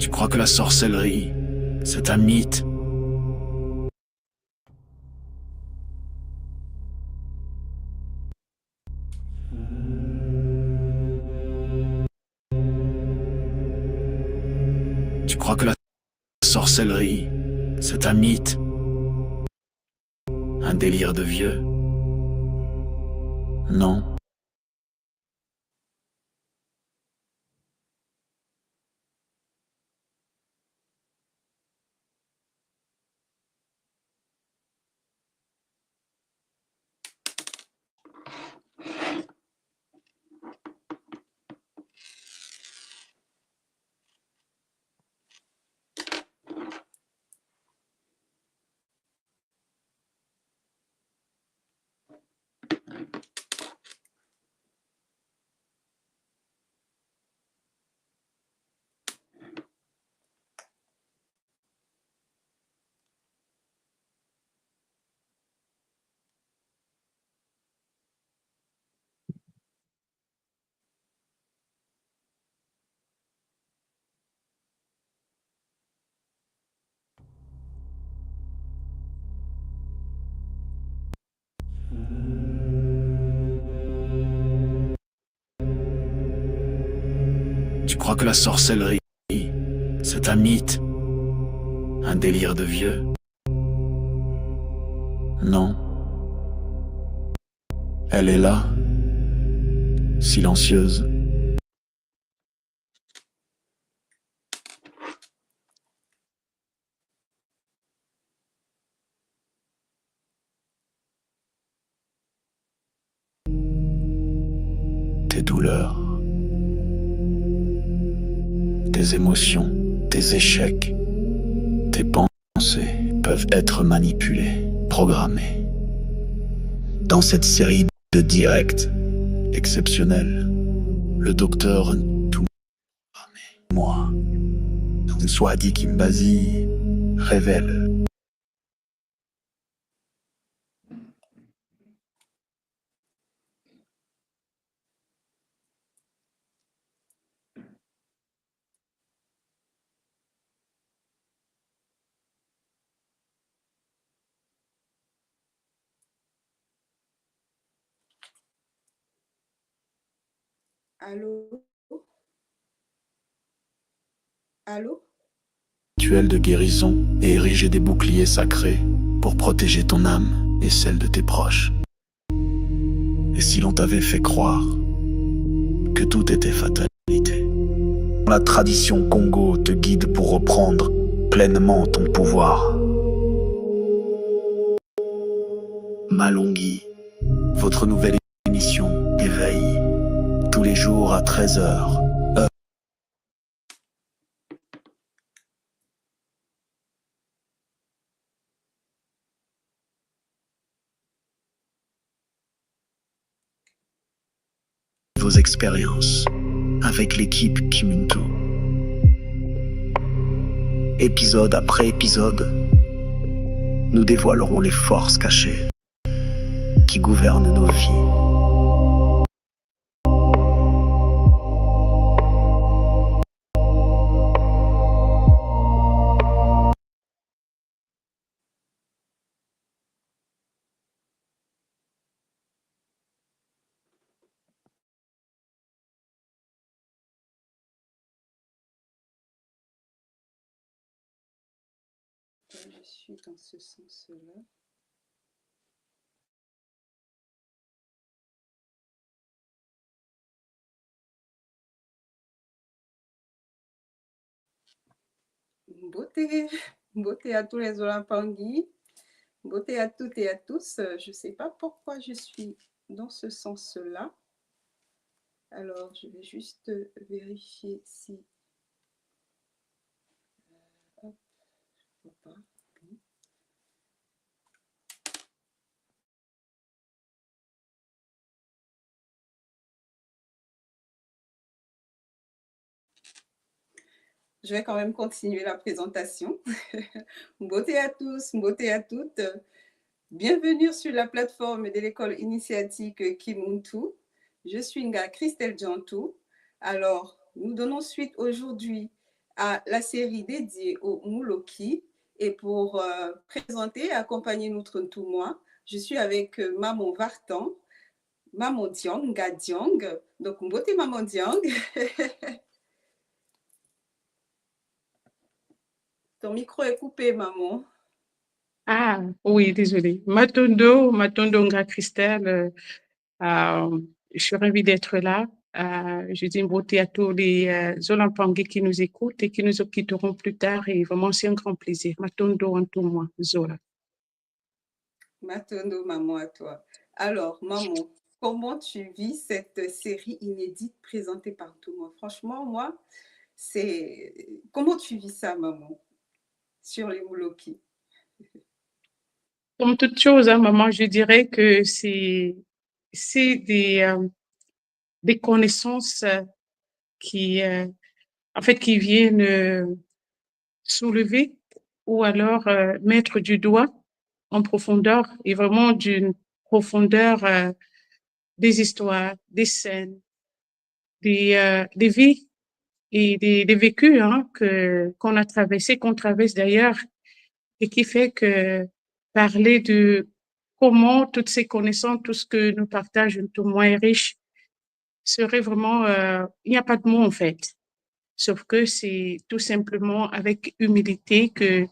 Tu crois que la sorcellerie, c'est un mythe? Tu crois que la sorcellerie, c'est un mythe? Un délire de vieux? Non. Tu crois que la sorcellerie, c'est un mythe? Un délire de vieux? Non. Elle est là, silencieuse. Tes douleurs, tes émotions, tes échecs, tes pensées peuvent être manipulées, programmées. Dans cette série de directs exceptionnels, le docteur moi, Swadi Kimbazi, révèle. Allô? Allô? Rituel de guérison et ériger des boucliers sacrés pour protéger ton âme et celle de tes proches. Et si l'on t'avait fait croire que tout était fatalité, la tradition Congo te guide pour reprendre pleinement ton pouvoir. Malonghi, votre nouvelle émission Éveil, tous les jours à 13h. Vos expériences avec l'équipe Kimuntu. Épisode après épisode, nous dévoilerons les forces cachées qui gouvernent nos vies. Je suis dans ce sens-là. Beauté, beauté à tous les Olapangui, beauté à toutes et à tous. Je ne sais pas pourquoi je suis dans ce sens-là. Alors, je vais juste vérifier si... Hop, je ne vois pas. Je vais quand même continuer la présentation. Beauté à tous, beauté à toutes. Bienvenue sur la plateforme de l'école initiatique Kimuntu. Je suis Nga Christelle Djantou. Alors, nous donnons suite aujourd'hui à la série dédiée au Mouloki. Et pour présenter et accompagner notre tout moi, je suis avec Maman Vartan, Maman Diang, Gadiang. Donc, beauté Maman Diang. Ton micro est coupé, maman. Ah, oui, désolée. Matondo Nga Christelle, je suis ravie d'être là. Je dis une beauté à tous les Zolampangais qui nous écoutent et qui nous quitteront plus tard. Et vraiment, c'est un grand plaisir. Matondo en tout moi, Zola. Matondo, maman, à toi. Alors, maman, comment tu vis cette série inédite présentée par tout moi? Franchement, moi, c'est... Comment tu vis ça, maman, sur les Mouloki? Comme toute chose, hein, maman, je dirais que c'est des connaissances qui, en fait, qui viennent soulever ou alors mettre du doigt en profondeur et vraiment d'une profondeur des histoires, des scènes, des vies et des vécus hein, qu'on a traversés, qu'on traverse d'ailleurs et qui fait que parler de comment toutes ces connaissances, tout ce que nous partageons, tout moins riche, serait vraiment, il n'y a pas de mots en fait. Sauf que c'est tout simplement avec humilité que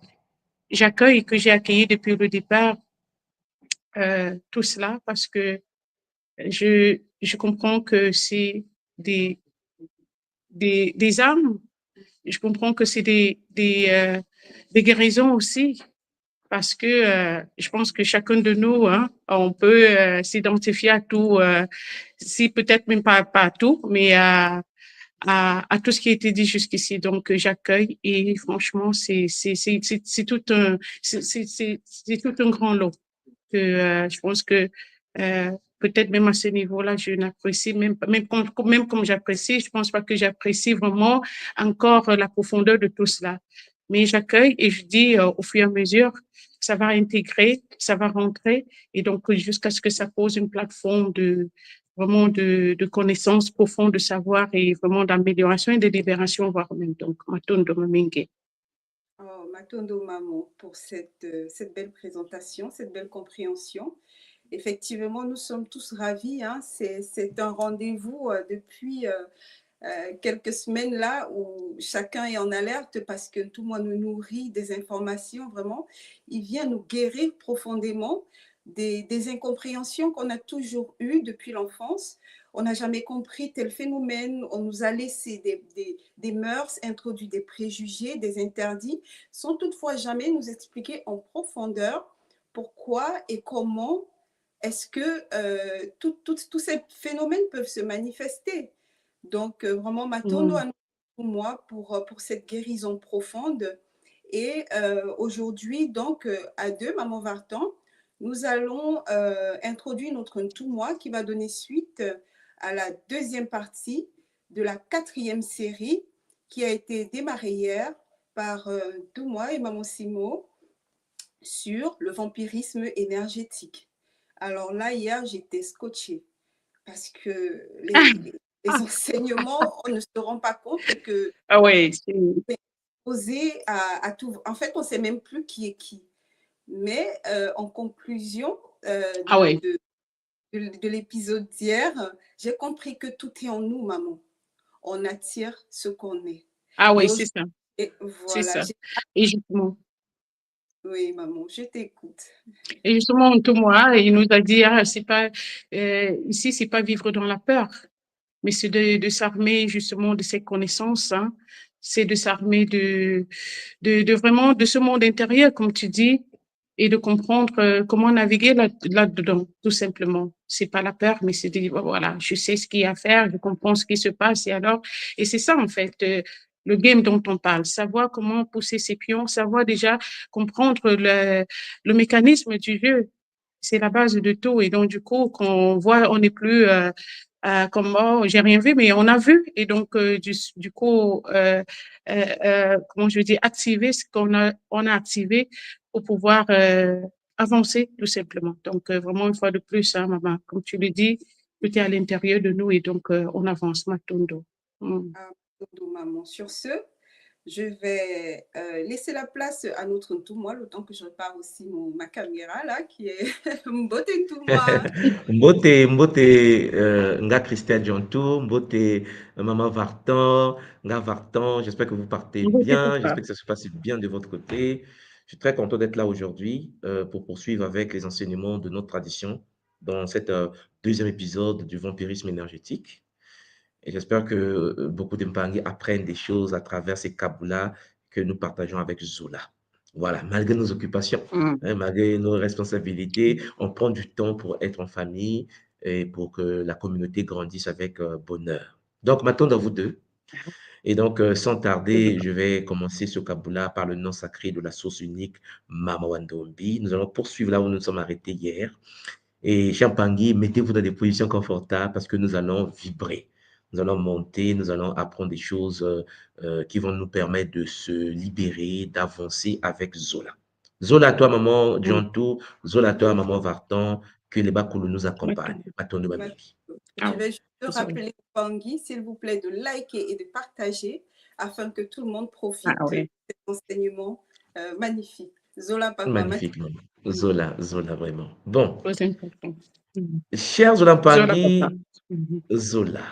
j'accueille, que j'ai accueilli depuis le départ tout cela parce que je comprends que c'est des, des âmes, je comprends que c'est des guérisons aussi parce que je pense que chacun de nous, hein, on peut s'identifier à tout, si peut-être même pas à tout, mais à tout ce qui a été dit jusqu'ici. Donc, j'accueille et franchement, c'est tout c'est tout un grand lot que je pense que euh, peut-être même à ce niveau-là, je n'apprécie même comme j'apprécie, je pense pas que j'apprécie vraiment encore la profondeur de tout cela. Mais j'accueille et je dis au fur et à mesure, ça va intégrer, ça va rentrer et donc jusqu'à ce que ça pose une plateforme de vraiment de connaissances profondes, de savoir et vraiment d'amélioration et de libération, voire même. Donc, Matondo Mamingue. Oh, Matondo, maman, pour cette belle présentation, cette belle compréhension. Effectivement, nous sommes tous ravis. Hein. C'est un rendez-vous depuis quelques semaines là où chacun est en alerte parce que tout le monde nous nourrit des informations vraiment. Il vient nous guérir profondément des incompréhensions qu'on a toujours eues depuis l'enfance. On n'a jamais compris tel phénomène, on nous a laissé des mœurs, introduit des préjugés, des interdits, sans toutefois jamais nous expliquer en profondeur pourquoi et comment est-ce que tous ces phénomènes peuvent se manifester. Donc, vraiment, Matondo Mm. à moi pour cette guérison profonde. Et aujourd'hui, donc, à deux, Maman Vartan, nous allons introduire notre tout moi qui va donner suite à la deuxième partie de la quatrième série qui a été démarrée hier par tout moi et Maman Simo sur le vampirisme énergétique. Alors là, hier, j'étais scotchée parce que les enseignements, on ne se rend pas compte que Ah ouais, poser à tout. En fait, on ne sait même plus qui est qui. Mais en conclusion ah ouais, de l'épisode d'hier, j'ai compris que tout est en nous, maman. On attire ce qu'on est. ah Et ouais, aujourd'hui, c'est voilà. ça. Et justement, Oui, maman, je t'écoute. et justement, tout moi, il nous a dit, ah, c'est pas, ici, c'est pas vivre dans la peur, mais c'est de s'armer justement de ces connaissances, hein. C'est de s'armer de vraiment de ce monde intérieur, comme tu dis, et de comprendre comment naviguer là-dedans, tout simplement. C'est pas la peur, mais c'est de dire, voilà, je sais ce qu'il y a à faire, je comprends ce qui se passe, et alors, et c'est ça, en fait, le game dont on parle, savoir comment pousser ses pions, savoir déjà comprendre le mécanisme du jeu. C'est la base de tout. Et donc, du coup, quand on voit, on n'est plus comme, oh, j'ai rien vu, mais on a vu. Et donc, du coup, comment je dis, activer ce on a activé pour pouvoir avancer, tout simplement. Donc, vraiment, une fois de plus, hein, maman, comme tu le dis, tout est à l'intérieur de nous et donc, on avance, Matondo. Mm. Ah, maman. Sur ce, Je vais laisser la place à notre tout moi, le temps que je repars aussi ma caméra là, qui est Mbote tout moi. Mbote nga Christelle Diantou, Mbote Maman Vartan, nga Vartan, j'espère que vous partez Beauté bien, papa. j'espère que ça se passe bien de votre côté. Je suis très content d'être là aujourd'hui pour poursuivre avec les enseignements de notre tradition dans cet deuxième épisode du vampirisme énergétique. Et j'espère que beaucoup de Mpangi apprennent des choses à travers ces kaboulas que nous partageons avec Zola. Voilà, malgré nos occupations, malgré nos responsabilités, on prend du temps pour être en famille et pour que la communauté grandisse avec bonheur. Donc, maintenant, à vous deux. Et donc, sans tarder, je vais commencer ce kaboula par le nom sacré de la source unique Mama Wandombi. Nous allons poursuivre là où nous nous sommes arrêtés hier. Et Champangui, mettez-vous dans des positions confortables parce que nous allons vibrer. Nous allons monter, nous allons apprendre des choses qui vont nous permettre de se libérer, d'avancer avec Zola. Zola, toi, maman Djantou, Zola, toi, maman Vartan, que les Bakulu nous accompagnent. Attends, nous, Je vais juste rappeler Pangui, s'il vous plaît, de liker et de partager afin que tout le monde profite de cet enseignement magnifique. Zola, papa. Magnifique. Zola, vraiment. Bon. Très important. Chers Zola Pangui, Zola.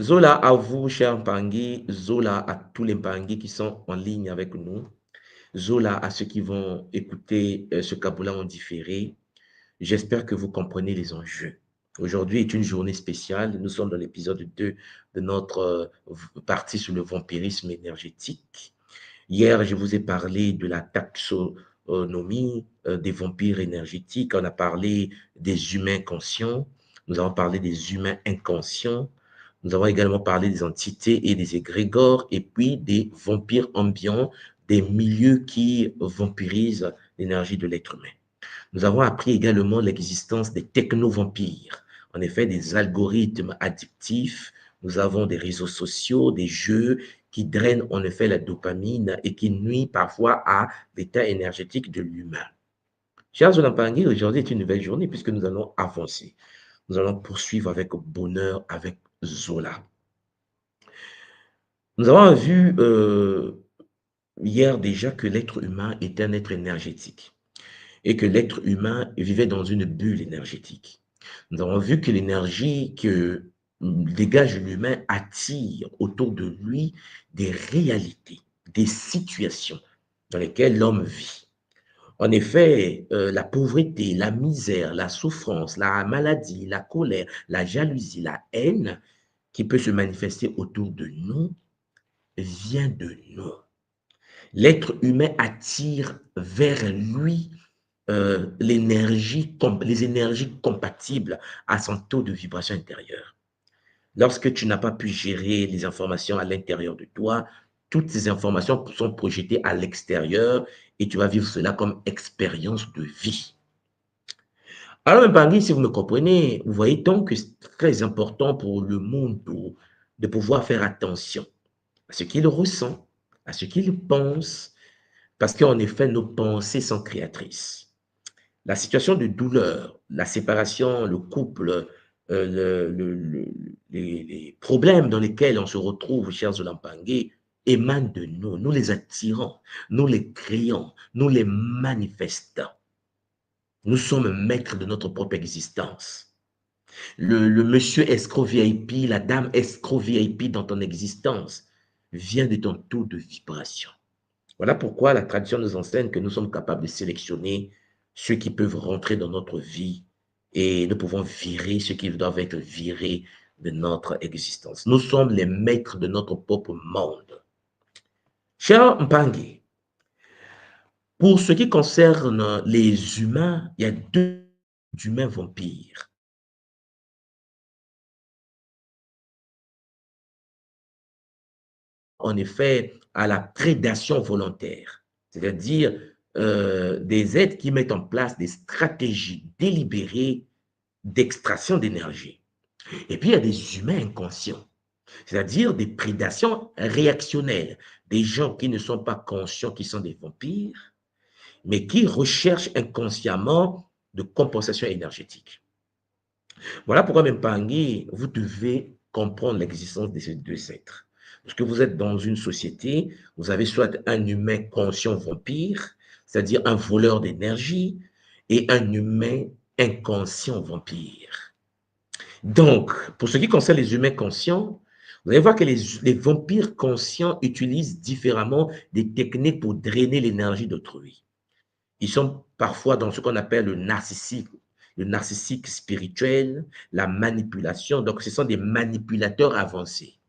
Zola à vous, cher Mpangi, Zola à tous les Mpangi qui sont en ligne avec nous, Zola à ceux qui vont écouter ce kaboula en différé. J'espère que vous comprenez les enjeux. Aujourd'hui est une journée spéciale. Nous sommes dans l'épisode 2 de notre partie sur le vampirisme énergétique. Hier, je vous ai parlé de la taxonomie des vampires énergétiques. On a parlé des humains conscients. Nous avons parlé des humains inconscients. Nous avons également parlé des entités et des égrégores, et puis des vampires ambiants, des milieux qui vampirisent l'énergie de l'être humain. Nous avons appris également l'existence des techno-vampires, en effet des algorithmes addictifs. Nous avons des réseaux sociaux, des jeux qui drainent en effet la dopamine et qui nuisent parfois à l'état énergétique de l'humain. Chers Olampangui, aujourd'hui est une nouvelle journée puisque nous allons avancer. Nous allons poursuivre avec bonheur avec Zola. Nous avons vu hier déjà que l'être humain est un être énergétique et que l'être humain vivait dans une bulle énergétique. Nous avons vu que l'énergie que dégage l'humain attire autour de lui des réalités, des situations dans lesquelles l'homme vit. En effet, la pauvreté, la misère, la souffrance, la maladie, la colère, la jalousie, la haine qui peut se manifester autour de nous vient de nous. L'être humain attire vers lui les énergies compatibles à son taux de vibration intérieure. Lorsque tu n'as pas pu gérer les informations à l'intérieur de toi, toutes ces informations sont projetées à l'extérieur et tu vas vivre cela comme expérience de vie. Alors, Mpangi, si vous me comprenez, vous voyez donc que c'est très important pour le monde de pouvoir faire attention à ce qu'il ressent, à ce qu'il pense, parce qu'en effet, nos pensées sont créatrices. La situation de douleur, la séparation, le couple, les problèmes dans lesquels on se retrouve, chers Olampangé, émanent de nous. Nous les attirons, nous les créons, nous les manifestons. Nous sommes maîtres de notre propre existence. Le monsieur escroc VIP, la dame escroc VIP dans ton existence vient de ton taux de vibration. Voilà pourquoi la tradition nous enseigne que nous sommes capables de sélectionner ceux qui peuvent rentrer dans notre vie et nous pouvons virer ceux qui doivent être virés de notre existence. Nous sommes les maîtres de notre propre monde. Cher Mpangi, pour ce qui concerne les humains, il y a deux humains vampires. En effet, à la prédation volontaire, c'est-à-dire des êtres qui mettent en place des stratégies délibérées d'extraction d'énergie. Et puis, il y a des humains inconscients, c'est-à-dire des prédations réactionnelles, des gens qui ne sont pas conscients qu'ils sont des vampires, mais qui recherchent inconsciemment de compensation énergétique. Voilà pourquoi, Mpangi, vous devez comprendre l'existence de ces deux êtres. Parce que vous êtes dans une société, vous avez soit un humain conscient vampire, c'est-à-dire un voleur d'énergie, et un humain inconscient vampire. Donc, pour ce qui concerne les humains conscients, vous allez voir que les vampires conscients utilisent différemment des techniques pour drainer l'énergie d'autrui. Ils sont parfois dans ce qu'on appelle le narcissique spirituel, la manipulation. Donc, ce sont des manipulateurs avancés.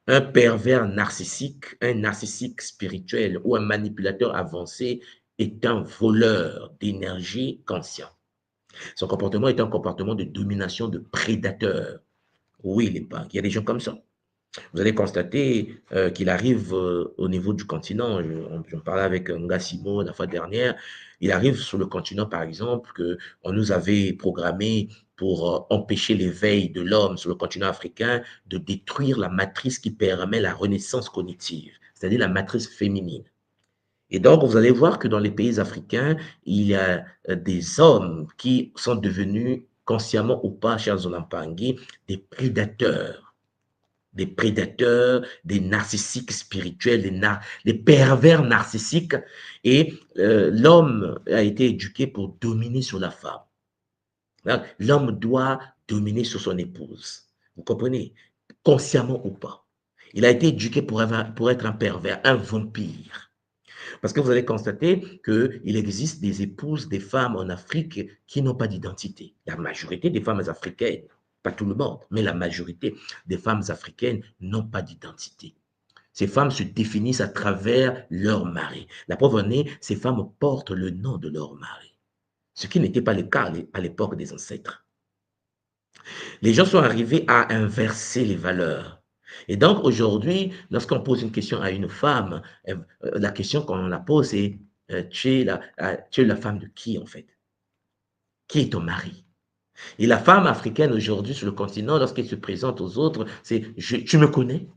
Un pervers narcissique, un narcissique spirituel ou un manipulateur avancé est un voleur d'énergie conscient. Son comportement est un comportement de domination de prédateur. Oui, les banques, il y a des gens comme ça. Vous allez constater qu'il arrive au niveau du continent, j'en parlais avec Ngassimo la fois dernière, il arrive sur le continent, par exemple, qu'on nous avait programmé pour empêcher l'éveil de l'homme sur le continent africain de détruire la matrice qui permet la renaissance cognitive, c'est-à-dire la matrice féminine. Et donc, vous allez voir que dans les pays africains, il y a des hommes qui sont devenus, consciemment ou pas, chers Zolampangui, des prédateurs, des narcissiques spirituels, des pervers narcissiques. Et l'homme a été éduqué pour dominer sur la femme. L'homme doit dominer sur son épouse. Vous comprenez? Consciemment ou pas. Il a été éduqué pour être un pervers, un vampire. Parce que vous allez constater qu'il existe des épouses, des femmes en Afrique qui n'ont pas d'identité. La majorité des femmes africaines, pas tout le monde, mais la majorité des femmes africaines n'ont pas d'identité. Ces femmes se définissent à travers leur mari. La preuve en est, ces femmes portent le nom de leur mari. Ce qui n'était pas le cas à l'époque des ancêtres. Les gens sont arrivés à inverser les valeurs. Et donc aujourd'hui, lorsqu'on pose une question à une femme, la question qu'on la pose c'est tu es la femme de qui en fait? Qui est ton mari? Et la femme africaine aujourd'hui sur le continent, lorsqu'elle se présente aux autres, c'est tu me connais?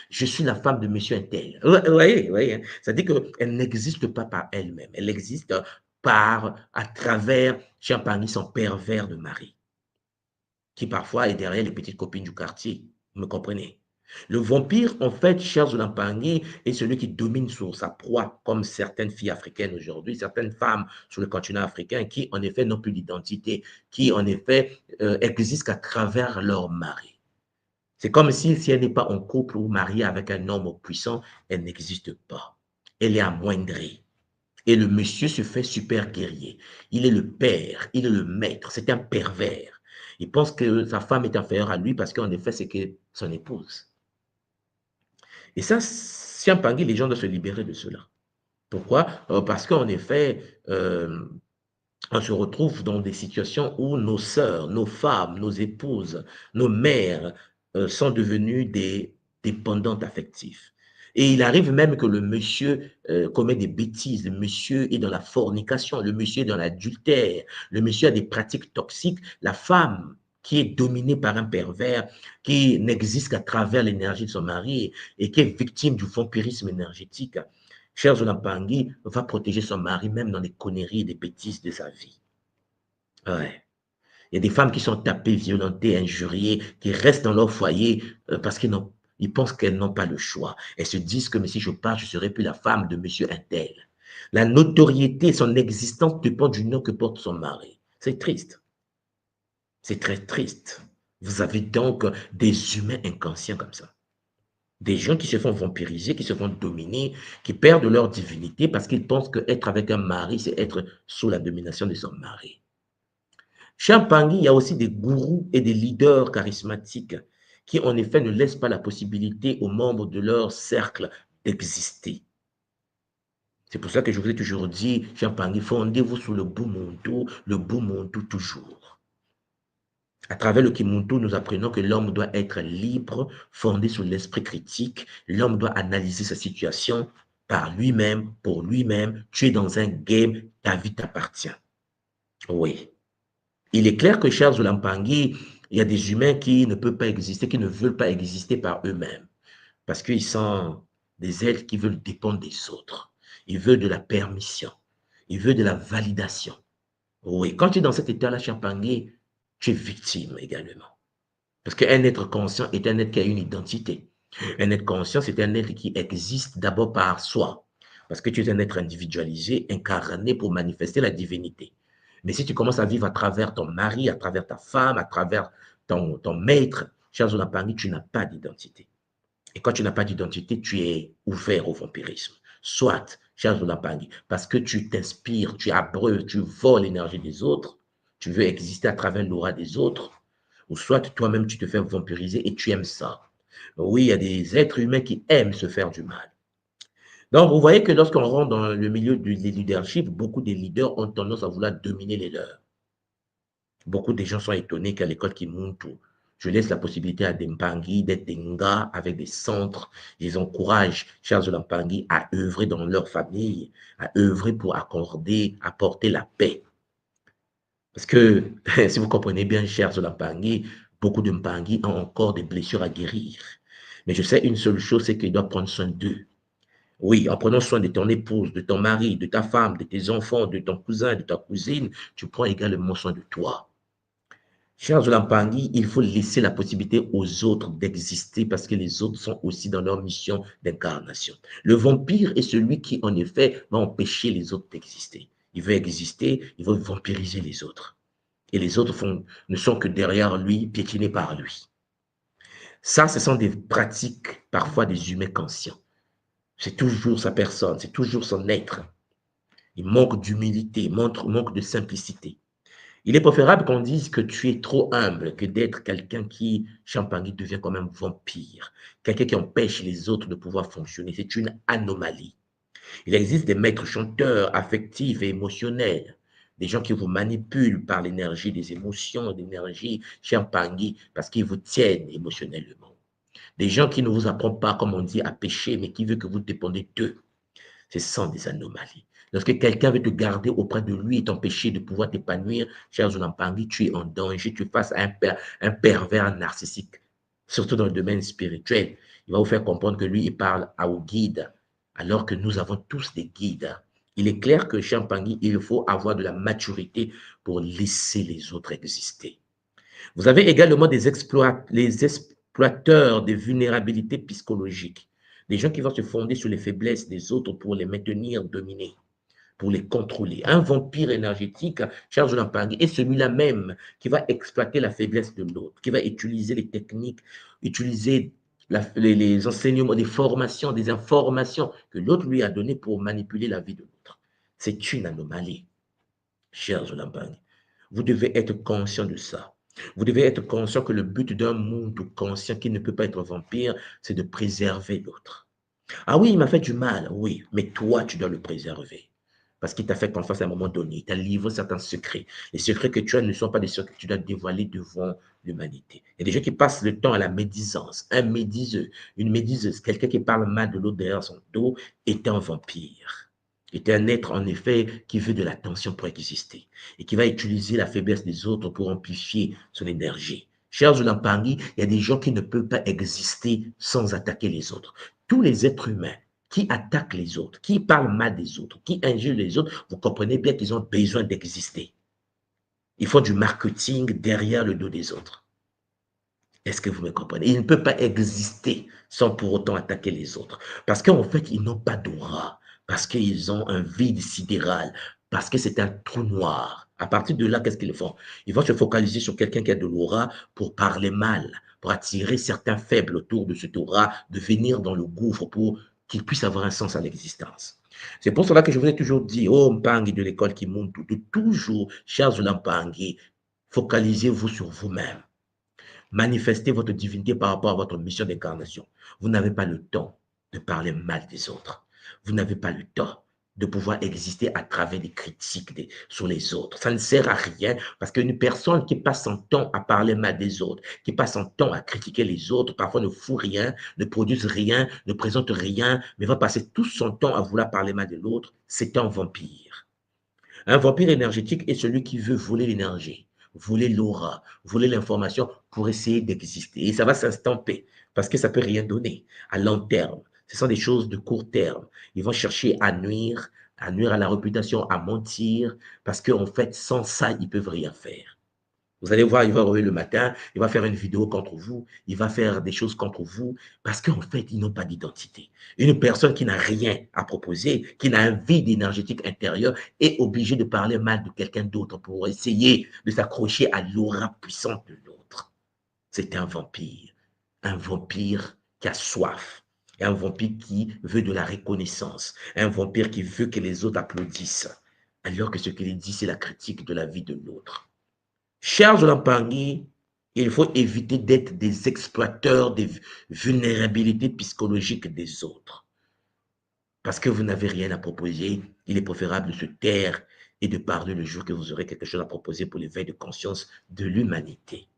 Je suis la femme de monsieur Intel. Vous voyez, ça dit qu'elle n'existe pas par elle-même. Elle existe à travers Champagny, son pervers de mari, qui parfois est derrière les petites copines du quartier. Vous me comprenez? Le vampire, en fait, cher Zolampangui, est celui qui domine sur sa proie, comme certaines filles africaines aujourd'hui, certaines femmes sur le continent africain qui, en effet, n'ont plus d'identité, qui, en effet, existent qu'à travers leur mari. C'est comme si elle n'est pas en couple ou mariée avec un homme puissant, elle n'existe pas. Elle est amoindrie. Et le monsieur se fait super guerrier. Il est le père, il est le maître, c'est un pervers. Il pense que sa femme est inférieure à lui parce qu'en effet, c'est que son épouse. Et ça, Champagny, les gens doivent se libérer de cela. Pourquoi? Parce qu'en effet, on se retrouve dans des situations où nos sœurs, nos femmes, nos épouses, nos mères sont devenues des dépendantes affectives. Et il arrive même que le monsieur commet des bêtises, le monsieur est dans la fornication, le monsieur est dans l'adultère, le monsieur a des pratiques toxiques, la femme qui est dominée par un pervers, qui n'existe qu'à travers l'énergie de son mari et qui est victime du vampirisme énergétique, cher Zolampangui va protéger son mari même dans les conneries et les bêtises de sa vie. Ouais. Il y a des femmes qui sont tapées, violentées, injuriées, qui restent dans leur foyer parce qu'ils pensent qu'elles n'ont pas le choix. Elles se disent que mais si je pars, je ne serai plus la femme de monsieur Intel. La notoriété, son existence dépend du nom que porte son mari. C'est triste. C'est très triste. Vous avez donc des humains inconscients comme ça. Des gens qui se font vampiriser, qui se font dominer, qui perdent leur divinité parce qu'ils pensent qu'être avec un mari, c'est être sous la domination de son mari. Champagny, il y a aussi des gourous et des leaders charismatiques qui, en effet, ne laissent pas la possibilité aux membres de leur cercle d'exister. C'est pour ça que je vous ai toujours dit, Champagny, fondez-vous sur le Bumuntu toujours. À travers le Kimuntu, nous apprenons que l'homme doit être libre, fondé sur l'esprit critique. L'homme doit analyser sa situation par lui-même, pour lui-même. Tu es dans un game, ta vie t'appartient. Oui. Il est clair que, cher Zolampangui, il y a des humains qui ne peuvent pas exister, qui ne veulent pas exister par eux-mêmes. Parce qu'ils sont des êtres qui veulent dépendre des autres. Ils veulent de la permission. Ils veulent de la validation. Oui, quand tu es dans cet état-là, Champagny, tu es victime également. Parce qu'un être conscient est un être qui a une identité. Un être conscient, c'est un être qui existe d'abord par soi. Parce que tu es un être individualisé, incarné pour manifester la divinité. Mais si tu commences à vivre à travers ton mari, à travers ta femme, à travers ton maître, cher Zolapani, tu n'as pas d'identité. Et quand tu n'as pas d'identité, tu es ouvert au vampirisme. Soit, cher Zolapani, parce que tu t'inspires, tu abreuves, tu voles l'énergie des autres, tu veux exister à travers l'aura des autres, ou soit toi-même tu te fais vampiriser et tu aimes ça. Oui, il y a des êtres humains qui aiment se faire du mal. Donc, vous voyez que lorsqu'on rentre dans le milieu du leadership, beaucoup de leaders ont tendance à vouloir dominer les leurs. Beaucoup de gens sont étonnés qu'à l'école Kimuntu, je laisse la possibilité à des Mpangi d'être des Nga avec des centres. Je les encourage, chers Mpangi, à œuvrer dans leur famille, à œuvrer pour accorder, apporter la paix. Parce que, si vous comprenez bien, chers Mpangi, beaucoup de Mpangi ont encore des blessures à guérir. Mais je sais une seule chose, c'est qu'ils doivent prendre soin d'eux. Oui, en prenant soin de ton épouse, de ton mari, de ta femme, de tes enfants, de ton cousin, de ta cousine, tu prends également soin de toi. Chers Zolampangi, il faut laisser la possibilité aux autres d'exister parce que les autres sont aussi dans leur mission d'incarnation. Le vampire est celui qui, en effet, va empêcher les autres d'exister. Il veut exister, il veut vampiriser les autres. Et les autres ne sont que derrière lui, piétinés par lui. Ça, ce sont des pratiques, parfois des humains conscients. C'est toujours sa personne, c'est toujours son être. Il manque d'humilité, manque de simplicité. Il est préférable qu'on dise que tu es trop humble que d'être quelqu'un qui, Champagny, devient comme un vampire, quelqu'un qui empêche les autres de pouvoir fonctionner. C'est une anomalie. Il existe des maîtres chanteurs affectifs et émotionnels, des gens qui vous manipulent par l'énergie des émotions, l'énergie Champagny, parce qu'ils vous tiennent émotionnellement. Des gens qui ne vous apprennent pas, comme on dit, à pécher, mais qui veulent que vous dépendez d'eux. Ce sont des anomalies. Lorsque quelqu'un veut te garder auprès de lui et t'empêcher de pouvoir t'épanouir, cher Zoulampangui, tu es en danger, tu es face à un pervers narcissique, surtout dans le domaine spirituel. Il va vous faire comprendre que lui, il parle au guide, alors que nous avons tous des guides. Il est clair que Champagny, il faut avoir de la maturité pour laisser les autres exister. Vous avez également les exploiteurs des vulnérabilités psychologiques, des gens qui vont se fonder sur les faiblesses des autres pour les maintenir dominés, pour les contrôler. Un vampire énergétique, Charles Lampagui, est celui-là même qui va exploiter la faiblesse de l'autre, qui va utiliser les techniques, utiliser les enseignements, des formations, des informations que l'autre lui a données pour manipuler la vie de l'autre. C'est une anomalie, Charles Lampagui. Vous devez être conscient de ça. Vous devez être conscient que le but d'un monde conscient qui ne peut pas être vampire, c'est de préserver l'autre. Ah oui, il m'a fait du mal, oui, mais toi, tu dois le préserver. Parce qu'il t'a fait confiance à un moment donné, il t'a livré certains secrets. Les secrets que tu as ne sont pas des secrets que tu dois dévoiler devant l'humanité. Il y a des gens qui passent le temps à la médisance. Un médiseux, une médiseuse, quelqu'un qui parle mal de l'autre derrière son dos, est un vampire. Est un être, en effet, qui veut de l'attention pour exister et qui va utiliser la faiblesse des autres pour amplifier son énergie. Chers Zulampangui, il y a des gens qui ne peuvent pas exister sans attaquer les autres. Tous les êtres humains qui attaquent les autres, qui parlent mal des autres, qui injurent les autres, vous comprenez bien qu'ils ont besoin d'exister. Ils font du marketing derrière le dos des autres. Est-ce que vous me comprenez? Ils ne peuvent pas exister sans pour autant attaquer les autres. Parce qu'en fait, ils n'ont pas d'aura. Parce qu'ils ont un vide sidéral. Parce que c'est un trou noir. À partir de là, qu'est-ce qu'ils font? Ils vont se focaliser sur quelqu'un qui a de l'aura pour parler mal, pour attirer certains faibles autour de cette aura, de venir dans le gouffre pour qu'il puisse avoir un sens à l'existence. C'est pour cela que je vous ai toujours dit, oh Mpangi de l'école qui monte, de toujours, chers Mpangi, focalisez-vous sur vous-même. Manifestez votre divinité par rapport à votre mission d'incarnation. Vous n'avez pas le temps de parler mal des autres. Vous n'avez pas le temps de pouvoir exister à travers des critiques sur les autres. Ça ne sert à rien parce qu'une personne qui passe son temps à parler mal des autres, qui passe son temps à critiquer les autres, parfois ne fout rien, ne produit rien, ne présente rien, mais va passer tout son temps à vouloir parler mal de l'autre, c'est un vampire. Un vampire énergétique est celui qui veut voler l'énergie, voler l'aura, voler l'information pour essayer d'exister. Et ça va s'estomper parce que ça ne peut rien donner à long terme. Ce sont des choses de court terme. Ils vont chercher à nuire à la réputation, à mentir, parce qu'en fait, sans ça, ils ne peuvent rien faire. Vous allez voir, il va réveiller le matin, il va faire une vidéo contre vous, il va faire des choses contre vous, parce qu'en fait, ils n'ont pas d'identité. Une personne qui n'a rien à proposer, qui n'a un vide énergétique intérieur, est obligée de parler mal de quelqu'un d'autre pour essayer de s'accrocher à l'aura puissante de l'autre. C'est un vampire qui a soif, un vampire qui veut de la reconnaissance, un vampire qui veut que les autres applaudissent, alors que ce qu'il dit, c'est la critique de la vie de l'autre. Chers Olampangui, il faut éviter d'être des exploiteurs des vulnérabilités psychologiques des autres. Parce que vous n'avez rien à proposer, il est préférable de se taire et de parler le jour que vous aurez quelque chose à proposer pour l'éveil de conscience de l'humanité.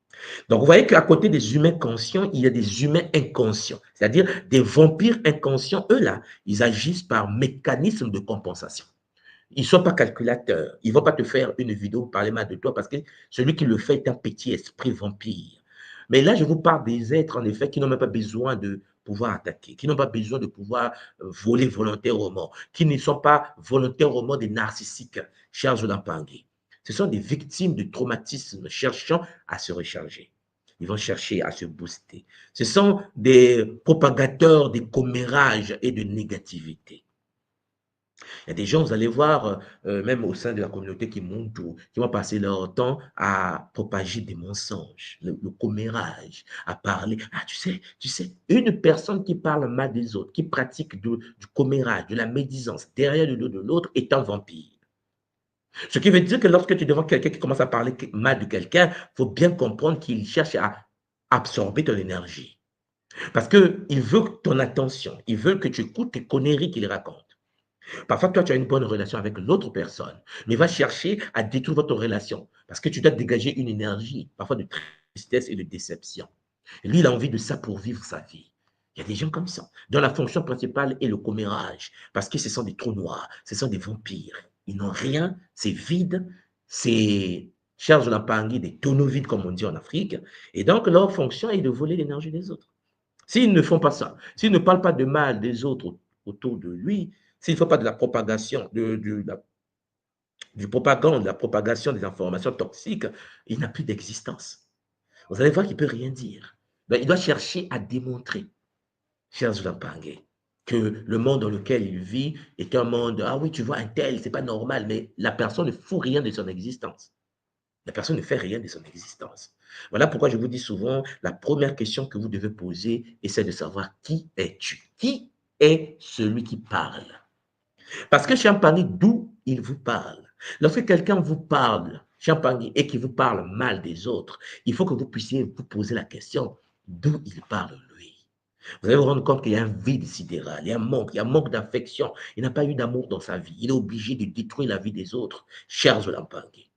Donc, vous voyez qu'à côté des humains conscients, il y a des humains inconscients, c'est-à-dire des vampires inconscients. Eux, là, ils agissent par mécanisme de compensation. Ils ne sont pas calculateurs. Ils ne vont pas te faire une vidéo pour parler mal de toi parce que celui qui le fait est un petit esprit vampire. Mais là, je vous parle des êtres, en effet, qui n'ont même pas besoin de pouvoir attaquer, qui n'ont pas besoin de pouvoir voler volontairement, qui ne sont pas volontairement des narcissiques, chers Olampangui. Ce sont des victimes de traumatisme cherchant à se recharger. Ils vont chercher à se booster. Ce sont des propagateurs des commérages et de négativité. Il y a des gens, vous allez voir, même au sein de la communauté qui montent ou qui vont passer leur temps à propager des mensonges, le commérage, à parler. Ah, tu sais, une personne qui parle mal des autres, qui pratique du commérage, de la médisance derrière le dos de l'autre est un vampire. Ce qui veut dire que lorsque tu es devant quelqu'un qui commence à parler mal de quelqu'un, il faut bien comprendre qu'il cherche à absorber ton énergie. Parce qu'il veut ton attention, il veut que tu écoutes les conneries qu'il raconte. Parfois, toi, tu as une bonne relation avec l'autre personne, mais il va chercher à détruire votre relation parce que tu dois dégager une énergie, parfois de tristesse et de déception. Et lui, il a envie de ça pour vivre sa vie. Il y a des gens comme ça, dont la fonction principale est le commérage, parce que ce sont des trous noirs, ce sont des vampires. Ils n'ont rien, c'est vide, c'est, chers Olampangui, des tonneaux vides, comme on dit en Afrique. Et donc, leur fonction est de voler l'énergie des autres. S'ils ne font pas ça, s'ils ne parlent pas de mal des autres autour de lui, s'il ne faut pas de la propagation, du propagande, de la propagation des informations toxiques, il n'a plus d'existence. Vous allez voir qu'il ne peut rien dire. Ben, il doit chercher à démontrer, chers Olampangui, que le monde dans lequel il vit est un monde, ah oui, tu vois, un tel, c'est pas normal, mais la personne ne fout rien de son existence. La personne ne fait rien de son existence. Voilà pourquoi je vous dis souvent, la première question que vous devez poser est celle de savoir qui es-tu? Qui est celui qui parle? Parce que Champagne, d'où il vous parle. Lorsque quelqu'un vous parle, Champagne, et qu'il vous parle mal des autres, il faut que vous puissiez vous poser la question d'où il parle lui. Vous allez vous rendre compte qu'il y a un vide sidéral, il y a un manque d'affection. Il n'a pas eu d'amour dans sa vie. Il est obligé de détruire la vie des autres, chers Olampangui.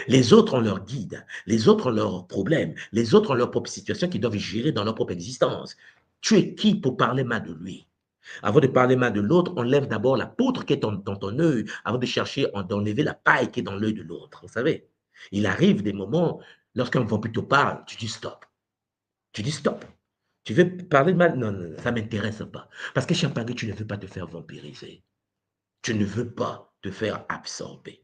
Les autres ont leur guide, les autres ont leurs problèmes, les autres ont leur propre situation qu'ils doivent gérer dans leur propre existence. Tu es qui pour parler mal de lui? Avant de parler mal de l'autre, on lève d'abord la poutre qui est dans ton œil, avant de chercher d'enlever la paille qui est dans l'œil de l'autre. Vous savez, il arrive des moments, lorsqu'un vampire te parle, tu dis stop. Tu dis stop. Tu veux parler de mal? Non, non, ça ne m'intéresse pas. Parce que Champagne, tu ne veux pas te faire vampiriser. Tu ne veux pas te faire absorber.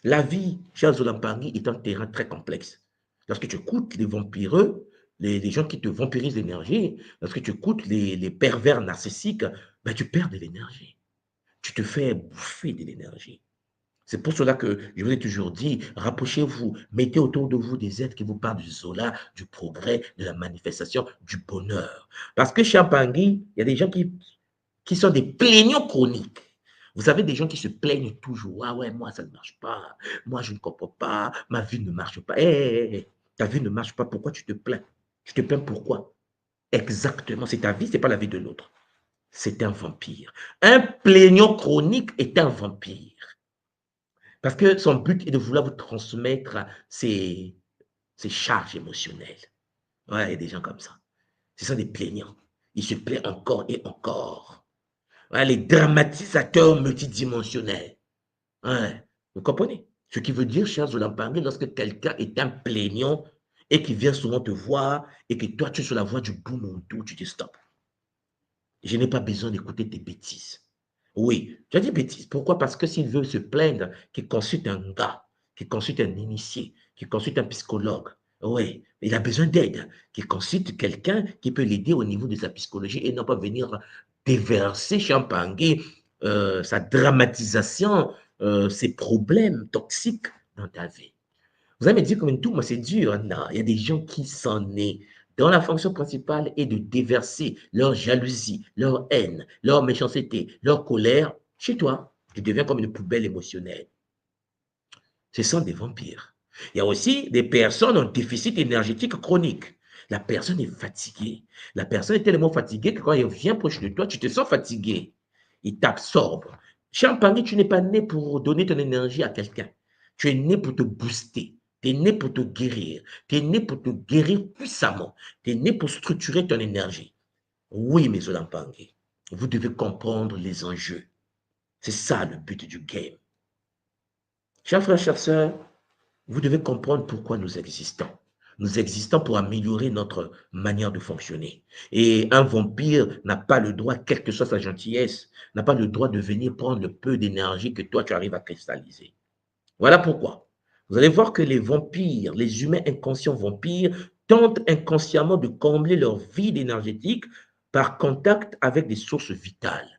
La vie, chers Olampangui, est un terrain très complexe. Lorsque tu écoutes les vampireux, les gens qui te vampirisent l'énergie, lorsque tu écoutes les pervers narcissiques, ben, tu perds de l'énergie. Tu te fais bouffer de l'énergie. C'est pour cela que je vous ai toujours dit, rapprochez-vous, mettez autour de vous des êtres qui vous parlent du Zola, du progrès, de la manifestation, du bonheur. Parce que chez Champagne, il y a des gens qui sont des plaignants chroniques. Vous avez des gens qui se plaignent toujours. Ah ouais, moi, ça ne marche pas. Moi, je ne comprends pas. Ma vie ne marche pas. Ta vie ne marche pas. Pourquoi tu te plains? Tu te plains pourquoi? Exactement. C'est ta vie, ce n'est pas la vie de l'autre. C'est un vampire. Un plaignant chronique est un vampire. Parce que son but est de vouloir vous transmettre ses charges émotionnelles. Ouais, il y a des gens comme ça. Ce sont des plaignants. Ils se plaignent encore et encore. Ouais, les dramatisateurs multidimensionnels. Ouais, vous comprenez? Ce qui veut dire, chers Olampangui, lorsque quelqu'un est un plaignant et qui vient souvent te voir et que toi, tu es sur la voie du bout mon tout, tu dis stop. Je n'ai pas besoin d'écouter tes bêtises. Oui, tu as dit bêtises. Pourquoi? Parce que s'il veut se plaindre, qu'il consulte un gars, qu'il consulte un initié, qui consulte un psychologue. Oui, il a besoin d'aide, qui consulte quelqu'un qui peut l'aider au niveau de sa psychologie et non pas venir déverser Champangui, sa dramatisation, ses problèmes toxiques dans ta vie. Vous allez me dire comme tout, moi c'est dur. Non, il y a des gens qui s'en est dont la fonction principale est de déverser leur jalousie, leur haine, leur méchanceté, leur colère chez toi. Tu deviens comme une poubelle émotionnelle. Ce sont des vampires. Il y a aussi des personnes en déficit énergétique chronique. La personne est fatiguée. La personne est tellement fatiguée que quand elle vient proche de toi, tu te sens fatigué. Il t'absorbe. Champagne, tu n'es pas né pour donner ton énergie à quelqu'un. Tu es né pour te booster. Tu es né pour te guérir. Tu es né pour te guérir puissamment. Tu es né pour structurer ton énergie. Oui, mes Olampangé, vous devez comprendre les enjeux. C'est ça le but du game. Chers frères, chères sœurs, vous devez comprendre pourquoi nous existons. Nous existons pour améliorer notre manière de fonctionner. Et un vampire n'a pas le droit, quelle que soit sa gentillesse, n'a pas le droit de venir prendre le peu d'énergie que toi, tu arrives à cristalliser. Voilà pourquoi. Vous allez voir que les vampires, les humains inconscients vampires, tentent inconsciemment de combler leur vide énergétique par contact avec des sources vitales.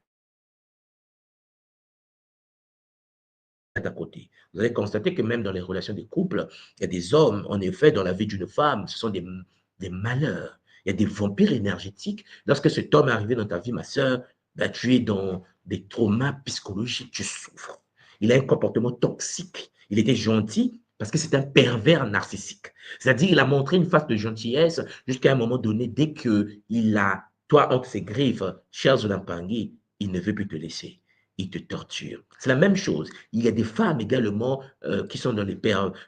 D'à côté. Vous allez constater que même dans les relations de couple, il y a des hommes, en effet, dans la vie d'une femme, ce sont des malheurs. Il y a des vampires énergétiques. Lorsque cet homme est arrivé dans ta vie, ma soeur, ben, tu es dans des traumas psychologiques, tu souffres. Il a un comportement toxique. Il était gentil parce que c'est un pervers narcissique. C'est-à-dire, il a montré une face de gentillesse jusqu'à un moment donné, dès qu'il a, toi, entre ses griffes, cher Zolampangui, il ne veut plus te laisser. Il te torture. C'est la même chose. Il y a des femmes également qui sont dans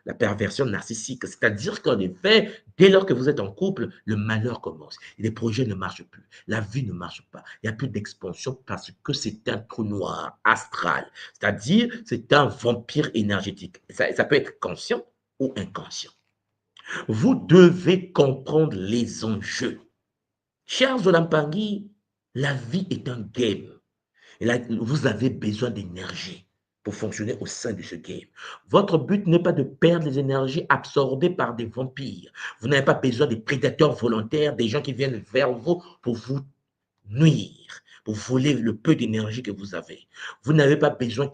la perversion narcissique. C'est-à-dire qu'en effet, dès lors que vous êtes en couple, le malheur commence. Et les projets ne marchent plus. La vie ne marche pas. Il n'y a plus d'expansion parce que c'est un trou noir astral. C'est-à-dire, c'est un vampire énergétique. Ça peut être conscient ou inconscient. Vous devez comprendre les enjeux. Chers Zolampangui, la vie est un game. Et là, vous avez besoin d'énergie pour fonctionner au sein de ce game. Votre but n'est pas de perdre les énergies absorbées par des vampires. Vous n'avez pas besoin des prédateurs volontaires, des gens qui viennent vers vous pour vous nuire, pour voler le peu d'énergie que vous avez. Vous n'avez pas besoin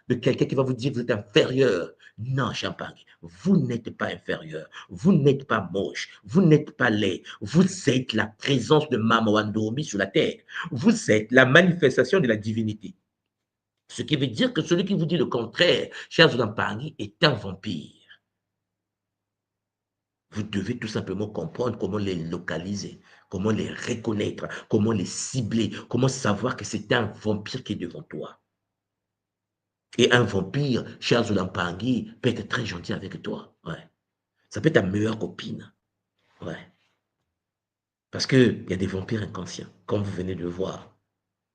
de quelqu'un qui va vous dire que vous êtes inférieur. Non, Champagne, vous n'êtes pas inférieur. Vous n'êtes pas moche. Vous n'êtes pas laid. Vous êtes la présence de Mama Wandomi sur la terre. Vous êtes la manifestation de la divinité. Ce qui veut dire que celui qui vous dit le contraire, cher Zolampangui, est un vampire. Vous devez tout simplement comprendre comment les localiser, comment les reconnaître, comment les cibler, comment savoir que c'est un vampire qui est devant toi. Et un vampire, cher Zolampangui, peut être très gentil avec toi. Ouais. Ça peut être ta meilleure copine. Ouais. Parce qu'il y a des vampires inconscients, comme vous venez de le voir.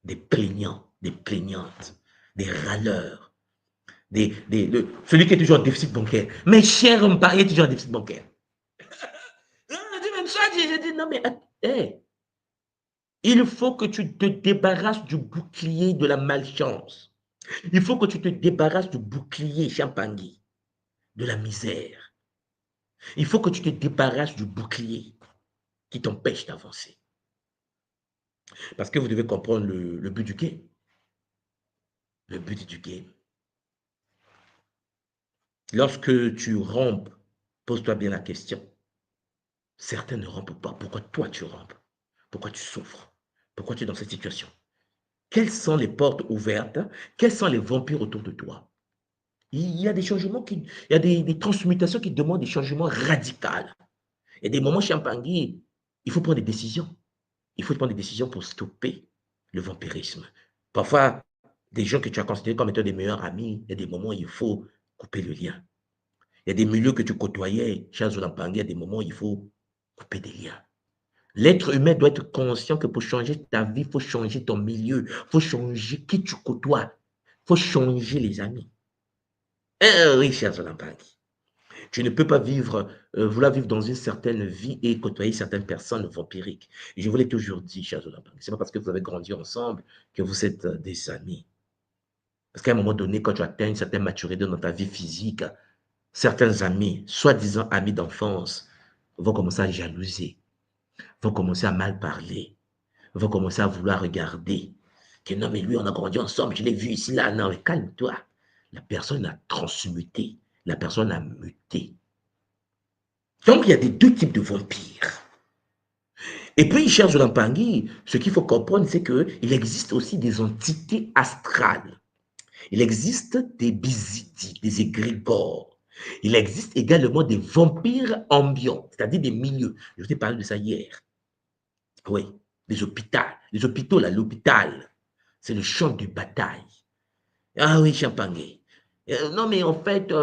Des plaignants, des plaignantes, des râleurs. Celui qui est toujours en déficit bancaire. Mais cher Mpaye est toujours en déficit bancaire. J'ai dit, non mais, hey, il faut que tu te débarrasses du bouclier de la malchance. Il faut que tu te débarrasses du bouclier Champangui, de la misère. Il faut que tu te débarrasses du bouclier qui t'empêche d'avancer. Parce que vous devez comprendre le but du game. Le but du game. Lorsque tu rampes, pose-toi bien la question. Certains ne rampent pas. Pourquoi toi tu rampes? Pourquoi tu souffres? Pourquoi tu es dans cette situation? Quelles sont les portes ouvertes? Quels sont les vampires autour de toi? Il y a des changements, il y a des transmutations qui demandent des changements radicaux. Il y a des moments, Champangui, il faut prendre des décisions. Il faut prendre des décisions pour stopper le vampirisme. Parfois, des gens que tu as considérés comme étant des meilleurs amis, il y a des moments où il faut couper le lien. Il y a des milieux que tu côtoyais, cher Zolampangui, il y a des moments où il faut couper des liens. L'être humain doit être conscient que pour changer ta vie, il faut changer ton milieu, il faut changer qui tu côtoies, il faut changer les amis. Oui, cher Zolampangui. Tu ne peux pas vouloir vivre dans une certaine vie et côtoyer certaines personnes vampiriques. Et je vous l'ai toujours dit, cher Zolampangui, ce n'est pas parce que vous avez grandi ensemble que vous êtes des amis. Parce qu'à un moment donné, quand tu atteins une certaine maturité dans ta vie physique, certains amis, soi-disant amis d'enfance, vont commencer à jalouser, vont commencer à mal parler, vont commencer à vouloir regarder. Que non, mais lui, on a grandi ensemble, je l'ai vu ici, là. Non, mais calme-toi. La personne a transmuté, la personne a muté. Donc, il y a des deux types de vampires. Et puis, cher Zolampangi, ce qu'il faut comprendre, c'est qu'il existe aussi des entités astrales. Il existe des bisitis, des égrégores. Il existe également des vampires ambiants, c'est-à-dire des milieux. Je t'ai parlé de ça hier. Oui, les hôpitaux. Les hôpitaux, là, l'hôpital, c'est le champ de bataille. Ah oui, Champagne. Non, mais en fait,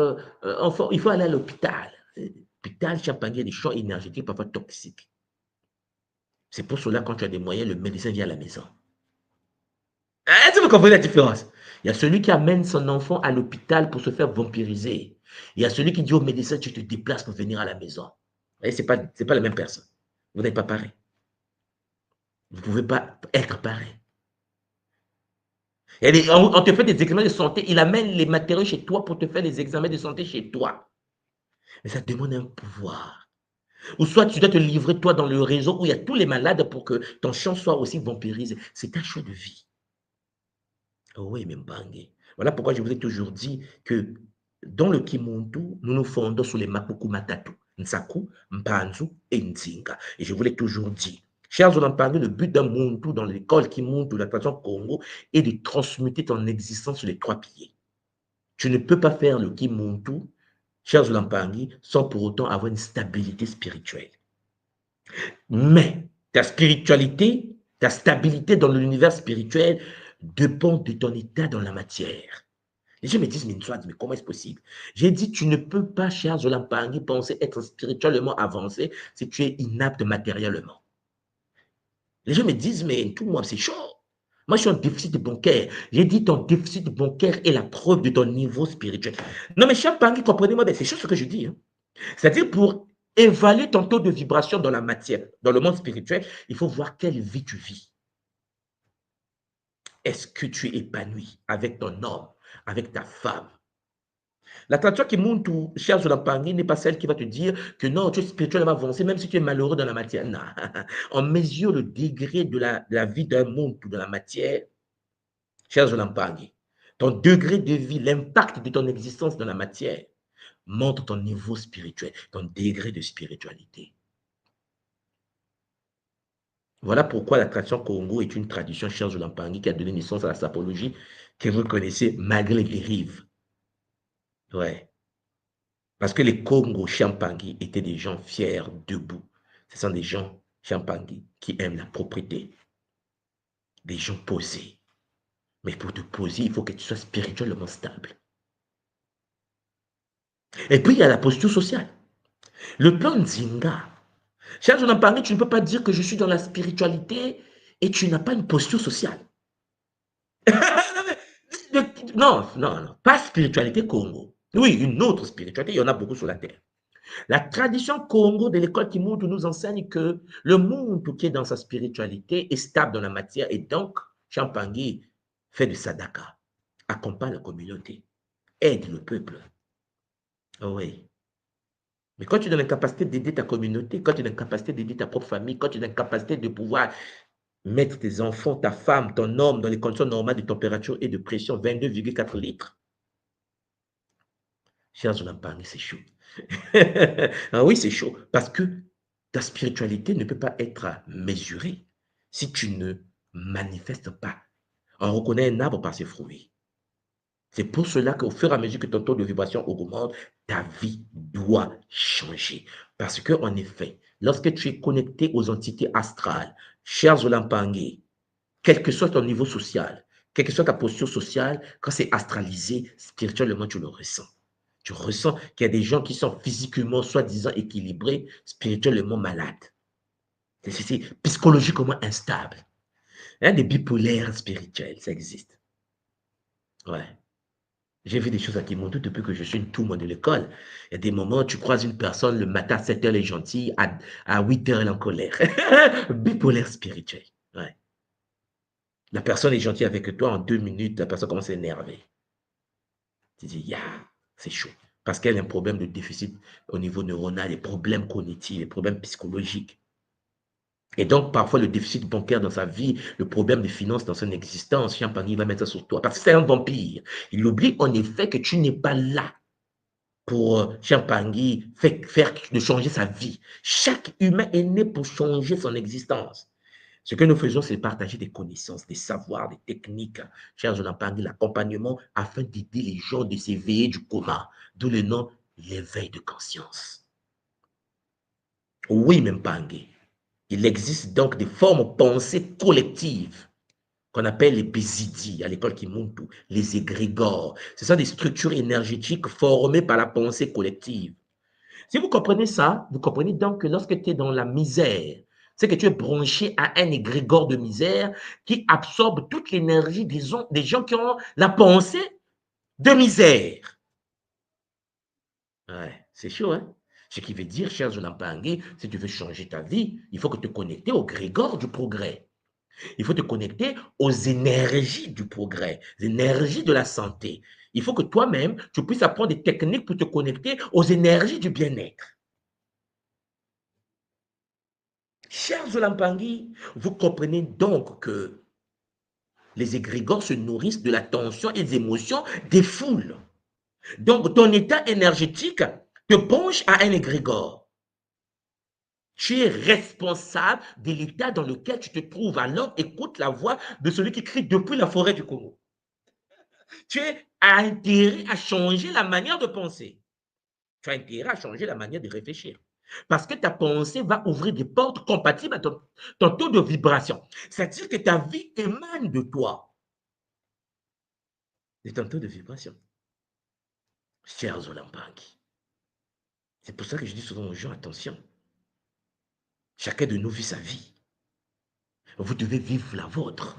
il faut aller à l'hôpital. L'hôpital, Champagne, des champs énergétiques parfois toxiques. C'est pour cela, quand tu as des moyens, le médecin vient à la maison. Tu me comprenez la différence? Il y a celui qui amène son enfant à l'hôpital pour se faire vampiriser. Il y a celui qui dit au médecin, tu te déplaces pour venir à la maison. Ce n'est pas la même personne. Vous n'êtes pas pareil. Vous ne pouvez pas être pareil. On te fait des examens de santé, il amène les matériaux chez toi pour te faire les examens de santé chez toi. Mais ça demande un pouvoir. Ou soit tu dois te livrer toi dans le réseau où il y a tous les malades pour que ton champ soit aussi vampirisé. C'est un choix de vie. Oh oui, mais Mbangue. Voilà pourquoi je vous ai toujours dit que dans le Kimuntu, nous nous fondons sur les Mapuku Matatu, Nsaku, Mpanzu et Nzinga. Et je vous l'ai toujours dit. Chers Olampangue, le but d'un Muntu dans l'école Kimuntu, la tradition Congo, est de transmuter ton existence sur les trois piliers. Tu ne peux pas faire le Kimuntu, chers Olampangue, sans pour autant avoir une stabilité spirituelle. Mais ta spiritualité, ta stabilité dans l'univers spirituel dépend de ton état dans la matière. Les gens me disent, mais comment est-ce possible? J'ai dit, tu ne peux pas, cher Zolampangi, penser être spirituellement avancé si tu es inapte matériellement. Les gens me disent, mais tout moi, c'est chaud. Moi, je suis en déficit bancaire. J'ai dit, ton déficit bancaire est la preuve de ton niveau spirituel. Non, mais cher Pangi, comprenez-moi, c'est chaud ce que je dis. Hein. C'est-à-dire, pour évaluer ton taux de vibration dans la matière, dans le monde spirituel, il faut voir quelle vie tu vis. Est-ce que tu es épanoui avec ton homme, avec ta femme? La tradition qui monte, cher Zolampangi, n'est pas celle qui va te dire que non, tu es spirituellement avancé, même si tu es malheureux dans la matière. Non. On mesure le degré de la vie d'un monde ou de la matière, cher Zolampangi. Ton degré de vie, l'impact de ton existence dans la matière, montre ton niveau spirituel, ton degré de spiritualité. Voilà pourquoi la tradition Congo est une tradition, cher Zolampangi, qui a donné naissance à la sapologie que vous connaissez malgré les dérives. Ouais. Parce que les Congo Champangui étaient des gens fiers, debout. Ce sont des gens Champangui qui aiment la propriété. Des gens posés. Mais pour te poser, il faut que tu sois spirituellement stable. Et puis, il y a la posture sociale. Le plan Nzinga. Cher Zolampangi, tu ne peux pas dire que je suis dans la spiritualité et tu n'as pas une posture sociale. Non, non, non. Pas spiritualité Congo. Oui, une autre spiritualité, il y en a beaucoup sur la terre. La tradition Congo de l'école Kimuntu nous enseigne que le monde qui est dans sa spiritualité est stable dans la matière et donc Champangui fait du sadaka, accompagne la communauté, aide le peuple. Oh oui. Mais quand tu es dans l'incapacité d'aider ta communauté, quand tu es dans l'incapacité d'aider ta propre famille, quand tu es dans l'incapacité de pouvoir mettre tes enfants, ta femme, ton homme dans les conditions normales de température et de pression, 22,4 litres, cher Zolampangi, c'est chaud. Ah oui, c'est chaud. Parce que ta spiritualité ne peut pas être mesurée si tu ne manifestes pas. On reconnaît un arbre par ses fruits. C'est pour cela qu'au fur et à mesure que ton taux de vibration augmente, ta vie doit changer. Parce que, en effet, lorsque tu es connecté aux entités astrales, cher Zolampangi, quel que soit ton niveau social, quelle que soit ta posture sociale, quand c'est astralisé, spirituellement, tu le ressens. Tu ressens qu'il y a des gens qui sont physiquement, soi-disant équilibrés, spirituellement malades. C'est psychologiquement instable. Il y a des bipolaires spirituels, ça existe. Ouais. J'ai vu des choses à Kimondo depuis que je suis une tourmente de l'école. Il y a des moments où tu croises une personne, le matin à 7h, elle est gentille, à 8h, elle est en colère. Bipolaire spirituel. Ouais. La personne est gentille avec toi, en 2 minutes, la personne commence à s'énerver. Tu dis, yeah, c'est chaud. parce qu'elle a un problème de déficit au niveau neuronal, des problèmes cognitifs, des problèmes psychologiques. Et donc, parfois, le déficit bancaire dans sa vie, le problème des finances dans son existence, Champagne va mettre ça sur toi. Parce que c'est un vampire. Il oublie en effet que tu n'es pas là pour Champagne faire de changer sa vie. Chaque humain est né pour changer son existence. Ce que nous faisons, c'est partager des connaissances, des savoirs, des techniques, chers Champagne, l'accompagnement, afin d'aider les gens de s'éveiller du coma. D'où le nom, l'éveil de conscience. Oui, Mpangé. Il existe donc des formes pensées collectives qu'on appelle les Bézidis à l'école Kimuntu, les égrégores. Ce sont des structures énergétiques formées par la pensée collective. Si vous comprenez ça, vous comprenez donc que lorsque tu es dans la misère, c'est que tu es branché à un égrégore de misère qui absorbe toute l'énergie des gens qui ont la pensée de misère. Ouais, c'est chaud, hein? Ce qui veut dire, cher Zonampangé, si tu veux changer ta vie, il faut que te connecter au grégor du progrès. Il faut te connecter aux énergies du progrès, les énergies de la santé. Il faut que toi-même, tu puisses apprendre des techniques pour te connecter aux énergies du bien-être. Chers Zonampangé, vous comprenez donc que les égrégores se nourrissent de l'attention et des émotions des foules. Donc, ton état énergétique te branche à un égrégore. Tu es responsable de l'état dans lequel tu te trouves. Alors, écoute la voix de celui qui crie depuis la forêt du Congo. Tu as intérêt à changer la manière de penser. Tu as intérêt à changer la manière de réfléchir. Parce que ta pensée va ouvrir des portes compatibles à ton taux de vibration. C'est-à-dire que ta vie émane de toi, de ton taux de vibration. Chers Zolampangi, c'est pour ça que je dis souvent aux gens, attention, chacun de nous vit sa vie. Vous devez vivre la vôtre.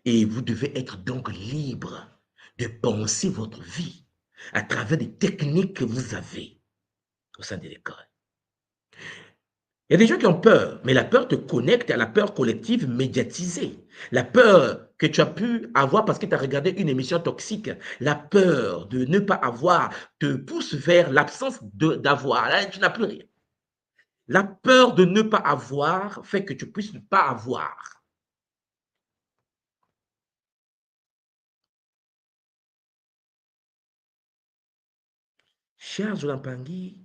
Et vous devez être donc libre de penser votre vie à travers des techniques que vous avez au sein de l'école. Il y a des gens qui ont peur, mais la peur te connecte à la peur collective médiatisée. La peur que tu as pu avoir parce que tu as regardé une émission toxique. La peur de ne pas avoir te pousse vers l'absence d'avoir. Là, tu n'as plus rien. La peur de ne pas avoir fait que tu puisses ne pas avoir. Chers Zolampangi,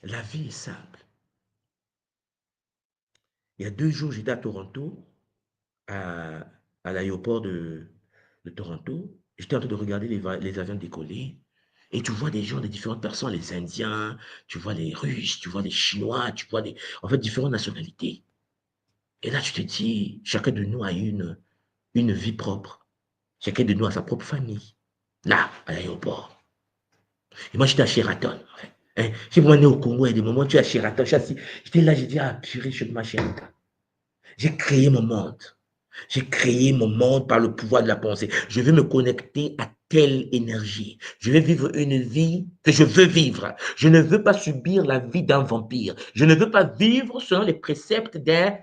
la vie est simple. Il y a 2 jours, j'étais à Toronto, à, à l'aéroport de Toronto. J'étais en train de regarder les avions décoller. Et tu vois des gens de différentes personnes, les Indiens, tu vois les Russes, tu vois les Chinois, tu vois en fait, différentes nationalités. Et là, tu te dis, chacun de nous a une vie propre. Chacun de nous a sa propre famille. Là, à l'aéroport. Et moi, j'étais à Sheraton. Hein, si moi, né au Congo, il y a des moments où tu es à Sheraton. J'étais là, j'ai dit, ah, purée, je suis de ma Sheraton. J'ai créé mon monde. J'ai créé mon monde par le pouvoir de la pensée. Je veux me connecter à telle énergie. Je vais vivre une vie que je veux vivre. Je ne veux pas subir la vie d'un vampire. Je ne veux pas vivre selon les préceptes d'un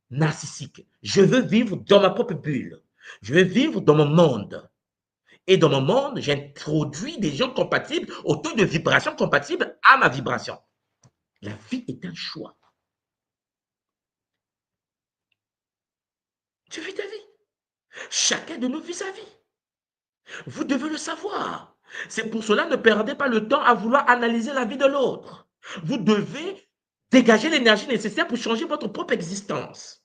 narcissique. Je veux vivre dans ma propre bulle. Je veux vivre dans mon monde. Et dans mon monde, j'introduis des gens compatibles au taux de vibration compatible à ma vibration. La vie est un choix. Tu vis ta vie. Chacun de nous vit sa vie. Vous devez le savoir. C'est pour cela, ne perdez pas le temps à vouloir analyser la vie de l'autre. Vous devez dégager l'énergie nécessaire pour changer votre propre existence.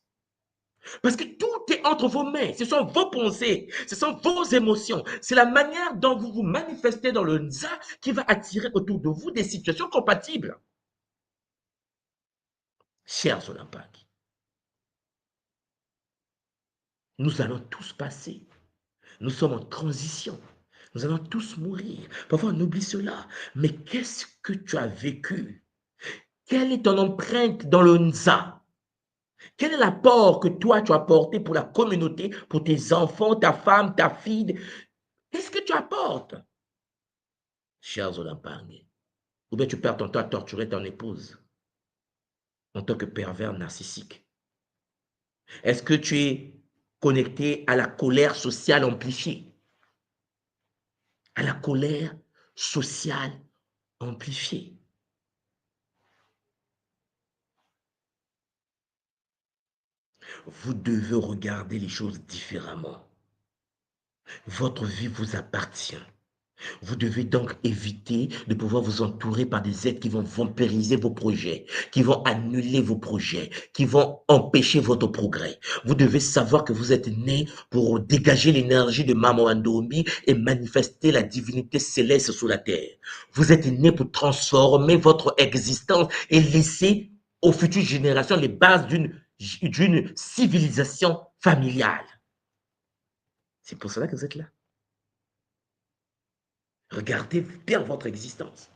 Parce que tout est entre vos mains. Ce sont vos pensées, ce sont vos émotions. C'est la manière dont vous vous manifestez dans le Nza qui va attirer autour de vous des situations compatibles. Chers Olympiques, nous allons tous passer. Nous sommes en transition. Nous allons tous mourir. Parfois, on oublie cela. Mais qu'est-ce que tu as vécu? Quelle est ton empreinte dans le Nza? Quel est l'apport que toi, tu as apporté pour la communauté, pour tes enfants, ta femme, ta fille? Qu'est-ce que tu apportes? Chers Olympiques, ou bien tu perds ton temps à torturer ton épouse en tant que pervers narcissique. Est-ce que tu es connecté à la colère sociale amplifiée? À la colère sociale amplifiée. Vous devez regarder les choses différemment. Votre vie vous appartient. Vous devez donc éviter de pouvoir vous entourer par des êtres qui vont vampiriser vos projets, qui vont annuler vos projets, qui vont empêcher votre progrès. Vous devez savoir que vous êtes né pour dégager l'énergie de Maman Ndombi et manifester la divinité céleste sur la terre. Vous êtes né pour transformer votre existence et laisser aux futures générations les bases d'une civilisation familiale. C'est pour cela que vous êtes là. Regardez bien votre existence.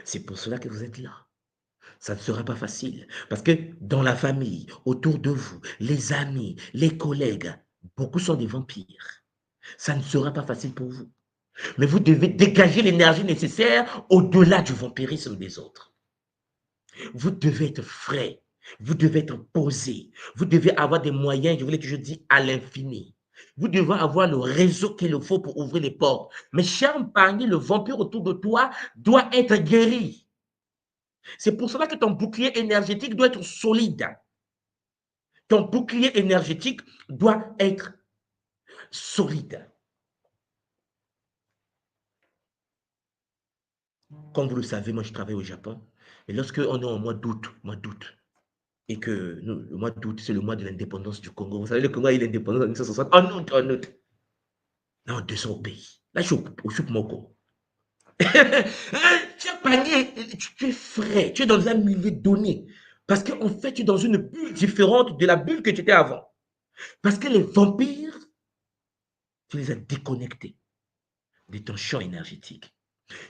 C'est pour cela que vous êtes là. Ça ne sera pas facile. Parce que dans la famille, autour de vous, les amis, les collègues, beaucoup sont des vampires. Ça ne sera pas facile pour vous. Mais vous devez dégager l'énergie nécessaire au-delà du vampirisme des autres. Vous devez être frais. Vous devez être posé. Vous devez avoir des moyens, je voulais que je dise, à l'infini. Vous devez avoir le réseau qu'il faut pour ouvrir les portes. Mais cher Mpangui, le vampire autour de toi doit être guéri. C'est pour cela que ton bouclier énergétique doit être solide. Ton bouclier énergétique doit être solide. Comme vous le savez, moi je travaille au Japon. Et lorsque on est au mois d'août, et que le mois d'août, c'est le mois de l'indépendance du Congo. Vous savez, le Congo a eu l'indépendance en 1960. En août. Non, 200 au pays. Là, je suis au Chupmoko. Tu es panier, tu es frais, tu es dans un milieu donné. Parce qu'en fait, tu es dans une bulle différente de la bulle que tu étais avant. Parce que les vampires, tu les as déconnectés de ton champ énergétique.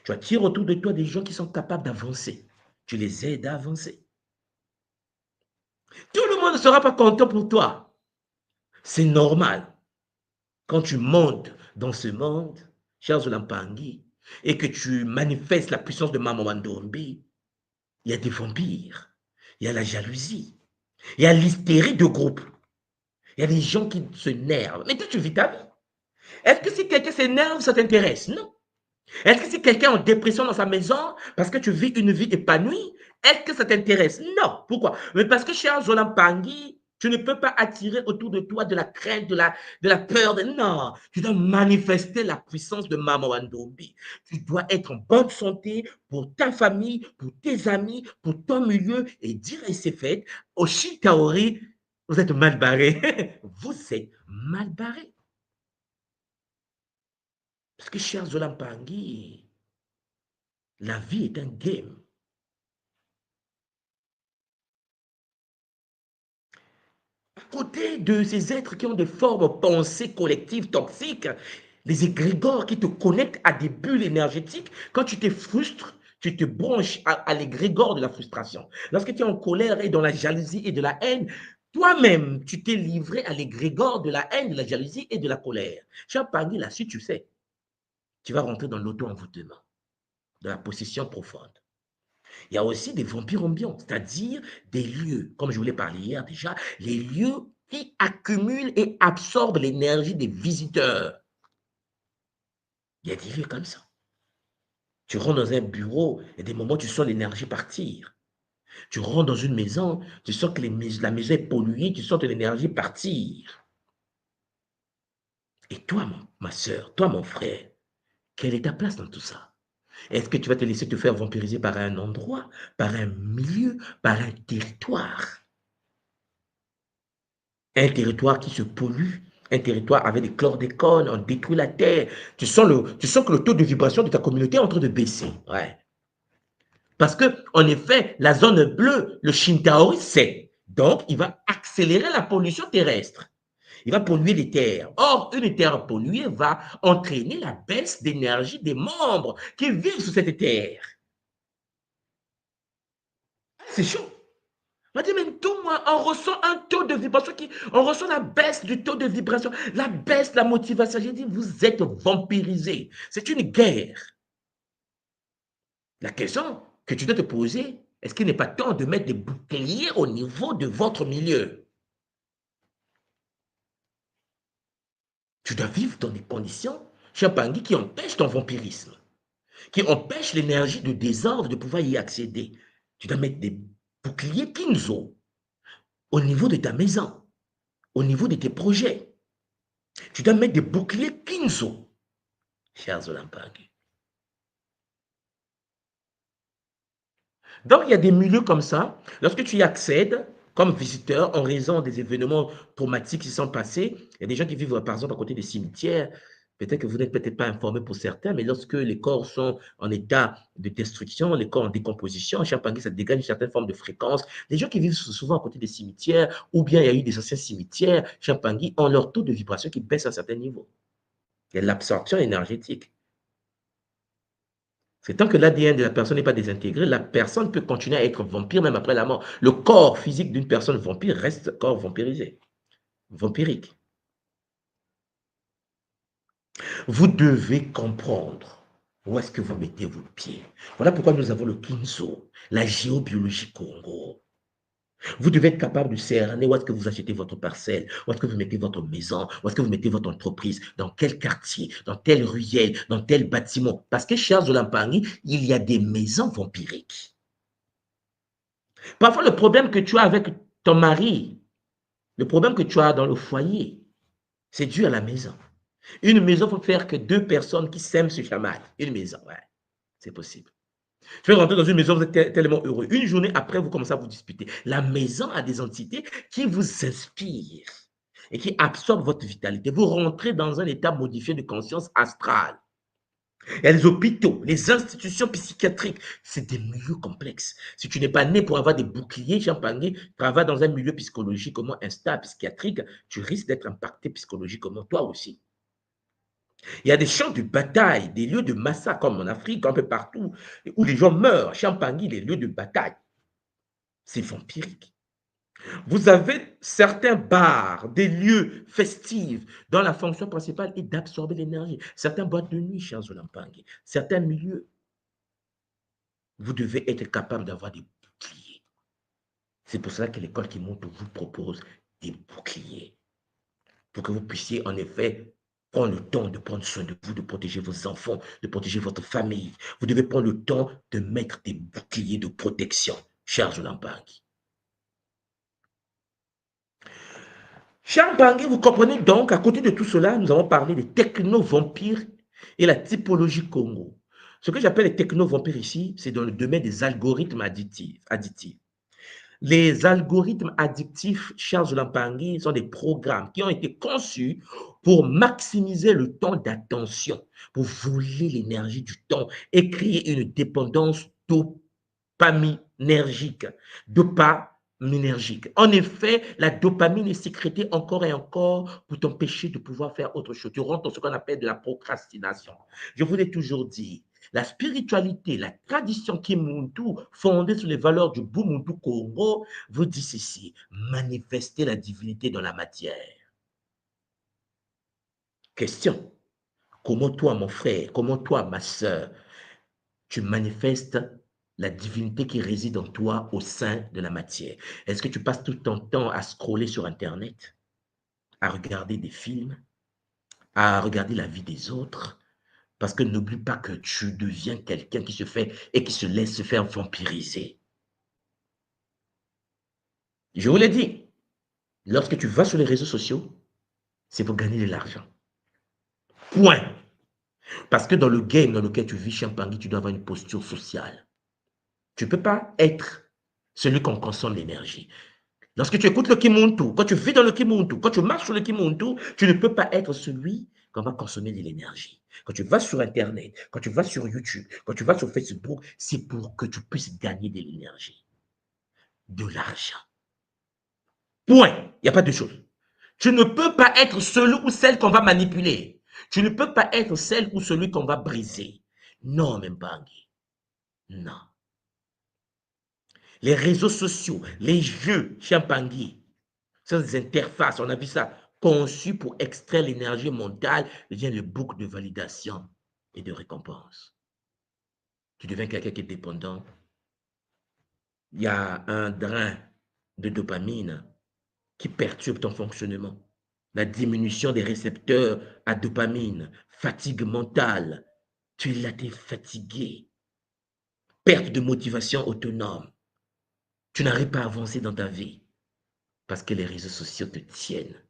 Tu attires autour de toi des gens qui sont capables d'avancer. Tu les aides à avancer. Tout le monde ne sera pas content pour toi. C'est normal. Quand tu montes dans ce monde, cher Zolampangui, et que tu manifestes la puissance de Maman Ndombi, il y a des vampires, il y a la jalousie, il y a l'hystérie de groupe, il y a des gens qui se nervent. Mais toi, tu vis ta vie. Est-ce que si quelqu'un s'énerve, ça t'intéresse? Non. Est-ce que si quelqu'un est en dépression dans sa maison parce que tu vis une vie épanouie, est-ce que ça t'intéresse? Non. Pourquoi? Mais parce que cher Zolampangui, tu ne peux pas attirer autour de toi de la crainte, de la peur. Non, tu dois manifester la puissance de Maman Ndombi. Tu dois être en bonne santé pour ta famille, pour tes amis, pour ton milieu et dire et c'est fait. Au Chitaori, vous êtes mal barré. Vous êtes mal barré. Parce que cher Zolampangui, la vie est un game. À côté de ces êtres qui ont des formes pensées collectives toxiques, les égrégores qui te connectent à des bulles énergétiques, quand tu te frustres, tu te branches à l'égrégore de la frustration. Lorsque tu es en colère et dans la jalousie et de la haine, toi-même, tu t'es livré à l'égrégore de la haine, de la jalousie et de la colère. Cher Pangui, là-dessus, tu sais, tu vas rentrer dans l'auto-envoûtement, dans la possession profonde. Il y a aussi des vampires ambiants, c'est-à-dire des lieux, comme je voulais parler hier déjà, les lieux qui accumulent et absorbent l'énergie des visiteurs. Il y a des lieux comme ça. Tu rentres dans un bureau, il y a des moments où tu sens l'énergie partir. Tu rentres dans une maison, tu sens que la maison est polluée, tu sens de l'énergie partir. Et toi, ma soeur, toi, mon frère, quelle est ta place dans tout ça? Est-ce que tu vas te laisser te faire vampiriser par un endroit, par un milieu, par un territoire? Un territoire qui se pollue, un territoire avec des chlordécones, on détruit la terre. Tu sens que le taux de vibration de ta communauté est en train de baisser. Ouais. Parce que, en effet, la zone bleue, le Shintaori, c'est. Donc, il va accélérer la pollution terrestre. Il va polluer les terres. Or, une terre polluée va entraîner la baisse d'énergie des membres qui vivent sur cette terre. C'est chaud. On m'a dit, mais tout, moi, on ressent un taux de vibration on ressent la baisse du taux de vibration, la baisse de la motivation. J'ai dit, vous êtes vampirisé. C'est une guerre. La question que tu dois te poser, est-ce qu'il n'est pas temps de mettre des boucliers au niveau de votre milieu? Tu dois vivre dans des conditions, cher Pangui, qui empêchent ton vampirisme. qui empêchent l'énergie de désordre de pouvoir y accéder. Tu dois mettre des boucliers Kinzo au niveau de ta maison, au niveau de tes projets. Tu dois mettre des boucliers Kinzo, chers Olampangui. Donc, il y a des milieux comme ça. Lorsque tu y accèdes, comme visiteur, en raison des événements traumatiques qui sont passés, il y a des gens qui vivent, par exemple, à côté des cimetières. Peut-être que vous n'êtes peut-être pas informé pour certains, mais lorsque les corps sont en état de destruction, les corps en décomposition, en Champagne, ça dégage une certaine forme de fréquence. Les gens qui vivent souvent à côté des cimetières, ou bien il y a eu des anciens cimetières, Champagne, ont leur taux de vibration qui baisse à un certain niveau. Il y a l'absorption énergétique. C'est tant que l'ADN de la personne n'est pas désintégré, la personne peut continuer à être vampire même après la mort. Le corps physique d'une personne vampire reste corps vampirisé, vampirique. Vous devez comprendre où est-ce que vous mettez vos pieds. Voilà pourquoi nous avons le Kinzo, la géobiologie Congo. Vous devez être capable de cerner où est-ce que vous achetez votre parcelle, où est-ce que vous mettez votre maison, où est-ce que vous mettez votre entreprise, dans quel quartier, dans telle ruelle, dans tel bâtiment. Parce que, chers Olampangui, il y a des maisons vampiriques. Parfois, le problème que tu as avec ton mari, le problème que tu as dans le foyer, c'est dû à la maison. Une maison, il faut faire que deux personnes qui s'aiment se chamaillent. Une maison, ouais, c'est possible. Tu peux rentrer dans une maison, vous êtes tellement heureux. Une journée après, vous commencez à vous disputer. La maison a des entités qui vous inspirent et qui absorbent votre vitalité. Vous rentrez dans un état modifié de conscience astrale. Il y a les hôpitaux, les institutions psychiatriques, c'est des milieux complexes. Si tu n'es pas né pour avoir des boucliers, Champagne, travaille dans un milieu psychologiquement instable, psychiatrique, tu risques d'être impacté psychologiquement toi aussi. Il y a des champs de bataille, des lieux de massacre, comme en Afrique, un peu partout, où les gens meurent. Champagne, les lieux de bataille, c'est vampirique. Vous avez certains bars, des lieux festifs, dont la fonction principale est d'absorber l'énergie. Certains boîtes de nuit, chers Olampangui, certains milieux. Vous devez être capable d'avoir des boucliers. C'est pour cela que l'école qui monte vous propose des boucliers. Pour que vous puissiez en effet prendre le temps de prendre soin de vous, de protéger vos enfants, de protéger votre famille. Vous devez prendre le temps de mettre des boucliers de protection, chers Olampangui. Chers Olampangui, vous comprenez donc, à côté de tout cela, nous avons parlé des techno-vampires et la typologie Congo. Ce que j'appelle les techno-vampires ici, c'est dans le domaine des algorithmes additifs. Les algorithmes addictifs, chers Olampangui, sont des programmes qui ont été conçus pour maximiser le temps d'attention, pour voler l'énergie du temps et créer une dépendance dopaminergique. En effet, la dopamine est sécrétée encore et encore pour t'empêcher de pouvoir faire autre chose. Tu rentres dans ce qu'on appelle de la procrastination. Je vous l'ai toujours dit, la spiritualité, la tradition Kimuntu, fondée sur les valeurs du Bumuntu Congo, vous dit ceci, manifester la divinité dans la matière. Question, comment toi, mon frère, comment toi, ma soeur, tu manifestes la divinité qui réside en toi au sein de la matière? Est-ce que tu passes tout ton temps à scroller sur Internet, à regarder des films, à regarder la vie des autres? Parce que n'oublie pas que tu deviens quelqu'un qui se fait et qui se laisse se faire vampiriser. Je vous l'ai dit, lorsque tu vas sur les réseaux sociaux, c'est pour gagner de l'argent. Point. Parce que dans le game dans lequel tu vis, Champagne, tu dois avoir une posture sociale. Tu ne peux pas être celui qu'on consomme l'énergie. Lorsque tu écoutes le Kimuntu, quand tu vis dans le Kimuntu, quand tu marches sur le Kimuntu, tu ne peux pas être celui qu'on va consommer de l'énergie. Quand tu vas sur Internet, quand tu vas sur YouTube, quand tu vas sur Facebook, c'est pour que tu puisses gagner de l'énergie, de l'argent. Point. Il n'y a pas de chose. Tu ne peux pas être celui ou celle qu'on va manipuler. Tu ne peux pas être celle ou celui qu'on va briser. Non, même pas. Non. Les réseaux sociaux, les jeux, Champagne, ce sont des interfaces, on a vu ça, conçues pour extraire l'énergie mentale, devient le boucle de validation et de récompense. Tu deviens quelqu'un qui est dépendant. Il y a un drain de dopamine qui perturbe ton fonctionnement. La diminution des récepteurs à dopamine, fatigue mentale. Tu es là, tu es fatigué. Perte de motivation autonome. Tu n'arrives pas à avancer dans ta vie parce que les réseaux sociaux te tiennent.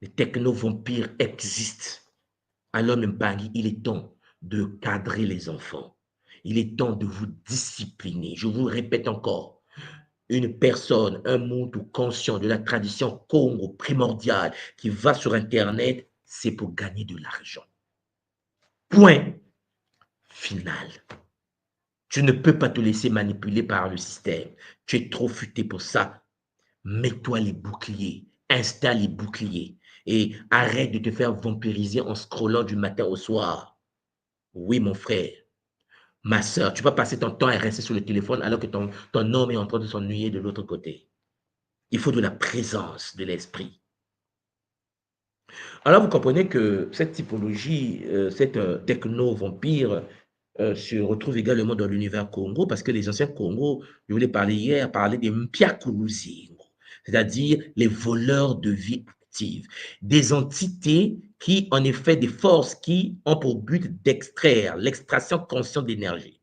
Les techno-vampires existent. Alors, Mpangi, il est temps de cadrer les enfants. Il est temps de vous discipliner. Je vous répète encore, une personne, un monde conscient de la tradition Congo primordiale qui va sur Internet, c'est pour gagner de l'argent. Point final. Tu ne peux pas te laisser manipuler par le système. Tu es trop futé pour ça. Mets-toi les boucliers, installe les boucliers et arrête de te faire vampiriser en scrollant du matin au soir. Oui, mon frère, ma soeur, tu vas passer ton temps à rester sur le téléphone alors que ton homme est en train de s'ennuyer de l'autre côté. Il faut de la présence de l'esprit. Alors, vous comprenez que cette typologie, cette techno-vampire se retrouve également dans l'univers Congo parce que les anciens Congo, je voulais parler hier, parlaient des Mpiakuluzingo, c'est-à-dire les voleurs de vie active, des entités qui, en effet, des forces qui ont pour but d'extraire l'extraction consciente d'énergie.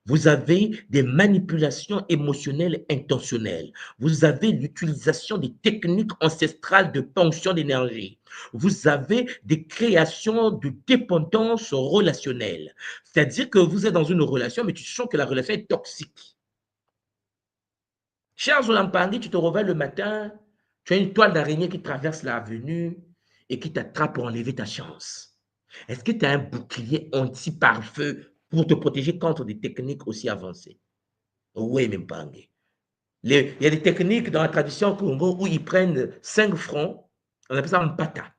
Vous avez des manipulations émotionnelles intentionnelles. Vous avez l'utilisation des techniques ancestrales de ponction d'énergie. Vous avez des créations de dépendance relationnelle. C'est-à-dire que vous êtes dans une relation, mais tu sens que la relation est toxique. Cher Zolampangui, tu te réveilles le matin, tu as une toile d'araignée qui traverse l'avenue et qui t'attrape pour enlever ta chance. Est-ce que tu as un bouclier anti-pare-feu pour te protéger contre des techniques aussi avancées? Oui, Mpangi. Il y a des techniques dans la tradition Congo où ils prennent 5 francs, on appelle ça un pata.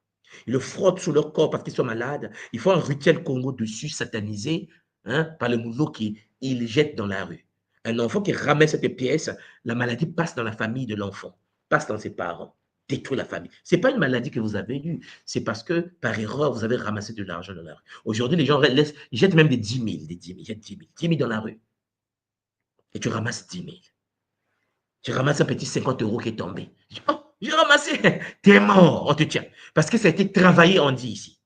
Ils le frottent sur leur corps parce qu'ils sont malades. Ils font un rituel Congo dessus, satanisé, hein, par le mouvement qu'ils jettent dans la rue. Un enfant qui ramène cette pièce, la maladie passe dans la famille de l'enfant, passe dans ses parents, détruit la famille. Ce n'est pas une maladie que vous avez eue, c'est parce que par erreur, vous avez ramassé de l'argent dans la rue. Aujourd'hui, les gens ils jettent même des 10 000, ils jettent 10 000 dans la rue. Et tu ramasses 10 000. Tu ramasses un petit 50 € qui est tombé. Oh, j'ai ramassé. T'es mort, on te tient. Parce que ça a été travaillé, on dit ici.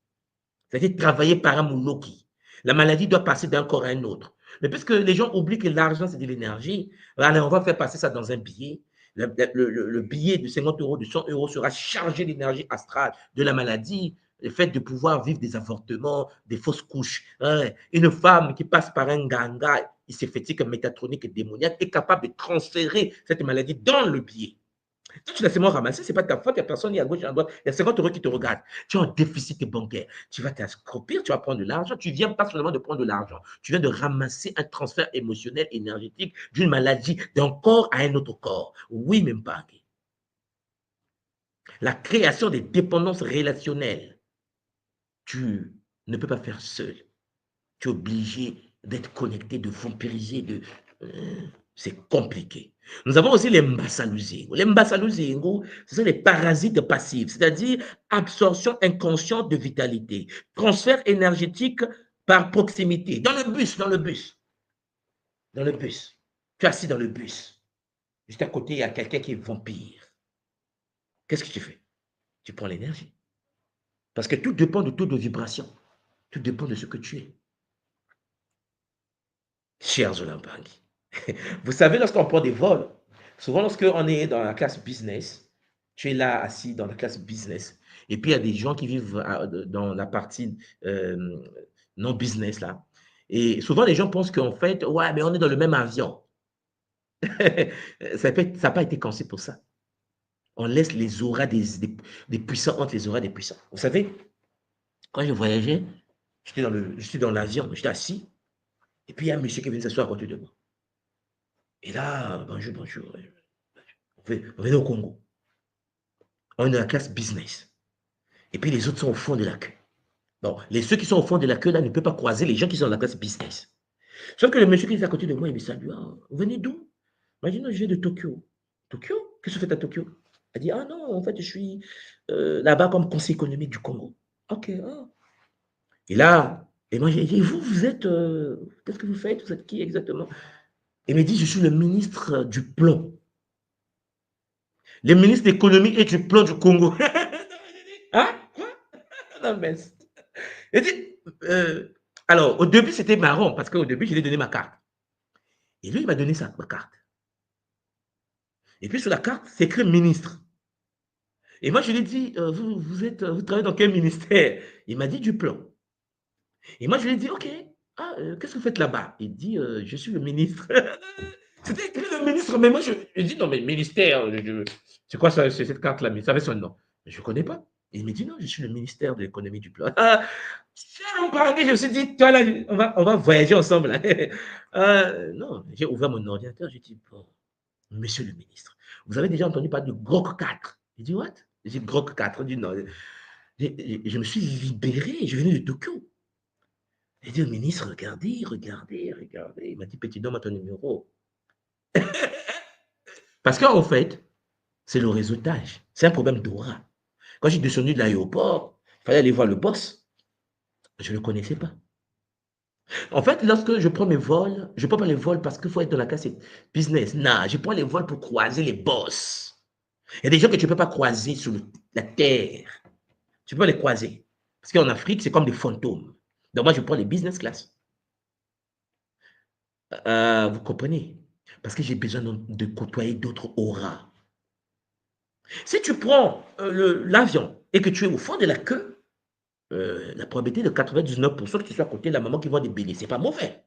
Ça a été travaillé par un mouloki. La maladie doit passer d'un corps à un autre. Mais puisque les gens oublient que l'argent, c'est de l'énergie, alors on va faire passer ça dans un billet. Le billet de 50 €, de 100 € sera chargé d'énergie astrale de la maladie, le fait de pouvoir vivre des avortements, des fausses couches. Hein. Une femme qui passe par un ganga, il s'est fait que métatronique et démoniaque, est capable de transférer cette maladie dans le billet. Si tu l'as seulement ramassé, ce n'est pas ta faute, il n'y a personne, il y a gauche, il y a droite, il y a 50 € qui te regardent. Tu es en déficit bancaire. Tu vas t'escroquer, tu vas prendre de l'argent. Tu ne viens pas seulement de prendre de l'argent. Tu viens de ramasser un transfert émotionnel, énergétique d'une maladie d'un corps à un autre corps. Oui, même pas. La création des dépendances relationnelles, tu ne peux pas faire seul. Tu es obligé d'être connecté, de vampiriser, c'est compliqué. Nous avons aussi les Mbasaluzingo. Les Mbasaluzingo, ce sont les parasites passifs, c'est-à-dire absorption inconsciente de vitalité, transfert énergétique par proximité. Dans le bus. Tu es assis dans le bus. Juste à côté, il y a quelqu'un qui est vampire. Qu'est-ce que tu fais? Tu prends l'énergie. Parce que tout dépend de taux de vibration. Tout dépend de ce que tu es. Cher Zolampangui. Vous savez, lorsqu'on prend des vols, souvent lorsqu'on est dans la classe business, tu es là assis dans la classe business, et puis il y a des gens qui vivent dans la partie non business là. Et souvent les gens pensent qu'en fait, ouais, mais on est dans le même avion. Ça n'a pas été conçu pour ça. On laisse les auras des puissants entre les auras des puissants. Vous savez, quand je voyageais, j'étais dans l'avion, j'étais assis, et puis il y a un monsieur qui vient s'asseoir à côté de moi. Et là, bonjour. On venait au Congo. On est dans la classe business. Et puis les autres sont au fond de la queue. Bon, ceux qui sont au fond de la queue, là, ne peuvent pas croiser les gens qui sont dans la classe business. Sauf que le monsieur qui est à côté de moi, il me salue. Ah, vous venez d'où? Moi, je dis non, je viens de Tokyo. Tokyo? Qu'est-ce que vous faites à Tokyo? Elle dit, ah non, en fait, je suis là-bas comme conseiller économique du Congo. Ok, ah. Et là, et moi, j'ai dit, vous êtes, qu'est-ce que vous faites? Vous êtes qui exactement? Il me dit, je suis le ministre du plan. Le ministre de l'économie et du plan du Congo. Hein? Quoi? Non, mais... Il dit, Alors, au début, c'était marrant parce qu'au début, je lui ai donné ma carte. Et lui, il m'a donné ma carte. Et puis, sur la carte, c'est écrit ministre. Et moi, je lui ai dit, vous travaillez dans quel ministère? Il m'a dit du plan. Et moi, je lui ai dit, OK, qu'est-ce que vous faites là-bas? Il dit, je suis le ministre. C'était écrit le ministre, mais moi, je dis, non, mais ministère, c'est quoi ça, cette carte-là? Mais ça avait son nom. Mais je ne connais pas. Et il me dit, non, je suis le ministère de l'économie du plan. Je me suis dit, toi, là, on va voyager ensemble. Là. Non, j'ai ouvert mon ordinateur, j'ai dit, bon, monsieur le ministre, vous avez déjà entendu parler de Grok 4? Il dit, what? J'ai dit, Grok 4. Il dit, non. Je me suis libéré, je venais de Tokyo. J'ai dit au ministre, regardez, regardez, regardez. Il m'a dit, petit, donne-moi ton numéro. Parce qu'en fait, c'est le réseautage. C'est un problème d'aura. Quand j'ai descendu de l'aéroport, il fallait aller voir le boss. Je ne le connaissais pas. En fait, lorsque je prends mes vols, je ne prends pas les vols parce qu'il faut être dans la classe business. Non, je prends les vols pour croiser les boss. Il y a des gens que tu ne peux pas croiser sur la terre. Tu peux pas les croiser. Parce qu'en Afrique, c'est comme des fantômes. Donc moi, je prends les business class. Vous comprenez? Parce que j'ai besoin de côtoyer d'autres auras. Si tu prends l'avion et que tu es au fond de la queue, la probabilité de 99% que tu sois à côté de la maman qui voit des bébés, c'est pas mauvais.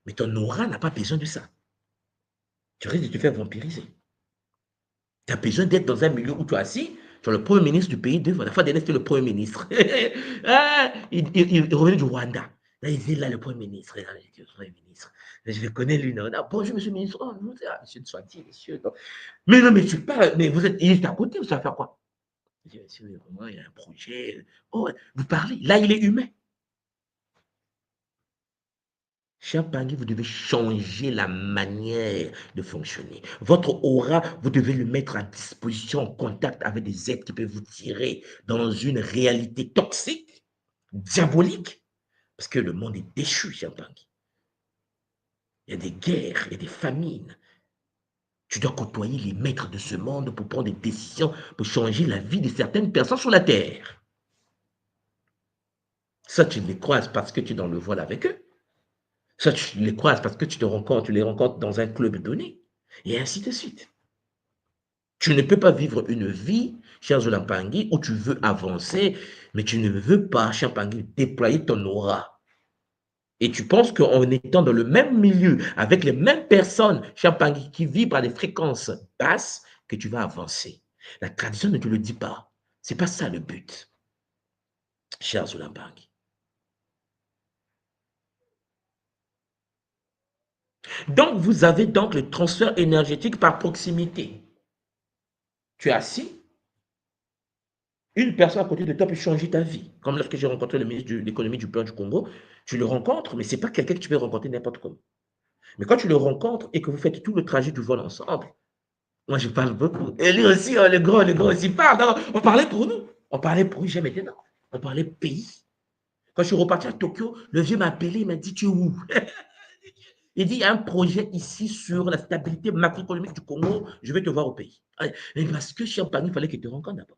Mais ton aura n'a pas besoin de ça. Tu risques de te faire vampiriser. Tu as besoin d'être dans un milieu où tu es assis, tu es le premier ministre du pays, la fois dernière, c'était le premier ministre. Il revenait du Rwanda. Là, il dit là, le premier ministre. Là, le premier ministre. Là, je le connais, lui. Non. Ah, bonjour, monsieur le ministre. Oh, monsieur de Swati, monsieur. Non. Mais non, mais tu parles, mais vous êtes, il est à côté, vous savez faire quoi? Je dis, monsieur, vraiment, il y a un projet. Oh, vous parlez. Là, il est humain. Cher Pangui, vous devez changer la manière de fonctionner. Votre aura, vous devez le mettre à disposition, en contact avec des êtres qui peuvent vous tirer dans une réalité toxique, diabolique, parce que le monde est déchu, cher Pangui. Il y a des guerres, il y a des famines. Tu dois côtoyer les maîtres de ce monde pour prendre des décisions, pour changer la vie de certaines personnes sur la terre. Ça, tu les croises parce que tu es dans le voile avec eux. Ça, tu les croises parce que tu les rencontres dans un club donné, et ainsi de suite. Tu ne peux pas vivre une vie, cher Zolampangui, où tu veux avancer, mais tu ne veux pas, cher Pangui, déployer ton aura. Et tu penses qu'en étant dans le même milieu, avec les mêmes personnes, cher Pangui, qui vibrent à des fréquences basses, que tu vas avancer. La tradition ne te le dit pas. Ce n'est pas ça le but, cher Zolampangui. Donc, vous avez donc le transfert énergétique par proximité. Tu es assis, une personne à côté de toi peut changer ta vie. Comme lorsque j'ai rencontré le ministre de l'économie du plan du Congo, tu le rencontres, mais ce n'est pas quelqu'un que tu peux rencontrer n'importe comment. Mais quand tu le rencontres et que vous faites tout le trajet du vol ensemble, moi je parle beaucoup. Et lui aussi, le gros aussi parle. Non, on parlait pour nous. On parlait pour lui, j'ai maintenant. On parlait pays. Quand je suis reparti à Tokyo, le vieux m'a appelé, il m'a dit, tu es où? Il dit, il y a un projet ici sur la stabilité macroéconomique du Congo, je vais te voir au pays. Et parce que chez Champagne, il fallait qu'il te rencontre d'abord.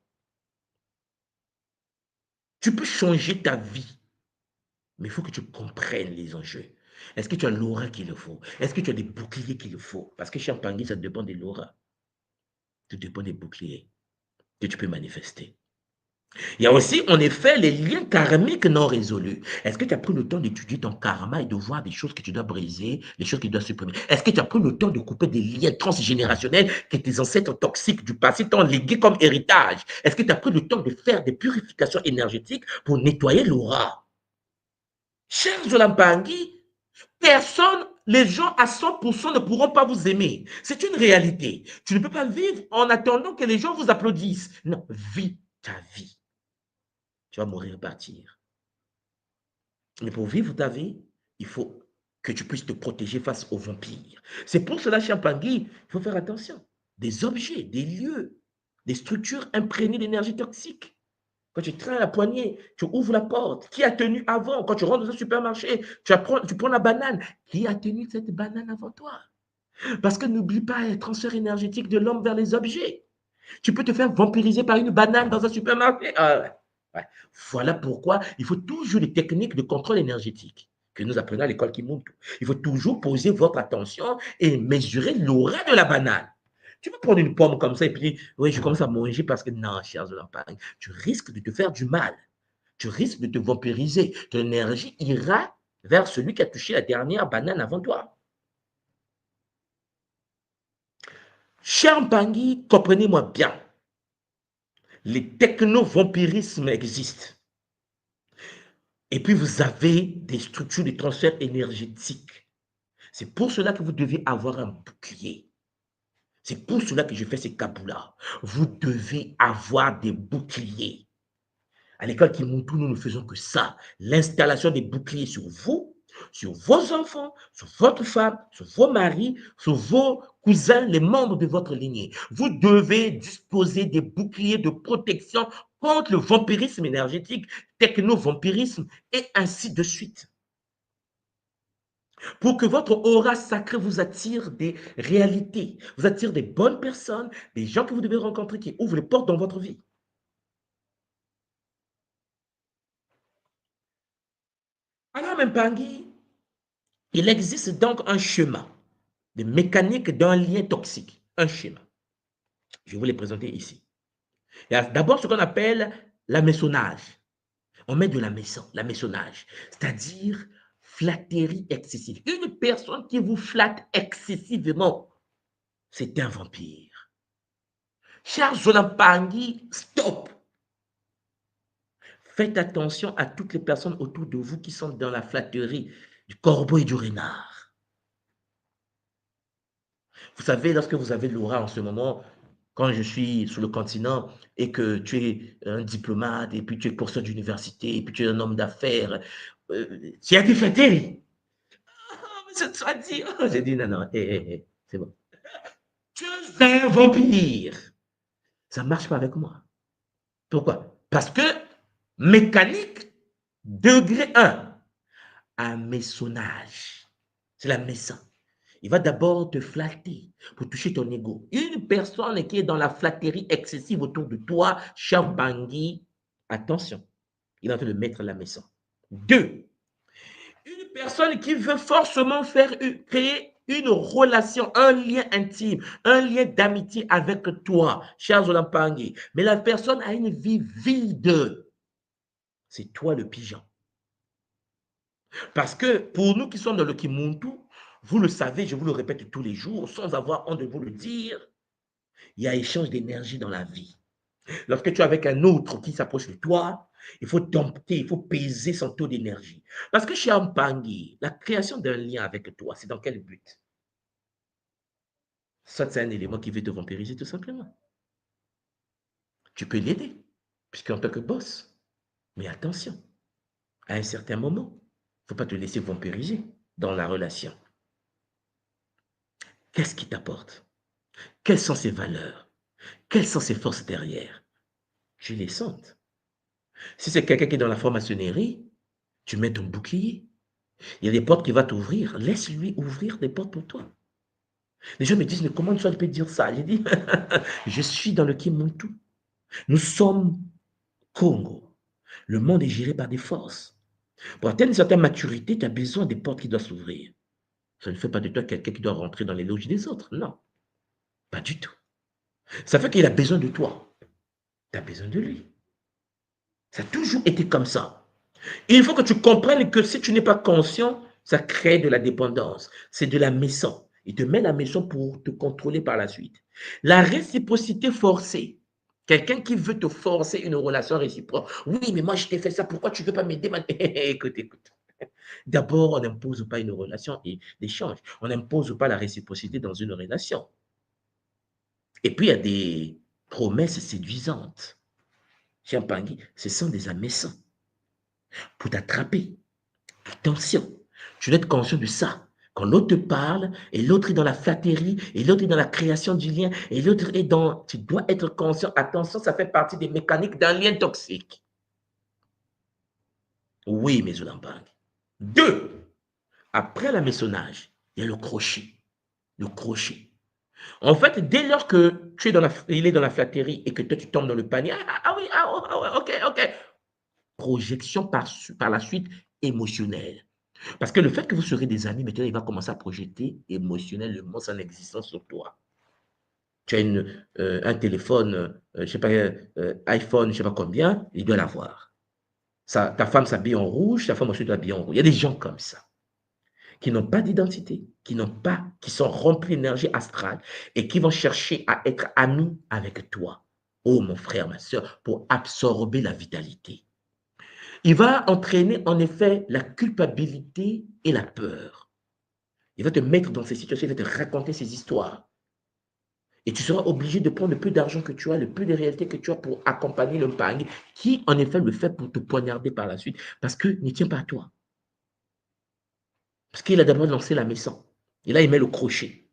Tu peux changer ta vie, mais il faut que tu comprennes les enjeux. Est-ce que tu as l'aura qu'il le faut? Est-ce que tu as des boucliers qu'il le faut? Parce que chez Champagne, ça dépend de l'aura. Ça dépend des boucliers que tu peux manifester. Il y a aussi, en effet, les liens karmiques non résolus. Est-ce que tu as pris le temps d'étudier ton karma et de voir des choses que tu dois briser, des choses que tu dois supprimer? Est-ce que tu as pris le temps de couper des liens transgénérationnels que tes ancêtres toxiques du passé t'ont légués comme héritage? Est-ce que tu as pris le temps de faire des purifications énergétiques pour nettoyer l'aura? Cher Zolampangui, personne, les gens à 100% ne pourront pas vous aimer. C'est une réalité. Tu ne peux pas vivre en attendant que les gens vous applaudissent. Non, vis ta vie. Tu vas mourir, partir. Mais pour vivre ta vie, il faut que tu puisses te protéger face aux vampires. C'est pour cela, cher Pangui, il faut faire attention. Des objets, des lieux, des structures imprégnées d'énergie toxique. Quand tu traînes la poignée, tu ouvres la porte. Qui a tenu avant? Quand tu rentres dans un supermarché, tu prends la banane. Qui a tenu cette banane avant toi? Parce que n'oublie pas le transfert énergétique de l'homme vers les objets. Tu peux te faire vampiriser par une banane dans un supermarché. Ouais. Voilà pourquoi il faut toujours des techniques de contrôle énergétique que nous apprenons à l'école Kimuntu. Il faut toujours poser votre attention et mesurer l'aura de la banane. Tu peux prendre une pomme comme ça et puis, oui, je commence à manger parce que non, cher Zolampagne, tu risques de te faire du mal. Tu risques de te vampiriser. Ton énergie ira vers celui qui a touché la dernière banane avant toi. Cher Mpangui, comprenez-moi bien. Les techno-vampirismes existent. Et puis, vous avez des structures de transfert énergétique. C'est pour cela que vous devez avoir un bouclier. C'est pour cela que je fais ces kaboulas. Vous devez avoir des boucliers. À l'école Kimuntu, nous ne faisons que ça. L'installation des boucliers sur vous, sur vos enfants, sur votre femme, sur vos maris, sur vos cousins, les membres de votre lignée. Vous devez disposer des boucliers de protection contre le vampirisme énergétique, techno-vampirisme et ainsi de suite. Pour que votre aura sacrée vous attire des réalités, vous attire des bonnes personnes, des gens que vous devez rencontrer qui ouvrent les portes dans votre vie. Alors, Mpangui, il existe donc un schéma de mécanique d'un lien toxique. Un schéma. Je vais vous les présenter ici. Il y a d'abord ce qu'on appelle l'amaissonnage. On met de l'amaissonnage, c'est-à-dire flatterie excessive. Une personne qui vous flatte excessivement, c'est un vampire. Cher Zolampangui, stop! Faites attention à toutes les personnes autour de vous qui sont dans la flatterie du corbeau et du renard. Vous savez, lorsque vous avez l'aura en ce moment, quand je suis sur le continent et que tu es un diplomate et puis tu es professeur d'université et puis tu es un homme d'affaires, tu as été flatté. Monsieur Tswadi, j'ai dit non, non, c'est bon. Tu es un vampire. Ça ne marche pas avec moi. Pourquoi? Parce que mécanique, degré 1, amaissonnage. C'est la maison. Il va d'abord te flatter pour toucher ton ego. Une personne qui est dans la flatterie excessive autour de toi, cher Bangui, attention, il est en train de mettre la maison. 2, une personne qui veut forcément créer une relation, un lien intime, un lien d'amitié avec toi, cher Zolampangui. Mais la personne a une vie vide. C'est toi le pigeon. Parce que pour nous qui sommes dans le Kimuntu, vous le savez, je vous le répète tous les jours, sans avoir honte de vous le dire, il y a échange d'énergie dans la vie. Lorsque tu es avec un autre qui s'approche de toi, il faut dompter, il faut peser son taux d'énergie. Parce que chez Mpangui, la création d'un lien avec toi, c'est dans quel but? Soit c'est un élément qui veut te vampiriser tout simplement. Tu peux l'aider, puisqu'en tant que boss. Mais attention, à un certain moment, il ne faut pas te laisser vampiriser dans la relation. Qu'est-ce qui t'apporte? Quelles sont ses valeurs? Quelles sont ses forces derrière? Tu les sens. Si c'est quelqu'un qui est dans la franc-maçonnerie, tu mets ton bouclier. Il y a des portes qui vont t'ouvrir. Laisse-lui ouvrir des portes pour toi. Les gens me disent, mais comment tu peux dire ça? J'ai dit, je suis dans le Kimuntu. Nous sommes Congo. Le monde est géré par des forces. Pour atteindre une certaine maturité, tu as besoin des portes qui doivent s'ouvrir. Ça ne fait pas de toi quelqu'un qui doit rentrer dans les loges des autres. Non, pas du tout. Ça fait qu'il a besoin de toi. Tu as besoin de lui. Ça a toujours été comme ça. Et il faut que tu comprennes que si tu n'es pas conscient, ça crée de la dépendance. C'est de la maison. Il te met la maison pour te contrôler par la suite. La réciprocité forcée. Quelqu'un qui veut te forcer une relation réciproque. Oui, mais moi, je t'ai fait ça. Pourquoi tu ne veux pas m'aider? Écoute, écoute. D'abord, on n'impose pas une relation d'échange. On n'impose pas la réciprocité dans une relation. Et puis, il y a des promesses séduisantes. Cher Mpangui, ce sont des amaissants pour t'attraper. Attention, tu dois être conscient de ça. Quand l'autre te parle, et l'autre est dans la flatterie, et l'autre est dans la création du lien, et l'autre est dans... Tu dois être conscient. Attention, ça fait partie des mécaniques d'un lien toxique. Oui, mes Zolampangui. 2, après l'amaissonnage, il y a le crochet. Le crochet. En fait, dès lors que il est dans la flatterie et que toi, tu tombes dans le panier, oui, ok. projection par la suite émotionnelle. Parce que le fait que vous serez des amis, maintenant, il va commencer à projeter émotionnellement son existence sur toi. Tu as un téléphone, je ne sais pas, iPhone, je ne sais pas combien, il doit l'avoir. Ta femme s'habille en rouge, ta femme aussi doit s'habiller en rouge. Il y a des gens comme ça, qui n'ont pas d'identité, qui sont remplis d'énergie astrale et qui vont chercher à être amis avec toi, oh mon frère, ma soeur, pour absorber la vitalité. Il va entraîner en effet la culpabilité et la peur. Il va te mettre dans ces situations, il va te raconter ces histoires. Et tu seras obligé de prendre le peu d'argent que tu as, le peu de réalité que tu as pour accompagner le mpang, qui en effet le fait pour te poignarder par la suite, parce qu'il ne tient pas à toi. Parce qu'il a d'abord lancé la maison. Et là, il met le crochet.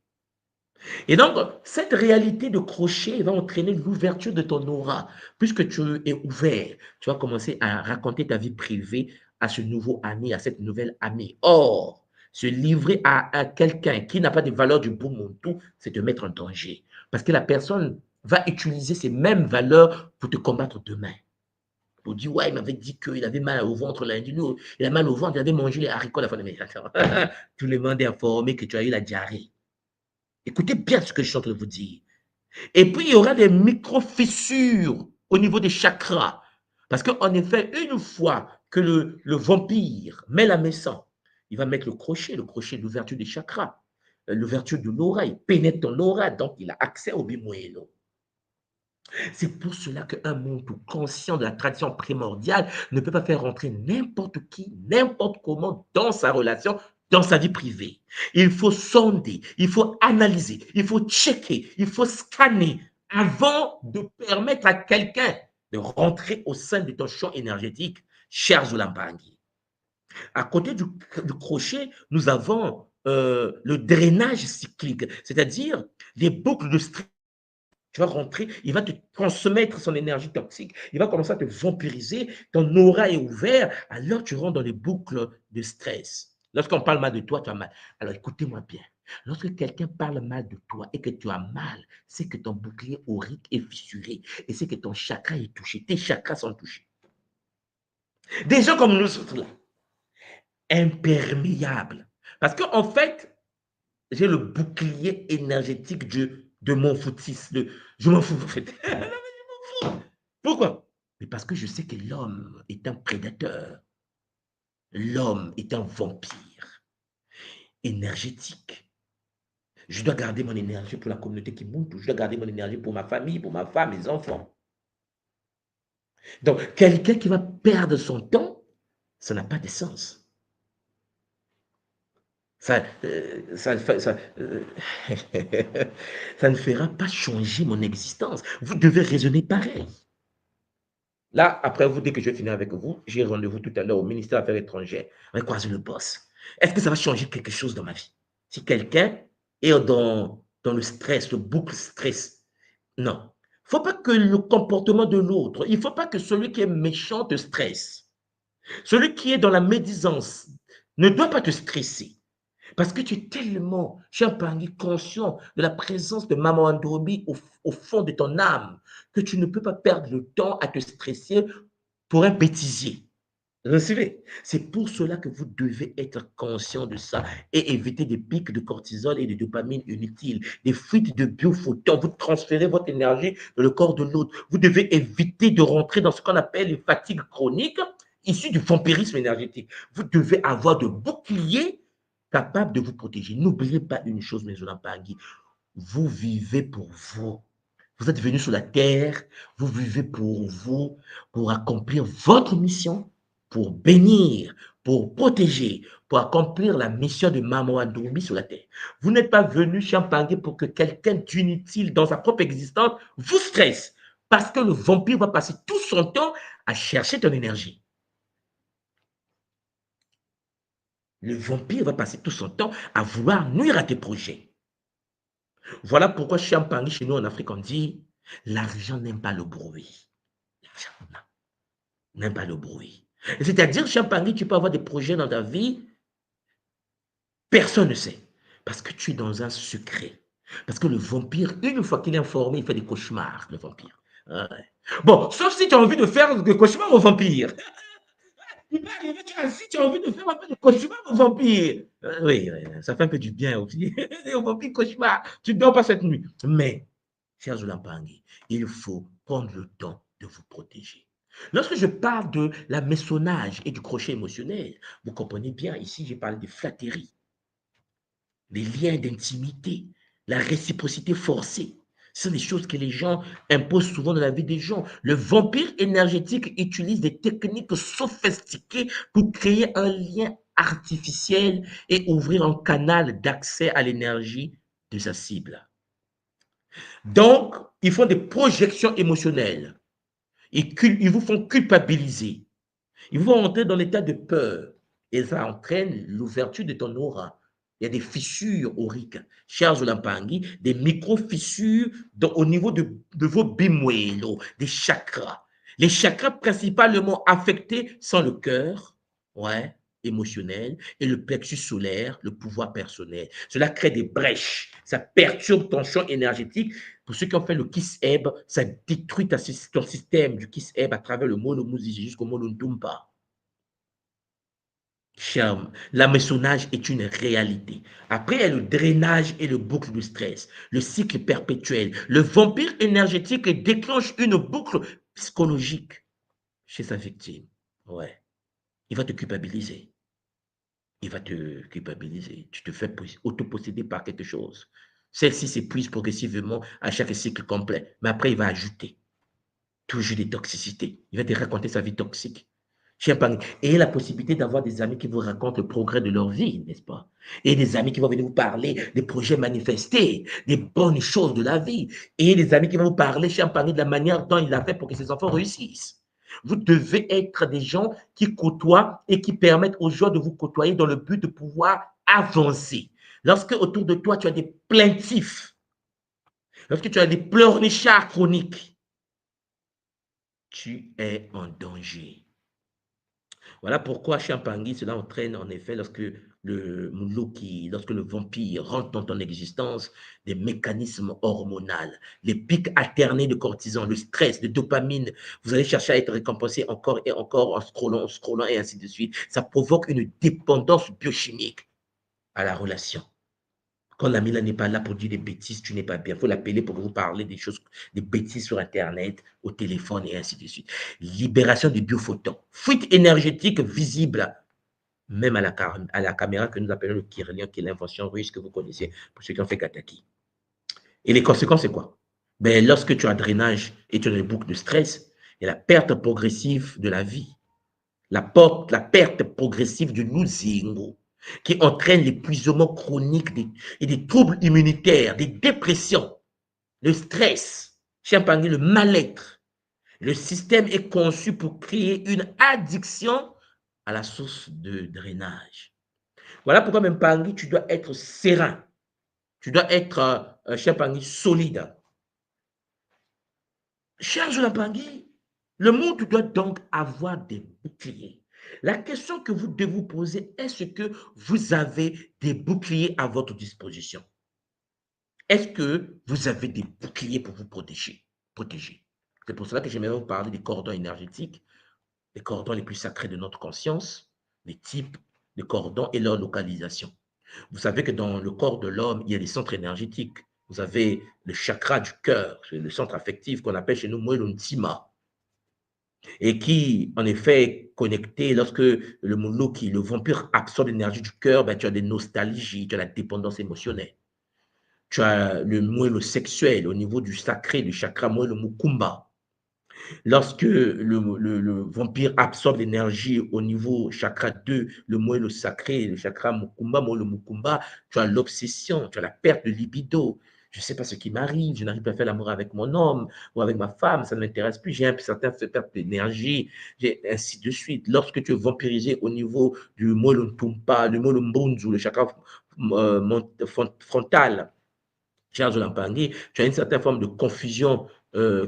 Et donc, cette réalité de crochet va entraîner l'ouverture de ton aura. Puisque tu es ouvert, tu vas commencer à raconter ta vie privée à ce nouveau ami, à cette nouvelle amie. Or, se livrer à quelqu'un qui n'a pas de valeurs du bon monde, tout, c'est te mettre en danger. Parce que la personne va utiliser ces mêmes valeurs pour te combattre demain. Pour dire, ouais, il m'avait dit qu'il avait mal au ventre lundi. Il a mal au ventre, il avait mangé les haricots la fin de mai. Tout le monde est informé que tu as eu la diarrhée. Écoutez bien ce que je suis en train de vous dire. Et puis, il y aura des micro-fissures au niveau des chakras. Parce qu'en effet, une fois que le vampire met la maison, il va mettre le crochet d'ouverture des chakras, l'ouverture de l'aura, il pénètre ton aura, donc il a accès au bimoyeno. C'est pour cela qu'un monde conscient de la tradition primordiale ne peut pas faire rentrer n'importe qui, n'importe comment dans sa relation, dans sa vie privée. Il faut sonder, il faut analyser, il faut checker, il faut scanner avant de permettre à quelqu'un de rentrer au sein de ton champ énergétique, cher Zulambangi. À côté du crochet, nous avons le drainage cyclique, c'est-à-dire les boucles de stress. Tu vas rentrer, il va te transmettre son énergie toxique, il va commencer à te vampiriser, ton aura est ouvert, alors tu rentres dans les boucles de stress. Lorsqu'on parle mal de toi, tu as mal. Alors écoutez-moi bien, lorsque quelqu'un parle mal de toi et que tu as mal, c'est que ton bouclier aurique est fissuré et c'est que ton chakra est touché, tes chakras sont touchés. Des gens comme nous autres là, imperméables. Parce qu'en fait, j'ai le bouclier énergétique de mon foutisme. Je m'en fous, en fait. Pourquoi? Mais parce que je sais que l'homme est un prédateur. L'homme est un vampire énergétique. Je dois garder mon énergie pour la communauté qui monte. Je dois garder mon énergie pour ma famille, pour ma femme, mes enfants. Donc, quelqu'un qui va perdre son temps, ça n'a pas de sens. Ça ne fera pas changer mon existence. Vous devez raisonner pareil. Là, après vous, dès que je vais finir avec vous, j'ai rendez-vous tout à l'heure au ministère des Affaires étrangères avec Kwasi le boss. Est-ce que ça va changer quelque chose dans ma vie? Si quelqu'un est dans le stress, le boucle stress, non. Il ne faut pas que le comportement de l'autre, il ne faut pas que celui qui est méchant te stresse. Celui qui est dans la médisance ne doit pas te stresser. Parce que tu es tellement, Champagny, conscient de la présence de Maman Androbi au fond de ton âme, que tu ne peux pas perdre le temps à te stresser pour un bêtisier. Recevez. C'est pour cela que vous devez être conscient de ça et éviter des pics de cortisol et de dopamine inutiles, des fuites de biophotons. Vous transférez votre énergie dans le corps de l'autre. Vous devez éviter de rentrer dans ce qu'on appelle une fatigue chronique issue du vampirisme énergétique. Vous devez avoir de boucliers capables de vous protéger. N'oubliez pas une chose, mes Olampagui, vous vivez pour vous. Vous êtes venus sur la terre, vous vivez pour vous, pour accomplir votre mission, pour bénir, pour protéger, pour accomplir la mission de Maman Androbi sur la terre. Vous n'êtes pas venu Champagny pour que quelqu'un d'inutile dans sa propre existence vous stresse, parce que le vampire va passer tout son temps à chercher ton énergie. Le vampire va passer tout son temps à vouloir nuire à tes projets. Voilà pourquoi Champagny, chez nous en Afrique, on dit l'argent n'aime pas le bruit. L'argent n'aime pas le bruit. C'est-à-dire, Champagny, tu peux avoir des projets dans ta vie, personne ne sait. Parce que tu es dans un secret. Parce que le vampire, une fois qu'il est informé, il fait des cauchemars, le vampire. Ouais. Bon, sauf si tu as envie de faire des cauchemars au vampire. Il va arriver, tu es assis, tu as envie de faire un peu de cauchemar au vampire. Oui, ça fait un peu du bien aussi. Au vampire cauchemar, tu ne dors pas cette nuit. Mais, chers Olampangui, il faut prendre le temps de vous protéger. Lorsque je parle de la maçonnage et du crochet émotionnel, vous comprenez bien, ici, j'ai parlé de flatterie, des liens d'intimité, la réciprocité forcée. Ce sont des choses que les gens imposent souvent dans la vie des gens. Le vampire énergétique utilise des techniques sophistiquées pour créer un lien artificiel et ouvrir un canal d'accès à l'énergie de sa cible. Donc, ils font des projections émotionnelles. Ils vous font culpabiliser. Ils vont entrer dans l'état de peur et ça entraîne l'ouverture de ton aura. Il y a des fissures auriques, chers Olampangui, des micro-fissures au niveau de vos bimuelo, des chakras. Les chakras principalement affectés sont le cœur, ouais, émotionnel, et le plexus solaire, le pouvoir personnel. Cela crée des brèches, ça perturbe ton champ énergétique. Pour ceux qui ont fait le Kiss-Eb, ça détruit ton système du Kiss-Eb à travers le mono Muziji jusqu'au mono Ndumba. Charme, l'amaçonnage est une réalité. Après, il y a le drainage et le boucle de stress, le cycle perpétuel. Le vampire énergétique déclenche une boucle psychologique chez sa victime. Ouais, il va te culpabiliser. Il va te culpabiliser. Tu te fais autoposséder par quelque chose. Celle-ci s'épuise progressivement à chaque cycle complet. Mais après, il va ajouter toujours des toxicités. Il va te raconter sa vie toxique. Et la possibilité d'avoir des amis qui vous racontent le progrès de leur vie, n'est-ce pas? Et des amis qui vont venir vous parler des projets manifestés, des bonnes choses de la vie. Et des amis qui vont vous parler, Champagne, de la manière dont il a fait pour que ses enfants réussissent. Vous devez être des gens qui côtoient et qui permettent aux gens de vous côtoyer dans le but de pouvoir avancer. Lorsque autour de toi, tu as des plaintifs, lorsque tu as des pleurnichards chroniques, tu es en danger. Voilà pourquoi Champangui, cela entraîne en effet, lorsque lorsque le vampire rentre dans ton existence, des mécanismes hormonaux, les pics alternés de cortisol, le stress, de dopamine, vous allez chercher à être récompensé encore et encore en scrollant et ainsi de suite. Ça provoque une dépendance biochimique à la relation. Quand l'ami là n'est pas là pour dire des bêtises, tu n'es pas bien. Il faut l'appeler pour que vous parlez des choses, des bêtises sur Internet, au téléphone et ainsi de suite. Libération des biophotons. Fuite énergétique visible, même à la caméra que nous appelons le Kirlian, qui est l'invention russe que vous connaissez, pour ceux qui ont fait Gataki. Et les conséquences, c'est quoi? Ben, lorsque tu as drainage et tu as des boucles de stress, il y a la perte progressive de la vie. La perte progressive du Nuzingo, qui entraîne l'épuisement chronique et des troubles immunitaires, des dépressions, le stress, le mal-être. Le système est conçu pour créer une addiction à la source de drainage. Voilà pourquoi même Pangui, tu dois être serein. Tu dois être, solide. Cher la Pangui, le monde doit donc avoir des boucliers. La question que vous devez vous poser, est-ce que vous avez des boucliers à votre disposition? Est-ce que vous avez des boucliers pour vous protéger? C'est pour cela que j'aimerais vous parler des cordons énergétiques, les cordons les plus sacrés de notre conscience, les types de cordons et leur localisation. Vous savez que dans le corps de l'homme, il y a des centres énergétiques. Vous avez le chakra du cœur, le centre affectif qu'on appelle chez nous Mweluntima, et qui, en effet, est connecté lorsque le vampire absorbe l'énergie du cœur, ben, tu as des nostalgies, tu as la dépendance émotionnelle. Tu as le moelle sexuel au niveau du sacré, du chakra moelle mukumba. Lorsque le vampire absorbe l'énergie au niveau chakra 2, le moelle sacré, le chakra mukumba, moelle mukumba, tu as l'obsession, tu as la perte de libido. Je ne sais pas ce qui m'arrive, je n'arrive pas à faire l'amour avec mon homme ou avec ma femme, ça ne m'intéresse plus, j'ai un certain perte d'énergie, ainsi de suite. Lorsque tu es vampirisé au niveau du moelle tumpa, du moelle mbunzu, le chakra frontal, Charles Lampangui, tu as une certaine forme de confusion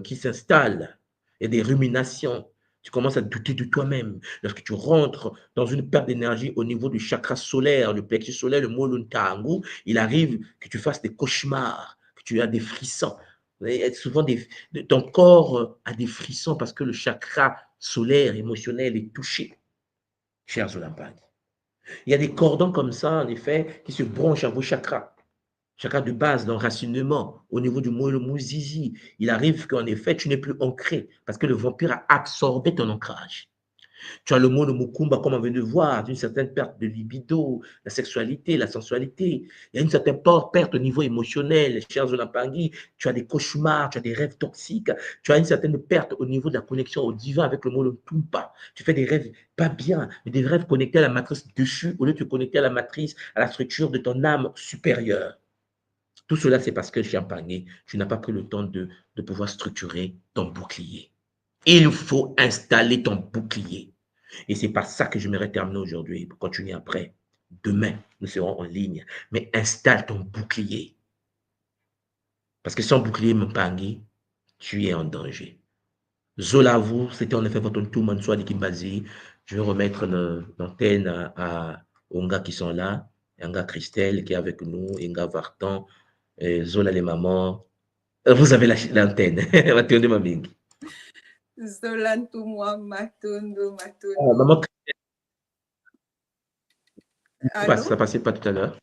qui s'installe. Il y a des ruminations. Tu commences à douter de toi-même. Lorsque tu rentres dans une perte d'énergie au niveau du chakra solaire, le plexus solaire, le moluntangu, il arrive que tu fasses des cauchemars, que tu as des frissons. Souvent, ton corps a des frissons parce que le chakra solaire, émotionnel est touché. chers Zolampani. Il y a des cordons comme ça, en effet, qui se branchent à vos chakras. Chakras de base, d'enracinement, au niveau du moelle zizi. Il arrive qu'en effet, tu n'es plus ancré parce que le vampire a absorbé ton ancrage. Tu as le mot de Mukumba, comme on vient de voir, une certaine perte de libido, la sexualité, la sensualité. Il y a une certaine perte au niveau émotionnel, chers Zolampangui. Tu as des cauchemars, tu as des rêves toxiques, tu as une certaine perte au niveau de la connexion au divin avec le mot de Tumpa. Tu fais des rêves pas bien, mais des rêves connectés à la matrice dessus, au lieu de te connecter à la matrice, à la structure de ton âme supérieure. Tout cela, c'est parce que, Champagne, tu n'as pas pris le temps de pouvoir structurer ton bouclier. Il faut installer ton bouclier. Et c'est par ça que j'aimerais terminer aujourd'hui pour continuer après. Demain, nous serons en ligne. Mais installe ton bouclier. Parce que sans bouclier, Mpangui, tu es en danger. Zola, vous, c'était en effet votre tour, Mansoua de Kimbazi. Je vais remettre l'antenne aux gars qui sont là. Yanga Christelle qui est avec nous, Inga Vartan, Zola les mamans. Vous avez l'antenne. Zolantumwa Matondo Maman, Allô? ça passait pas tout à l'heure.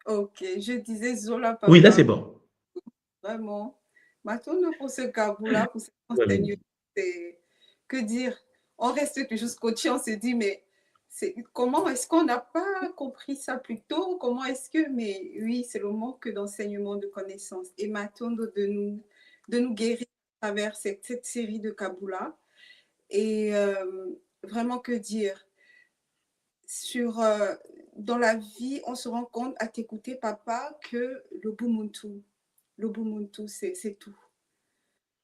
Ok, je disais Zola, papa. Oui, là c'est bon. Vraiment. Matondo pour ce Kaboula, pour cet enseignement, que dire? On reste toujours scotché, on se dit, mais comment est-ce qu'on n'a pas compris ça plus tôt? Comment est-ce que, mais oui, c'est le manque d'enseignement, de connaissances. Et Matondo de nous guérir à travers cette série de Kaboula. Et vraiment, que dire? Dans la vie, on se rend compte à t'écouter, papa, que l'Ubuntu, c'est tout.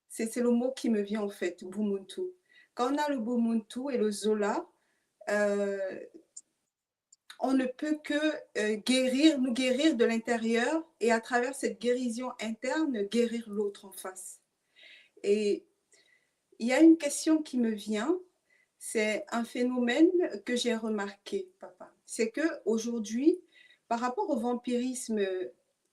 C'est le mot qui me vient en fait, Ubuntu. Quand on a le Ubuntu et le Zola, on ne peut que nous guérir de l'intérieur et à travers cette guérison interne, guérir l'autre en face. Et il y a une question qui me vient, c'est un phénomène que j'ai remarqué, papa. C'est qu'aujourd'hui, par rapport au vampirisme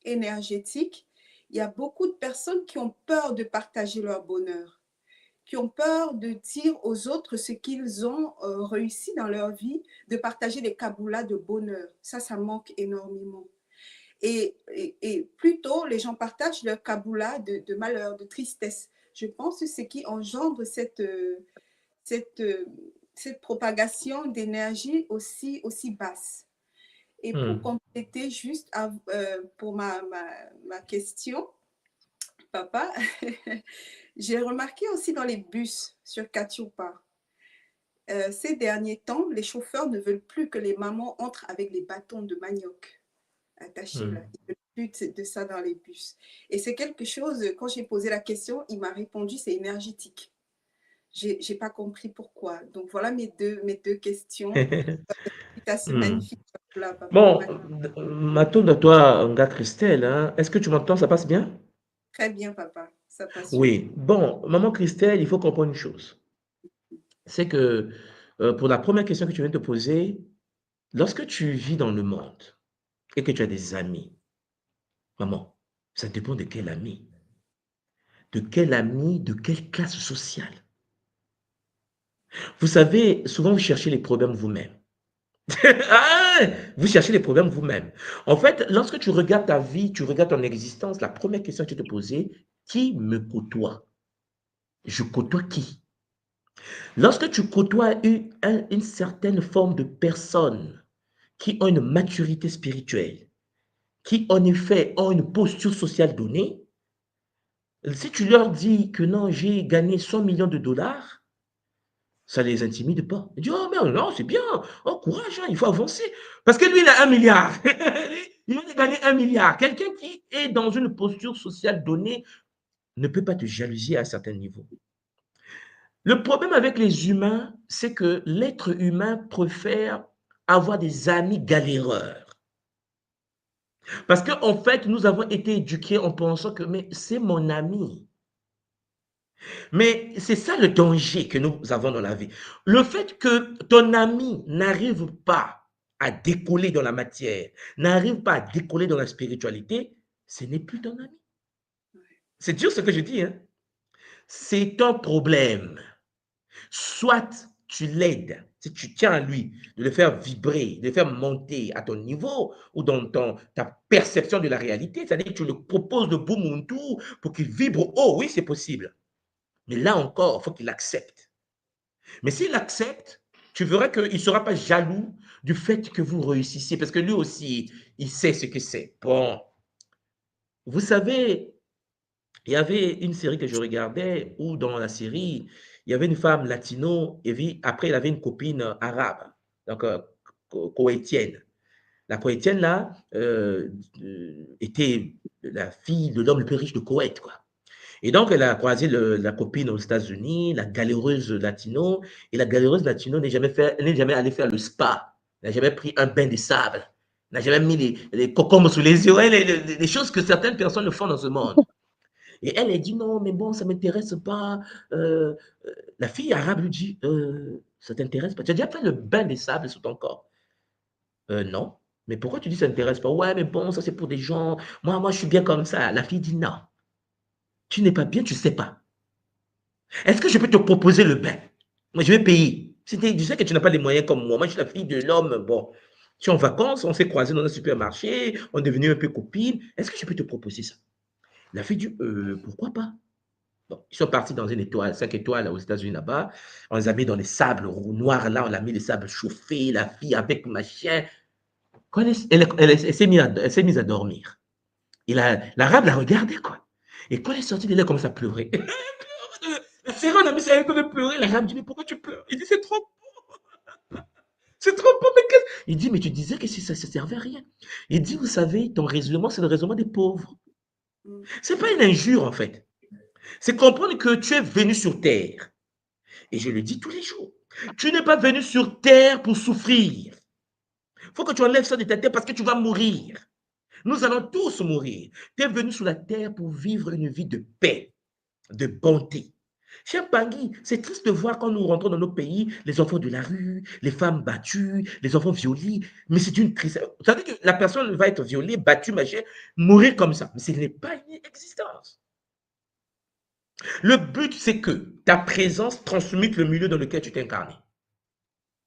énergétique, il y a beaucoup de personnes qui ont peur de partager leur bonheur, qui ont peur de dire aux autres ce qu'ils ont réussi dans leur vie, de partager des kaboulas de bonheur. Ça manque énormément. Et plutôt, les gens partagent leur kaboula de malheur, de tristesse. Je pense que c'est ce qui engendre cette propagation d'énergie aussi basse. Et pour compléter juste pour ma question, papa, j'ai remarqué aussi dans les bus sur Katioupa, ces derniers temps, les chauffeurs ne veulent plus que les mamans entrent avec les bâtons de manioc attachés là. Ils ne veulent plus de ça dans les bus. Et c'est quelque chose, quand j'ai posé la question, il m'a répondu, c'est énergétique. J'ai pas compris pourquoi. Donc voilà mes deux questions. C'est magnifique. Là, papa. Bon, Maton de toi, Nga Christelle, hein? Est-ce que tu m'entends? Ça passe bien? Très bien, papa. Ça passe bien. Oui. Bon, maman Christelle, il faut comprendre une chose. C'est que pour la première question que tu viens de te poser, lorsque tu vis dans le monde et que tu as des amis, maman, ça dépend de quel ami. De quel ami, de quelle classe sociale. Vous savez, souvent vous cherchez les problèmes vous-même. Ah, vous cherchez les problèmes vous-même. En fait, lorsque tu regardes ta vie, tu regardes ton existence, la première question que tu te posais, qui me côtoie? Je côtoie qui? Lorsque tu côtoies une certaine forme de personnes qui ont une maturité spirituelle, qui en effet ont une posture sociale donnée, si tu leur dis que non, j'ai gagné 100 millions de dollars, ça ne les intimide pas. Ils disent, oh mais non, c'est bien, oh courage, hein, il faut avancer. Parce que lui, il a 1 milliard. Il va gagner 1 milliard. Quelqu'un qui est dans une posture sociale donnée ne peut pas te jalouser à un certain niveau. Le problème avec les humains, c'est que l'être humain préfère avoir des amis galéreurs. Parce qu'en fait, nous avons été éduqués en pensant que mais c'est mon ami. Mais c'est ça le danger que nous avons dans la vie. Le fait que ton ami n'arrive pas à décoller dans la matière, n'arrive pas à décoller dans la spiritualité, ce n'est plus ton ami. C'est dur ce que je dis, hein? C'est ton problème. Soit tu l'aides si tu tiens à lui, de le faire vibrer, de le faire monter à ton niveau ou dans ta perception de la réalité, c'est-à-dire que tu le proposes le Bumuntu pour qu'il vibre haut, oui, c'est possible. Mais là encore, il faut qu'il accepte. Mais s'il accepte, tu verras qu'il ne sera pas jaloux du fait que vous réussissiez, parce que lui aussi, il sait ce que c'est. Bon, vous savez, il y avait une série que je regardais où dans la série, il y avait une femme latino et après, elle avait une copine arabe, donc koweïtienne. La koweïtienne, là, était la fille de l'homme le plus riche de Koweït, quoi. Et donc, elle a croisé la copine aux États-Unis, la galéreuse latino, et la galéreuse latino n'est jamais allée faire le spa, n'a jamais pris un bain de sable, n'a jamais mis les cocombes sous les yeux, les choses que certaines personnes le font dans ce monde. Et elle dit non, mais bon, ça ne m'intéresse pas. La fille arabe lui dit ça t'intéresse pas? Tu as déjà fait le bain de sable sous ton corps? Non. Mais pourquoi tu dis ça ne t'intéresse pas? Ouais, mais bon, ça c'est pour des gens. Moi, je suis bien comme ça. La fille dit non. Tu n'es pas bien, tu ne sais pas. Est-ce que je peux te proposer le bain? Moi, je vais payer. Tu sais que tu n'as pas les moyens comme moi. Moi, je suis la fille de l'homme. Bon, je suis en vacances, on s'est croisés dans un supermarché, on est devenus un peu copines. Est-ce que je peux te proposer ça? La fille dit pourquoi pas? Bon, ils sont partis dans une étoile, 5 étoiles aux États-Unis là-bas. On les a mis dans les sables noirs là, on a mis les sables chauffés, la fille avec machin. Quand elle s'est mise à dormir. Et l'arabe l'a regardé, quoi. Et quand elle est sortie de là, elle commence à pleurer. La série, on a mis ça, elle de pleurer. L'arabe dit, mais pourquoi tu pleures? Il dit, c'est trop beau, mais qu'est-ce. Il dit, mais tu disais que ça ne servait à rien. Il dit, vous savez, ton raisonnement, c'est le raisonnement des pauvres. C'est pas une injure, en fait. C'est comprendre que tu es venu sur terre. Et je le dis tous les jours. Tu n'es pas venu sur terre pour souffrir. Il faut que tu enlèves ça de ta tête parce que tu vas mourir. Nous allons tous mourir. Tu es venu sur la terre pour vivre une vie de paix, de bonté. Cher Pangui, c'est triste de voir quand nous rentrons dans nos pays, les enfants de la rue, les femmes battues, les enfants violés. Mais c'est une tristesse. Ça veut dire que la personne va être violée, battue, machin, mourir comme ça. Mais ce n'est pas une existence. Le but, c'est que ta présence transmute le milieu dans lequel tu t'es incarné.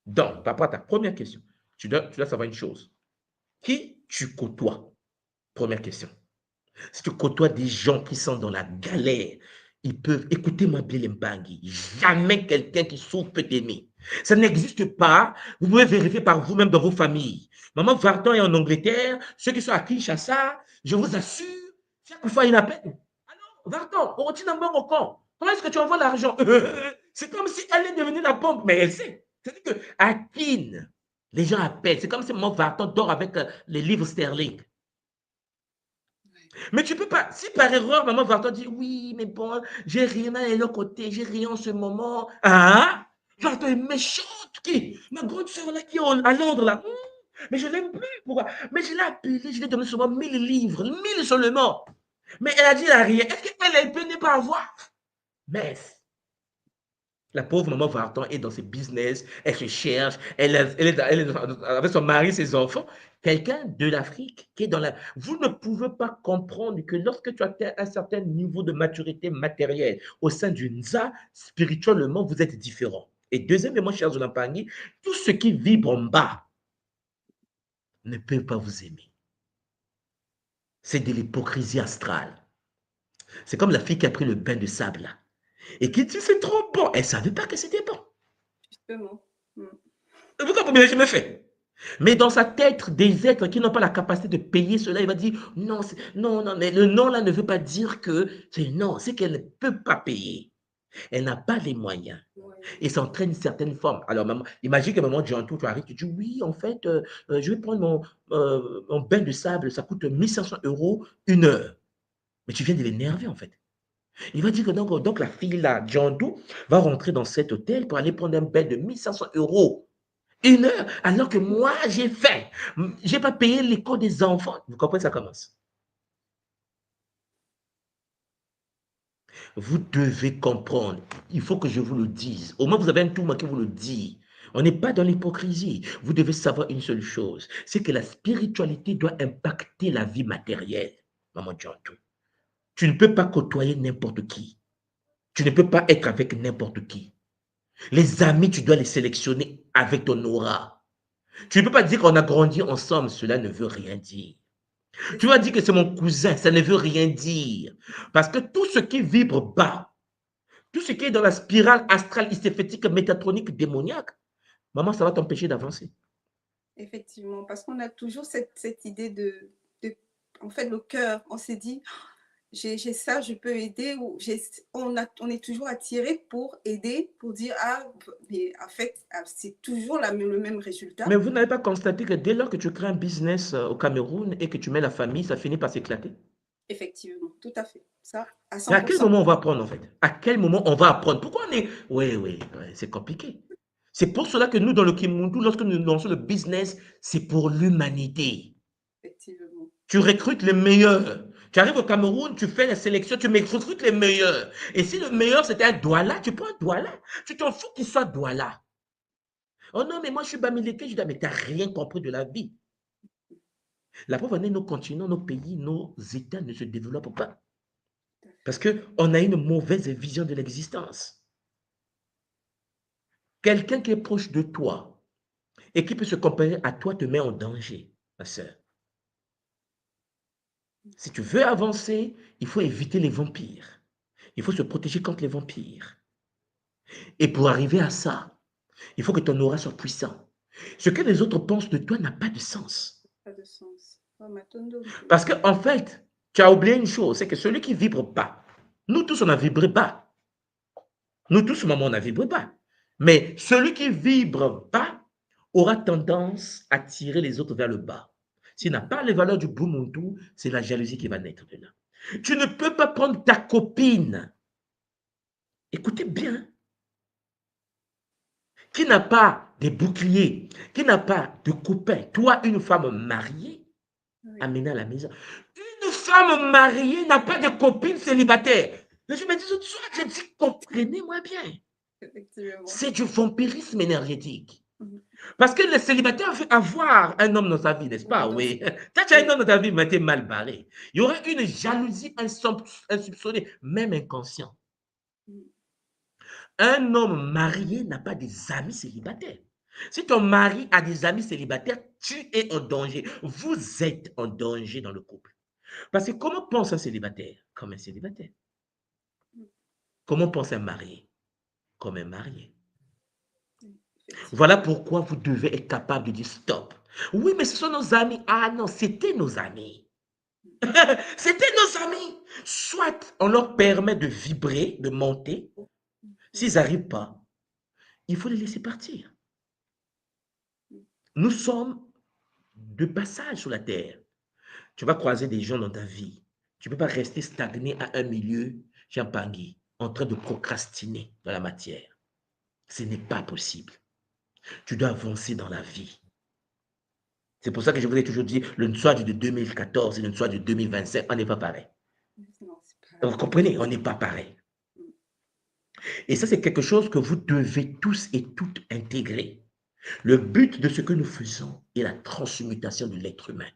Donc, par rapport à ta première question, tu dois savoir une chose. Qui tu côtoies? Première question. Si tu côtoies des gens qui sont dans la galère, ils peuvent, écoutez-moi bien les Mbangi, jamais quelqu'un qui souffre peut t'aimer. Ça n'existe pas. Vous pouvez vérifier par vous-même dans vos familles. Maman Varton est en Angleterre, ceux qui sont à Kinshasa, je vous assure, chaque fois il appelle. Alors, Varton, on retient d'abord au camp. Comment est-ce que tu envoies l'argent? C'est comme si elle est devenue la pompe, mais elle sait. C'est-à-dire qu'à Kin, les gens appellent. C'est comme si Maman Varton dort avec les livres sterling. Mais tu peux pas, si par erreur, maman va te dire, oui, mais bon, j'ai rien à l'autre côté, j'ai rien en ce moment. Ah, Varton est méchante, qui? Ma grande soeur là, qui est à Londres là. Mais je l'aime plus, pourquoi? Mais je l'ai appelée, je lui ai donné seulement 1000 livres, 1000 seulement. Mais elle a dit, elle a rien. Est-ce qu'elle, elle peut ne pas avoir? Mais la pauvre maman Varton est dans ses business, elle se cherche, elle est avec son mari, ses enfants. Quelqu'un de l'Afrique qui est dans la. Vous ne pouvez pas comprendre que lorsque tu atteins un certain niveau de maturité matérielle au sein du Nza, spirituellement, vous êtes différent. Et deuxièmement, cher Zolampangui, tout ce qui vibre en bas ne peut pas vous aimer. C'est de l'hypocrisie astrale. C'est comme la fille qui a pris le bain de sable là. Et qui dit c'est trop bon. Elle ne savait pas que c'était bon. Justement. Vous comprenez, je me fais. Mais dans sa tête, des êtres qui n'ont pas la capacité de payer cela, il va dire non, non, mais le non là ne veut pas dire que c'est non, c'est qu'elle ne peut pas payer. Elle n'a pas les moyens. Ouais. Et ça entraîne une certaine forme. Alors, maman, imagine qu'à un moment, tu arrives, tu dis oui, en fait, je vais prendre mon bain de sable, ça coûte 1500 € une heure. Mais tu viens de l'énerver, en fait. Il va dire que donc la fille là, Djandou, va rentrer dans cet hôtel pour aller prendre un bain de 1500 € une heure, alors que moi, j'ai faim. Je n'ai pas payé l'école des enfants. Vous comprenez, ça commence. Vous devez comprendre. Il faut que je vous le dise. Au moins, vous avez un tour qui vous le dit. On n'est pas dans l'hypocrisie. Vous devez savoir une seule chose. C'est que la spiritualité doit impacter la vie matérielle. Maman Djandou. Tu ne peux pas côtoyer n'importe qui. Tu ne peux pas être avec n'importe qui. Les amis, tu dois les sélectionner avec ton aura. Tu ne peux pas dire qu'on a grandi ensemble, cela ne veut rien dire. Tu vas dire que c'est mon cousin, ça ne veut rien dire. Parce que tout ce qui vibre bas, tout ce qui est dans la spirale astrale, hystéphétique, métatronique, démoniaque, maman, ça va t'empêcher d'avancer. Effectivement, parce qu'on a toujours cette idée en fait, le cœur, on s'est dit, j'ai ça, je peux aider, ou on est toujours attiré pour aider, pour dire, ah, mais en fait, c'est toujours le même résultat. Mais vous n'avez pas constaté que dès lors que tu crées un business au Cameroun et que tu mets la famille, ça finit par s'éclater? Effectivement, tout à fait. Ça, à Mais à quel 100%. moment on va apprendre en fait? À quel moment on va apprendre? Pourquoi on est... Oui, c'est compliqué. C'est pour cela que nous, dans le Kimuntu, lorsque nous lançons le business, c'est pour l'humanité. Effectivement. Tu recrutes les meilleurs. Tu arrives au Cameroun, tu fais la sélection, tu recrutes les meilleurs. Et si le meilleur, c'était un Douala, tu prends un Douala. Tu t'en fous qu'il soit Douala. Oh non, mais moi, je suis Bamileke. Je dis, mais tu n'as rien compris de la vie. La preuve en est, nos continents, nos pays, nos États ne se développent pas. Parce qu'on a une mauvaise vision de l'existence. Quelqu'un qui est proche de toi et qui peut se comparer à toi te met en danger, ma sœur. Si tu veux avancer, il faut éviter les vampires. Il faut se protéger contre les vampires. Et pour arriver à ça, il faut que ton aura soit puissant. Ce que les autres pensent de toi n'a pas de sens. Pas de sens. Oh, ma tondo. Parce qu'en fait, tu as oublié une chose, c'est que celui qui vibre bas, nous tous on a vibré bas. Nous tous, maman, on a vibré bas. Mais celui qui vibre bas aura tendance à tirer les autres vers le bas. S'il n'a pas les valeurs du Bumuntu, c'est la jalousie qui va naître de là. Tu ne peux pas prendre ta copine, écoutez bien, qui n'a pas de bouclier, qui n'a pas de copain, toi, une femme mariée, Oui. amenée à la maison. Une femme mariée n'a pas de copine célibataire. Mais je me dis, je dis, comprenez-moi bien. Effectivement. C'est du vampirisme énergétique. Mhm. Parce que le célibataire veut avoir un homme dans sa vie, n'est-ce pas? Oui. Quand tu as un homme dans ta vie, mais tu es mal barré. Il y aurait une jalousie insoupçonnée, même inconsciente. Mhm. Un homme marié n'a pas des amis célibataires. Si ton mari a des amis célibataires, tu es en danger. Vous êtes en danger dans le couple. Parce que comment pense un célibataire? Comme un célibataire. Comment pense un marié? Comme un marié. Voilà pourquoi vous devez être capable de dire stop. Oui, mais ce sont nos amis. Ah non, c'était nos amis. C'était nos amis. Soit on leur permet de vibrer, de monter. S'ils n'arrivent pas, il faut les laisser partir. Nous sommes de passage sur la terre. Tu vas croiser des gens dans ta vie. Tu ne peux pas rester stagné à un milieu, Jean Pangui, en train de procrastiner dans la matière. Ce n'est pas possible. Tu dois avancer dans la vie. C'est pour ça que je vous ai toujours dit, le Nswadi de 2014 et le Nswadi de 2025, on n'est pas pareil. Non, c'est pas... Vous comprenez? On n'est pas pareil. Et ça, c'est quelque chose que vous devez tous et toutes intégrer. Le but de ce que nous faisons est la transmutation de l'être humain.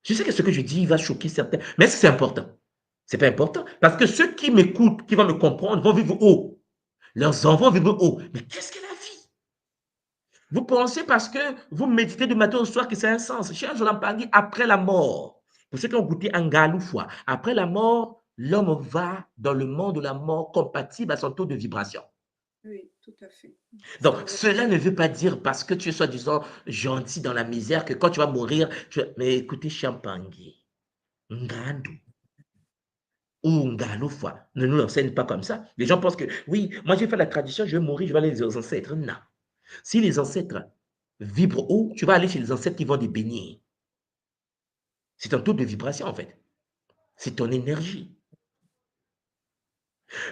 Je sais que ce que je dis va choquer certains, mais c'est important. Ce n'est pas important. Parce que ceux qui m'écoutent, qui vont me comprendre, vont vivre haut. Leurs enfants vivent haut. Mais qu'est-ce que la vie? Vous pensez parce que vous méditez du matin au soir que c'est un sens. Cher Jolan Pangui, après la mort, pour ceux qui ont goûté un galou fois, après la mort, l'homme va dans le monde de la mort compatible à son taux de vibration. Oui, tout à fait. Donc, cela ne veut pas dire parce que tu es soi-disant gentil dans la misère que quand tu vas mourir, mais écoutez, Champangui, Ngandou, ou Ngalo fois, ne nous l'enseigne pas comme ça. Les gens pensent que, oui, moi j'ai fait la tradition, je vais mourir, je vais aller aux ancêtres. Non. Si les ancêtres vibrent haut, tu vas aller chez les ancêtres qui vont te bénir. C'est un taux de vibration, en fait. C'est ton énergie.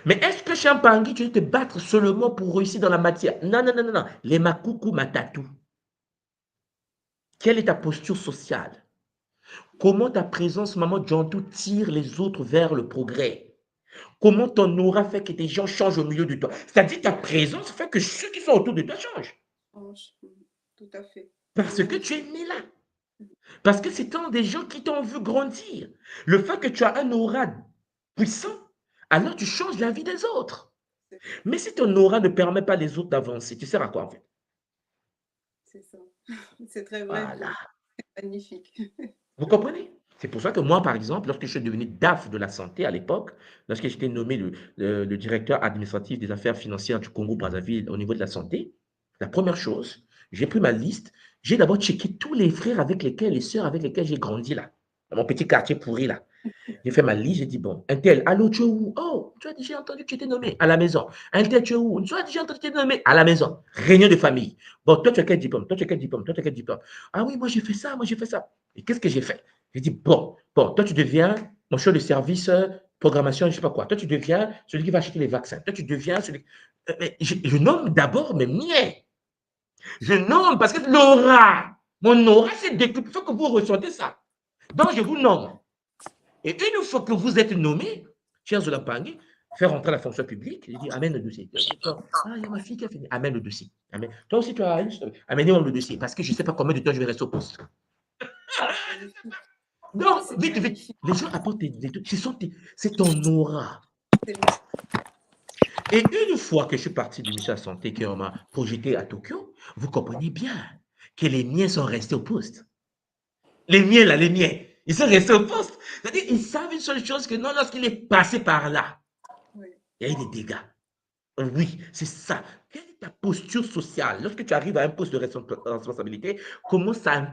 Mais est-ce que Champangui, tu veux te battre seulement pour réussir dans la matière? Non, non, non, non, non. Les makoukou matatou. Quelle est ta posture sociale? Comment ta présence, maman Djantou, tire les autres vers le progrès? Comment ton aura fait que des gens changent au milieu de toi? C'est-à-dire ta présence fait que ceux qui sont autour de toi changent. Tout à fait. Parce que tu es né là. Parce que c'est des gens qui t'ont vu grandir. Le fait que tu as un aura puissant, alors tu changes la vie des autres. Mais si ton aura ne permet pas les autres d'avancer, tu sers à quoi en fait? C'est ça. C'est très vrai, Voilà. c'est magnifique. Vous comprenez? C'est pour ça que moi, par exemple, lorsque je suis devenu DAF de la santé à l'époque, lorsque j'étais nommé le directeur administratif des affaires financières du Congo-Brazzaville au niveau de la santé, la première chose, j'ai pris ma liste, j'ai d'abord checké tous les frères avec lesquels, les sœurs avec lesquels j'ai grandi là, dans mon petit quartier pourri là. J'ai fait ma liste, j'ai dit, bon, un tel, allô, tu es où? Oh, tu as déjà entendu que tu étais nommé à la maison. Un tel, tu es où? Tu as déjà entendu que tu étais nommé à la maison. Réunion de famille. Bon, toi, tu as quel diplôme? Toi, tu as quel diplôme? Toi, tu as quel diplôme? Ah oui, moi, j'ai fait ça, moi, j'ai fait ça. Et qu'est-ce que j'ai fait? J'ai dit, bon, toi, tu deviens mon chef de service, programmation, je ne sais pas quoi. Toi, tu deviens celui qui va acheter les vaccins. Toi, tu deviens celui. Mais je nomme d'abord mes miens. Je nomme parce que l'aura, mon aura, c'est décuplé. Il faut que vous ressentez ça. Donc, je vous nomme. Et une fois que vous êtes nommé, chers Zolapangui, faire rentrer la fonction publique, il dit amène le dossier. Ah, il y a ma fille qui a fini. Amène le dossier. Amène. Toi aussi, tu as une. Amenez-moi le dossier parce que je ne sais pas combien de temps je vais rester au poste. Magnifique. Donc, C'est vite, magnifique. les gens apportent c'est ton aura. Et une fois que je suis parti du ministère de la Santé, qu'on m'a projeté à Tokyo, vous comprenez bien que les miens sont restés au poste. Les miens, là, les miens, ils sont restés au poste. C'est-à-dire, ils savent une seule chose que non, lorsqu'il est passé par là, Oui. il y a eu des dégâts. Oui, c'est ça. Quelle est ta posture sociale? Lorsque tu arrives à un poste de responsabilité, comment ça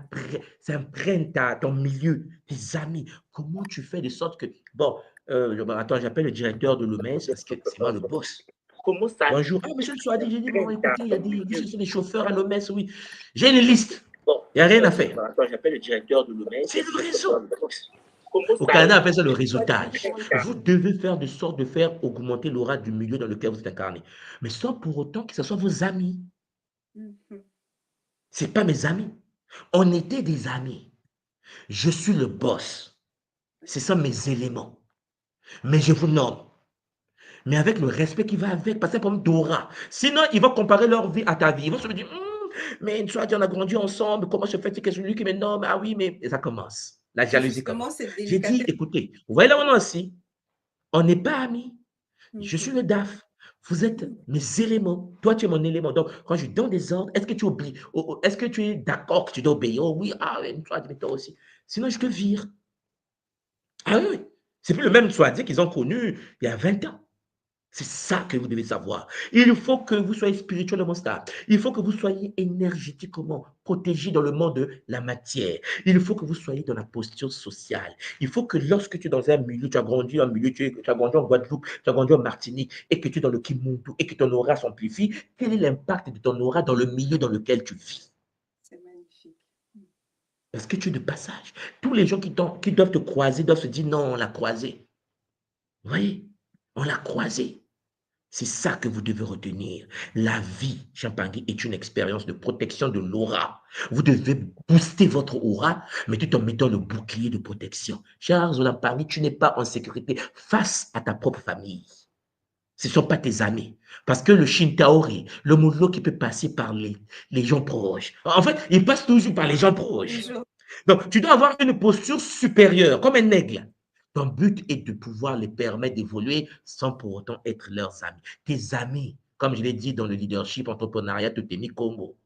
imprègne ton milieu, tes amis? Comment tu fais de sorte que... Bon, attends, j'appelle le directeur de l'OMS parce que c'est moi le boss. Comment ça Bonjour. Ah, monsieur le Soadi, j'ai dit, bon, écoutez, il y a des chauffeurs à l'OMS, oui. J'ai une liste. Il n'y a rien à faire. Attends, j'appelle le directeur de l'OMS. C'est le réseau. Comment Au ça Canada, on appelle ça le réseautage. Vous devez faire de sorte de faire augmenter l'aura du milieu dans lequel vous êtes incarné. Mais sans pour autant que ce soit vos amis. Ce n'est pas mes amis. On était des amis. Je suis le boss. Ce sont mes éléments. Mais je vous nomme. Mais avec le respect qui va avec, parce que c'est un problème d'aura. Sinon, ils vont comparer leur vie à ta vie. Ils vont se dire, mais tu as dit, on a grandi ensemble, comment se fait-il que celui qui me nomme? Ah oui, mais et ça commence. La C'est jalousie justement commence. cette J'ai dit, délicatesse. écoutez, vous voyez là où on est assis? On n'est pas amis. Je suis le DAF. Vous êtes mes éléments. Toi, tu es mon élément. Donc, quand je donne des ordres, est-ce que tu oublies? Est-ce que tu es d'accord que tu dois obéir? Oh oui, ah oui, toi, mais toi aussi. Sinon, je te vire. Ah oui, oui. C'est plus le même Swadi qu'ils ont connu il y a 20 ans. C'est ça que vous devez savoir. Il faut que vous soyez spirituellement stable. Il faut que vous soyez énergétiquement protégé dans le monde de la matière. Il faut que vous soyez dans la posture sociale. Il faut que lorsque tu es dans un milieu, tu as grandi dans un milieu, tu as grandi en Guadeloupe, tu as grandi en Martinique, et que tu es dans le Kimuntu, et que ton aura s'amplifie, quel est l'impact de ton aura dans le milieu dans lequel tu vis? C'est magnifique. Parce que tu es de passage. Tous les gens qui doivent te croiser doivent se dire non, on l'a croisé. Vous voyez? On l'a croisé. C'est ça que vous devez retenir. La vie, Champangui, est une expérience de protection de l'aura. Vous devez booster votre aura, mais tout en mettant le bouclier de protection. Cher Zolampangui, tu n'es pas en sécurité face à ta propre famille. Ce ne sont pas tes amis. Parce que le Shintaori, le Moudlo qui peut passer par les gens proches. En fait, il passe toujours par les gens proches. Toujours. Donc, tu dois avoir une posture supérieure, comme un aigle. Ton but est de pouvoir les permettre d'évoluer sans pour autant être leurs amis. Tes amis, comme je l'ai dit dans le leadership entrepreneuriat Totemi Congo,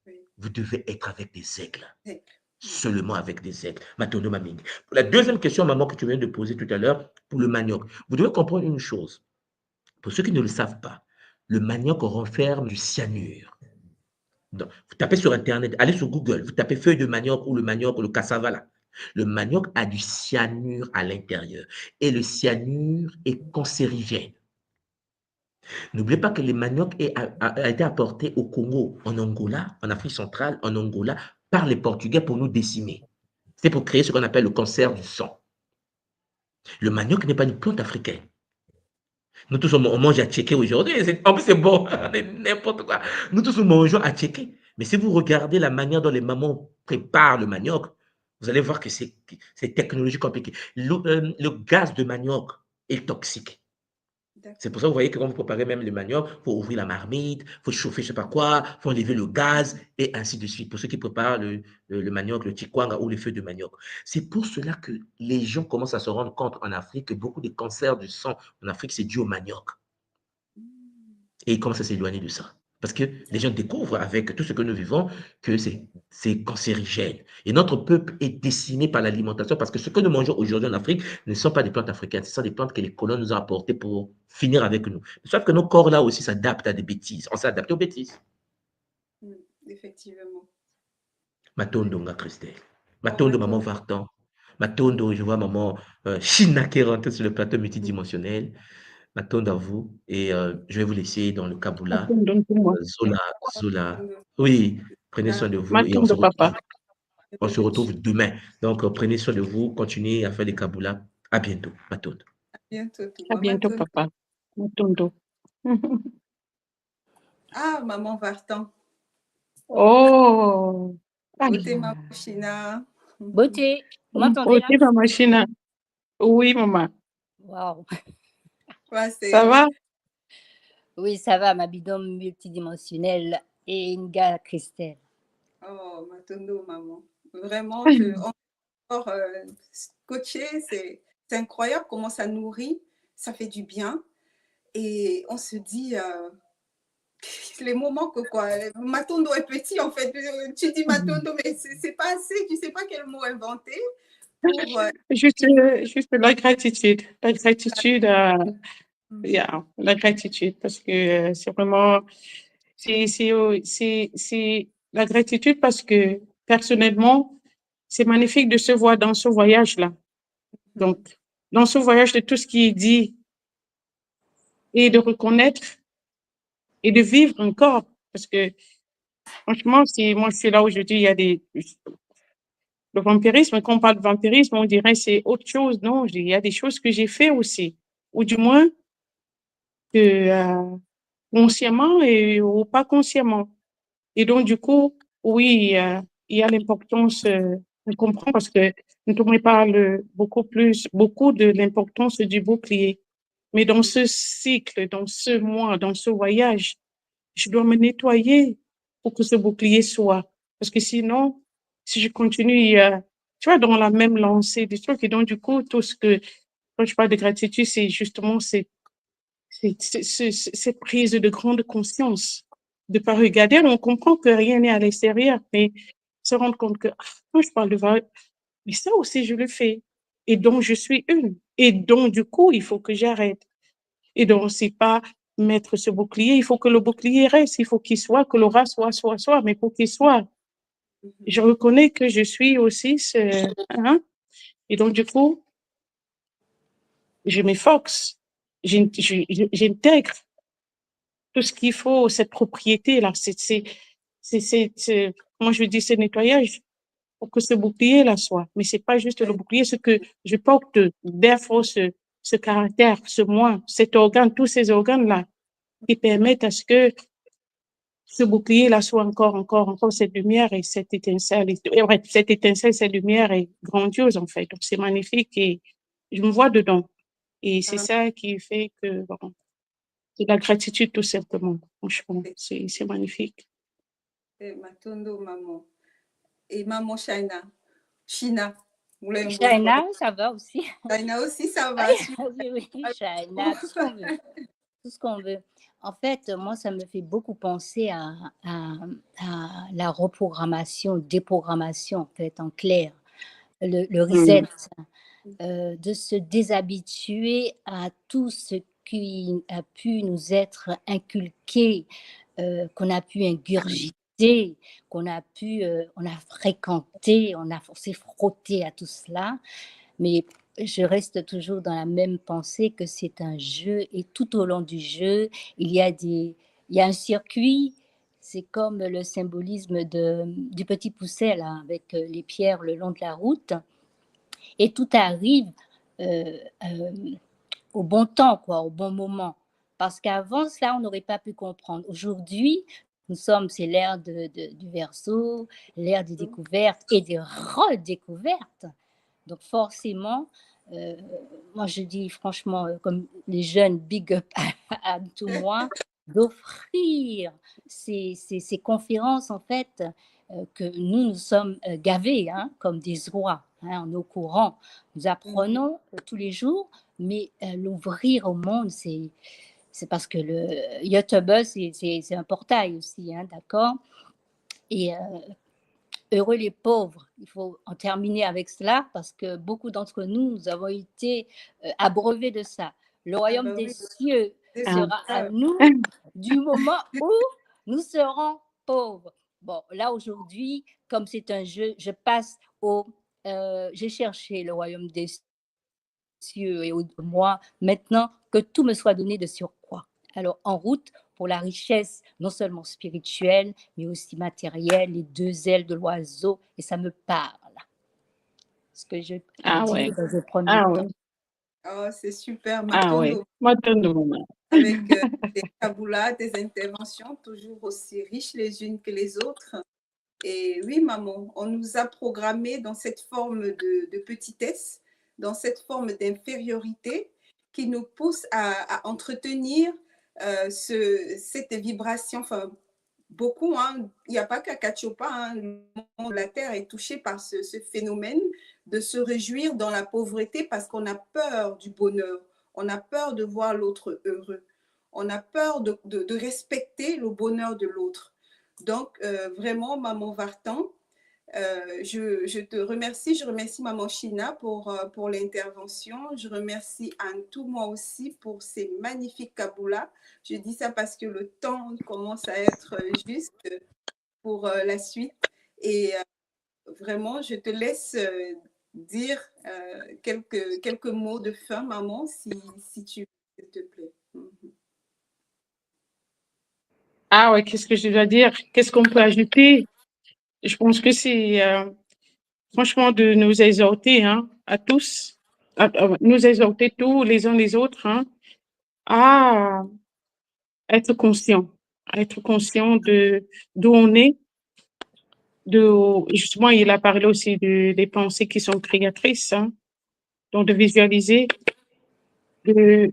Oui. vous devez être avec des aigles. Oui. Seulement avec des aigles. Matono Maming. La deuxième question, maman, que tu viens de poser tout à l'heure, pour le manioc. Vous devez comprendre une chose. Pour ceux qui ne le savent pas, le manioc renferme du cyanure. Donc, vous tapez sur Internet, allez sur Google, vous tapez feuille de manioc ou le cassava là. Le manioc a du cyanure à l'intérieur et le cyanure est cancérigène. N'oubliez pas que le manioc a été apporté au Congo, en Angola, en Afrique centrale, en Angola, par les Portugais pour nous décimer. C'est pour créer ce qu'on appelle le cancer du sang. Le manioc n'est pas une plante africaine. Nous tous, on mange à tchéké aujourd'hui. En plus, c'est bon. N'importe quoi. Nous tous, nous mangeons à tchéké. Mais si vous regardez la manière dont les mamans préparent le manioc, vous allez voir que c'est technologie compliquée. Le gaz de manioc est toxique. C'est pour ça que vous voyez que quand vous préparez même le manioc, il faut ouvrir la marmite, il faut chauffer je ne sais pas quoi, il faut enlever le gaz et ainsi de suite. Pour ceux qui préparent le manioc, le tikwanga ou les feuilles de manioc. C'est pour cela que les gens commencent à se rendre compte en Afrique que beaucoup de cancers du sang en Afrique, c'est dû au manioc. Et ils commencent à s'éloigner de ça. Parce que les gens découvrent avec tout ce que nous vivons que c'est cancérigène. Et notre peuple est décimé par l'alimentation parce que ce que nous mangeons aujourd'hui en Afrique ne sont pas des plantes africaines, ce sont des plantes que les colons nous ont apportées pour finir avec nous. Sauf que nos corps là aussi s'adaptent à des bêtises. On s'est adapté aux bêtises. Effectivement. Matondo, nga Christelle. Oh, Matondo, maman Matondo. Vartan. Matondo, je vois maman China qui rentre sur le plateau multidimensionnel. Matondo à vous. Et je vais vous laisser dans le Kaboula. Matondo pour moi. Zola, Zola. Matondo. Oui, prenez soin Ah, de vous et Matondo, papa. on se retrouve demain. Donc, prenez soin de vous, continuez à faire des Kaboula. À bientôt. Matondo. à bientôt, tout. À bientôt, Matondo. papa. Matondo. Ah, maman Vartan. Oh. Beauté, Aïe. maman China. Beauté, vous m'entendez Beauté, là? ma machine. Oui, maman. Waouh. Ouais, Ça va? Oui, ça va, ma bidon multidimensionnelle et Inga Christelle. Oh, Matondo, maman. Vraiment, encore coaché, c'est incroyable comment ça nourrit, ça fait du bien. Et on se dit, les moments que quoi, Matondo est petit en fait. Tu dis Matondo, mais c'est pas assez, tu sais pas quel mot inventer pour. Juste la gratitude. La gratitude, la gratitude, parce que c'est vraiment, c'est la gratitude parce que personnellement, c'est magnifique de se voir dans ce voyage-là. Donc, dans ce voyage de tout ce qui est dit et de reconnaître et de vivre encore, parce que franchement, si moi je suis là aujourd'hui, il y a le vampirisme, quand on parle de vampirisme, on dirait c'est autre chose. Non, il y a des choses que j'ai fait aussi, ou du moins que consciemment ou pas consciemment. Et donc, du coup, oui, il y a l'importance, on comprend parce que nous parle beaucoup de l'importance du bouclier. Mais dans ce cycle, dans ce mois, dans ce voyage, je dois me nettoyer pour que ce bouclier soit. Parce que sinon, si je continue, tu vois, dans la même lancée des trucs, et donc, du coup, tout ce que, quand je parle de gratitude, c'est justement cette prise de grande conscience, de pas regarder. On comprend que rien n'est à l'extérieur, mais se rendre compte que, quand je parle de valeur, mais ça aussi, je le fais. Et donc, je suis une. Et donc, du coup, il faut que j'arrête. Et donc, c'est pas mettre ce bouclier, il faut que le bouclier reste, il faut qu'il soit, que l'aura soit, mais pour qu'il soit, je reconnais que je suis aussi hein? Et donc, du coup, je m'efforce, j'intègre tout ce qu'il faut, cette propriété-là, comment je dis, ce nettoyage pour que ce bouclier-là soit. Mais c'est pas juste le bouclier, ce que je porte d'effort, ce caractère, ce moi, cet organe, tous ces organes-là, qui permettent à ce que ce bouclier-là soit encore cette lumière et cette étincelle. Et ouais, cette étincelle, cette lumière est grandiose, en fait. Donc, c'est magnifique et je me vois dedans. Et c'est ça qui fait que, bon, c'est la gratitude, tout simplement. Franchement, c'est magnifique. Matondo, maman. Et maman China. China. China, ça va aussi. China aussi, ça va. Oui, China, tout ce qu'on veut. Tout ce qu'on veut. En fait, moi, ça me fait beaucoup penser à la reprogrammation, déprogrammation, en fait, en clair. Le reset, de se déshabituer à tout ce qui a pu nous être inculqué, qu'on a pu ingurgiter, qu'on a pu, on a fréquenté, on s'est frotté à tout cela. Mais je reste toujours dans la même pensée que c'est un jeu et tout au long du jeu, il y a un circuit. C'est comme le symbolisme du petit pousset là, avec les pierres le long de la route. Et tout arrive au bon temps, quoi, au bon moment. Parce qu'avant cela, on n'aurait pas pu comprendre. Aujourd'hui, c'est l'ère du Verseau, l'ère des découvertes et des redécouvertes. Donc forcément, moi je dis franchement, comme les jeunes, big up à tout moi, d'offrir ces conférences en fait, que nous sommes gavés comme des rois, on est au courant, nous apprenons tous les jours, mais l'ouvrir au monde, c'est parce que le YouTube, c'est un portail aussi, hein, d'accord? Et heureux les pauvres, il faut en terminer avec cela parce que beaucoup d'entre nous, nous avons été abreuvés de ça. Le Ah royaume bah des oui, cieux c'est Ah, sera à ça. nous du moment où nous serons pauvres. Bon, là aujourd'hui, comme c'est un jeu, je passe au... j'ai cherché le royaume des cieux et moi, maintenant que tout me soit donné de surcroît. Alors, en route pour la richesse, non seulement spirituelle, mais aussi matérielle, les deux ailes de l'oiseau, et ça me parle. Ce que je peux ah dire ouais, dans un premier ah temps. ouais, Oh, c'est super, ah ouais. Matondo. Matondo. Avec tes kaboulas, tes interventions toujours aussi riches les unes que les autres. Et oui, maman, on nous a programmés dans cette forme de petitesse, dans cette forme d'infériorité qui nous pousse à entretenir cette vibration. Enfin, beaucoup, hein, il n'y a pas qu'à Cachopa, hein, la Terre est touchée par ce phénomène de se réjouir dans la pauvreté parce qu'on a peur du bonheur, on a peur de voir l'autre heureux, on a peur de respecter le bonheur de l'autre. Donc, vraiment, Maman Vartan, je te remercie. Je remercie Maman China pour l'intervention. Je remercie Antou, moi aussi, pour ces magnifiques kaboulas. Je dis ça parce que le temps commence à être juste pour la suite. Et vraiment, je te laisse dire quelques mots de fin, maman, si tu veux, s'il te plaît. Ah ouais, qu'est-ce que je dois dire? Qu'est-ce qu'on peut ajouter? Je pense que c'est franchement de nous exhorter hein, à tous, à nous exhorter tous les uns les autres hein, à à être conscient de d'où on est, de justement il a parlé aussi des pensées qui sont créatrices, hein, donc de visualiser, de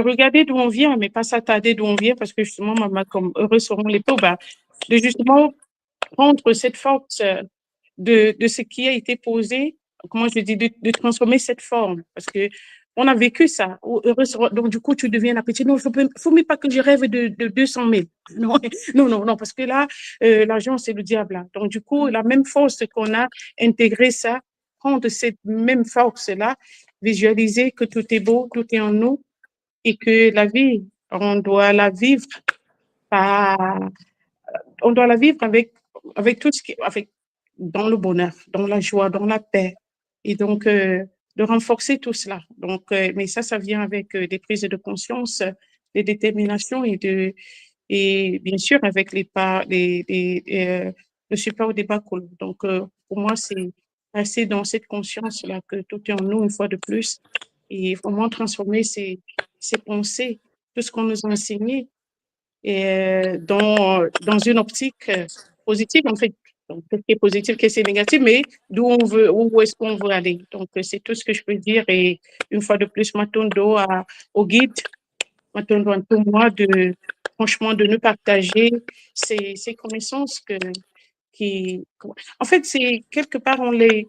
regarder d'où on vient, mais pas s'attarder d'où on vient parce que justement maman comme heureux seront les pauvres, bah, de justement prendre cette force de ce qui a été posé, comment je dis, de transformer cette forme. Parce que on a vécu ça. Donc, du coup, tu deviens la petite. Non, faut même pas que je rêve de 200 000. Non, non, non, non, parce que là, l'argent, c'est le diable. Là. Donc, du coup, la même force qu'on a intégré ça, prendre cette même force-là, visualiser que tout est beau, tout est en nous et que la vie, on doit la vivre pas on doit la vivre avec tout ce qui, avec, dans le bonheur, dans la joie, dans la paix. Et donc, de renforcer tout cela. Donc, mais ça vient avec des prises de conscience, des déterminations et bien sûr avec le support des bas-coups. Donc, pour moi, c'est assez dans cette conscience-là que tout est en nous une fois de plus et vraiment transformer ces pensées, tout ce qu'on nous a enseigné et dans une optique positive, en fait. Donc, qu'est-ce qui est positif, qu'est-ce qui est négatif, mais d'où on veut, où est-ce qu'on veut aller. Donc, c'est tout ce que je peux dire. Et une fois de plus, Matondo au guide, Matondo à tout moi, franchement, de nous partager ces connaissances en fait, c'est quelque part, on les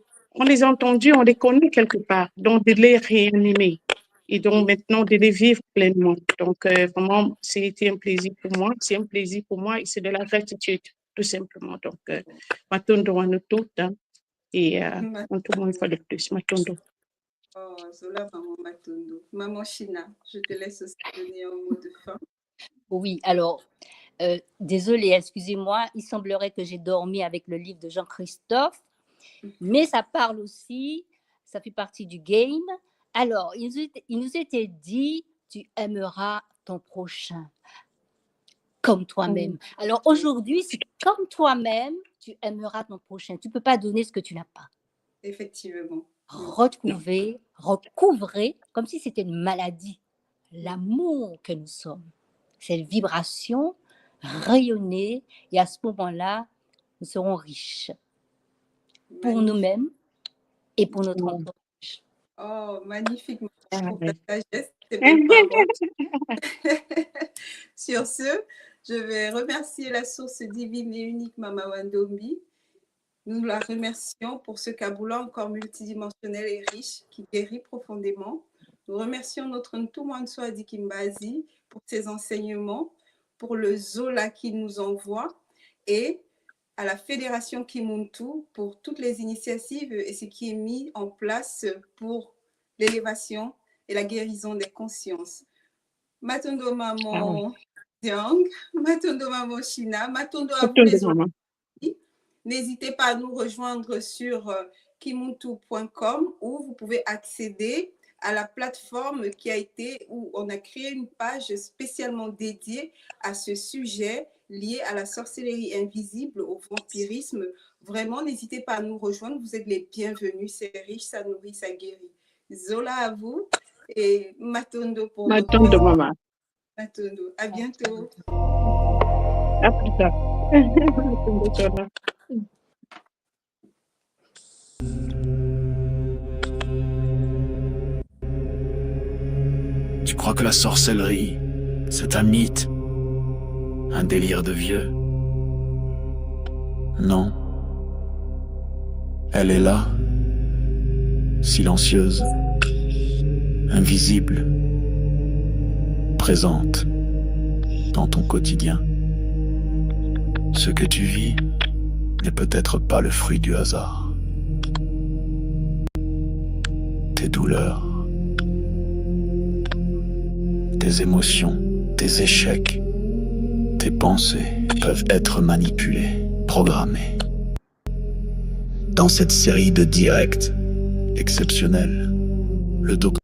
a entendus, on les connaît quelque part, donc de les réanimer et donc maintenant de les vivre pleinement. Donc, vraiment, c'était un plaisir pour moi, c'est un plaisir pour moi et c'est de la gratitude, tout simplement. Donc, Matondo à nous toutes hein, et en tout monde une fois de plus, Matondo. Oh, Zola, Maman Matondo. Maman China, je te laisse aussi donner un mot de fin. Oui, alors, désolée, excusez-moi, il semblerait que j'ai dormi avec le livre de Jean-Christophe, mais ça parle aussi, ça fait partie du game. Alors, il nous était dit, tu aimeras ton prochain comme toi-même. Alors aujourd'hui, c'est comme toi-même, tu aimeras ton prochain. Tu ne peux pas donner ce que tu n'as pas. Effectivement. Recouvrer, comme si c'était une maladie, l'amour que nous sommes. Cette vibration, rayonner, et à ce moment-là, nous serons riches pour nous-mêmes et pour notre entourage. Oh, magnifique, pour ta sagesse, tes belles paroles. Sur ce, je vais remercier la source divine et unique Mama Wandombi. Nous la remercions pour ce kaboula encore multidimensionnel et riche qui guérit profondément. Nous remercions notre Ntumwanswa Dikimbazi pour ses enseignements, pour le Zola qu'il nous envoie et à la Fédération Kimuntu pour toutes les initiatives et ce qui est mis en place pour l'élévation et la guérison des consciences. Matondo Maman Diang, Matondo Maman China, Matondo à vous les autres. N'hésitez pas à nous rejoindre sur kimuntu.com où vous pouvez accéder à la plateforme qui a été, où on a créé une page spécialement dédiée à ce sujet lié à la sorcellerie invisible, au vampirisme. Vraiment, n'hésitez pas à nous rejoindre. Vous êtes les bienvenus. C'est riche, ça nourrit, ça guérit. Zola à vous et Matondo pour Matondo, maman. Matondo. À bientôt. À plus tard. Matondo, Zola. Tu crois que la sorcellerie, c'est un mythe? Un délire de vieux? Non. Elle est là, silencieuse, invisible, présente dans ton quotidien. Ce que tu vis n'est peut-être pas le fruit du hasard. Tes douleurs, tes émotions, tes échecs, tes pensées peuvent être manipulées, programmées. Dans cette série de directs exceptionnels, le docteur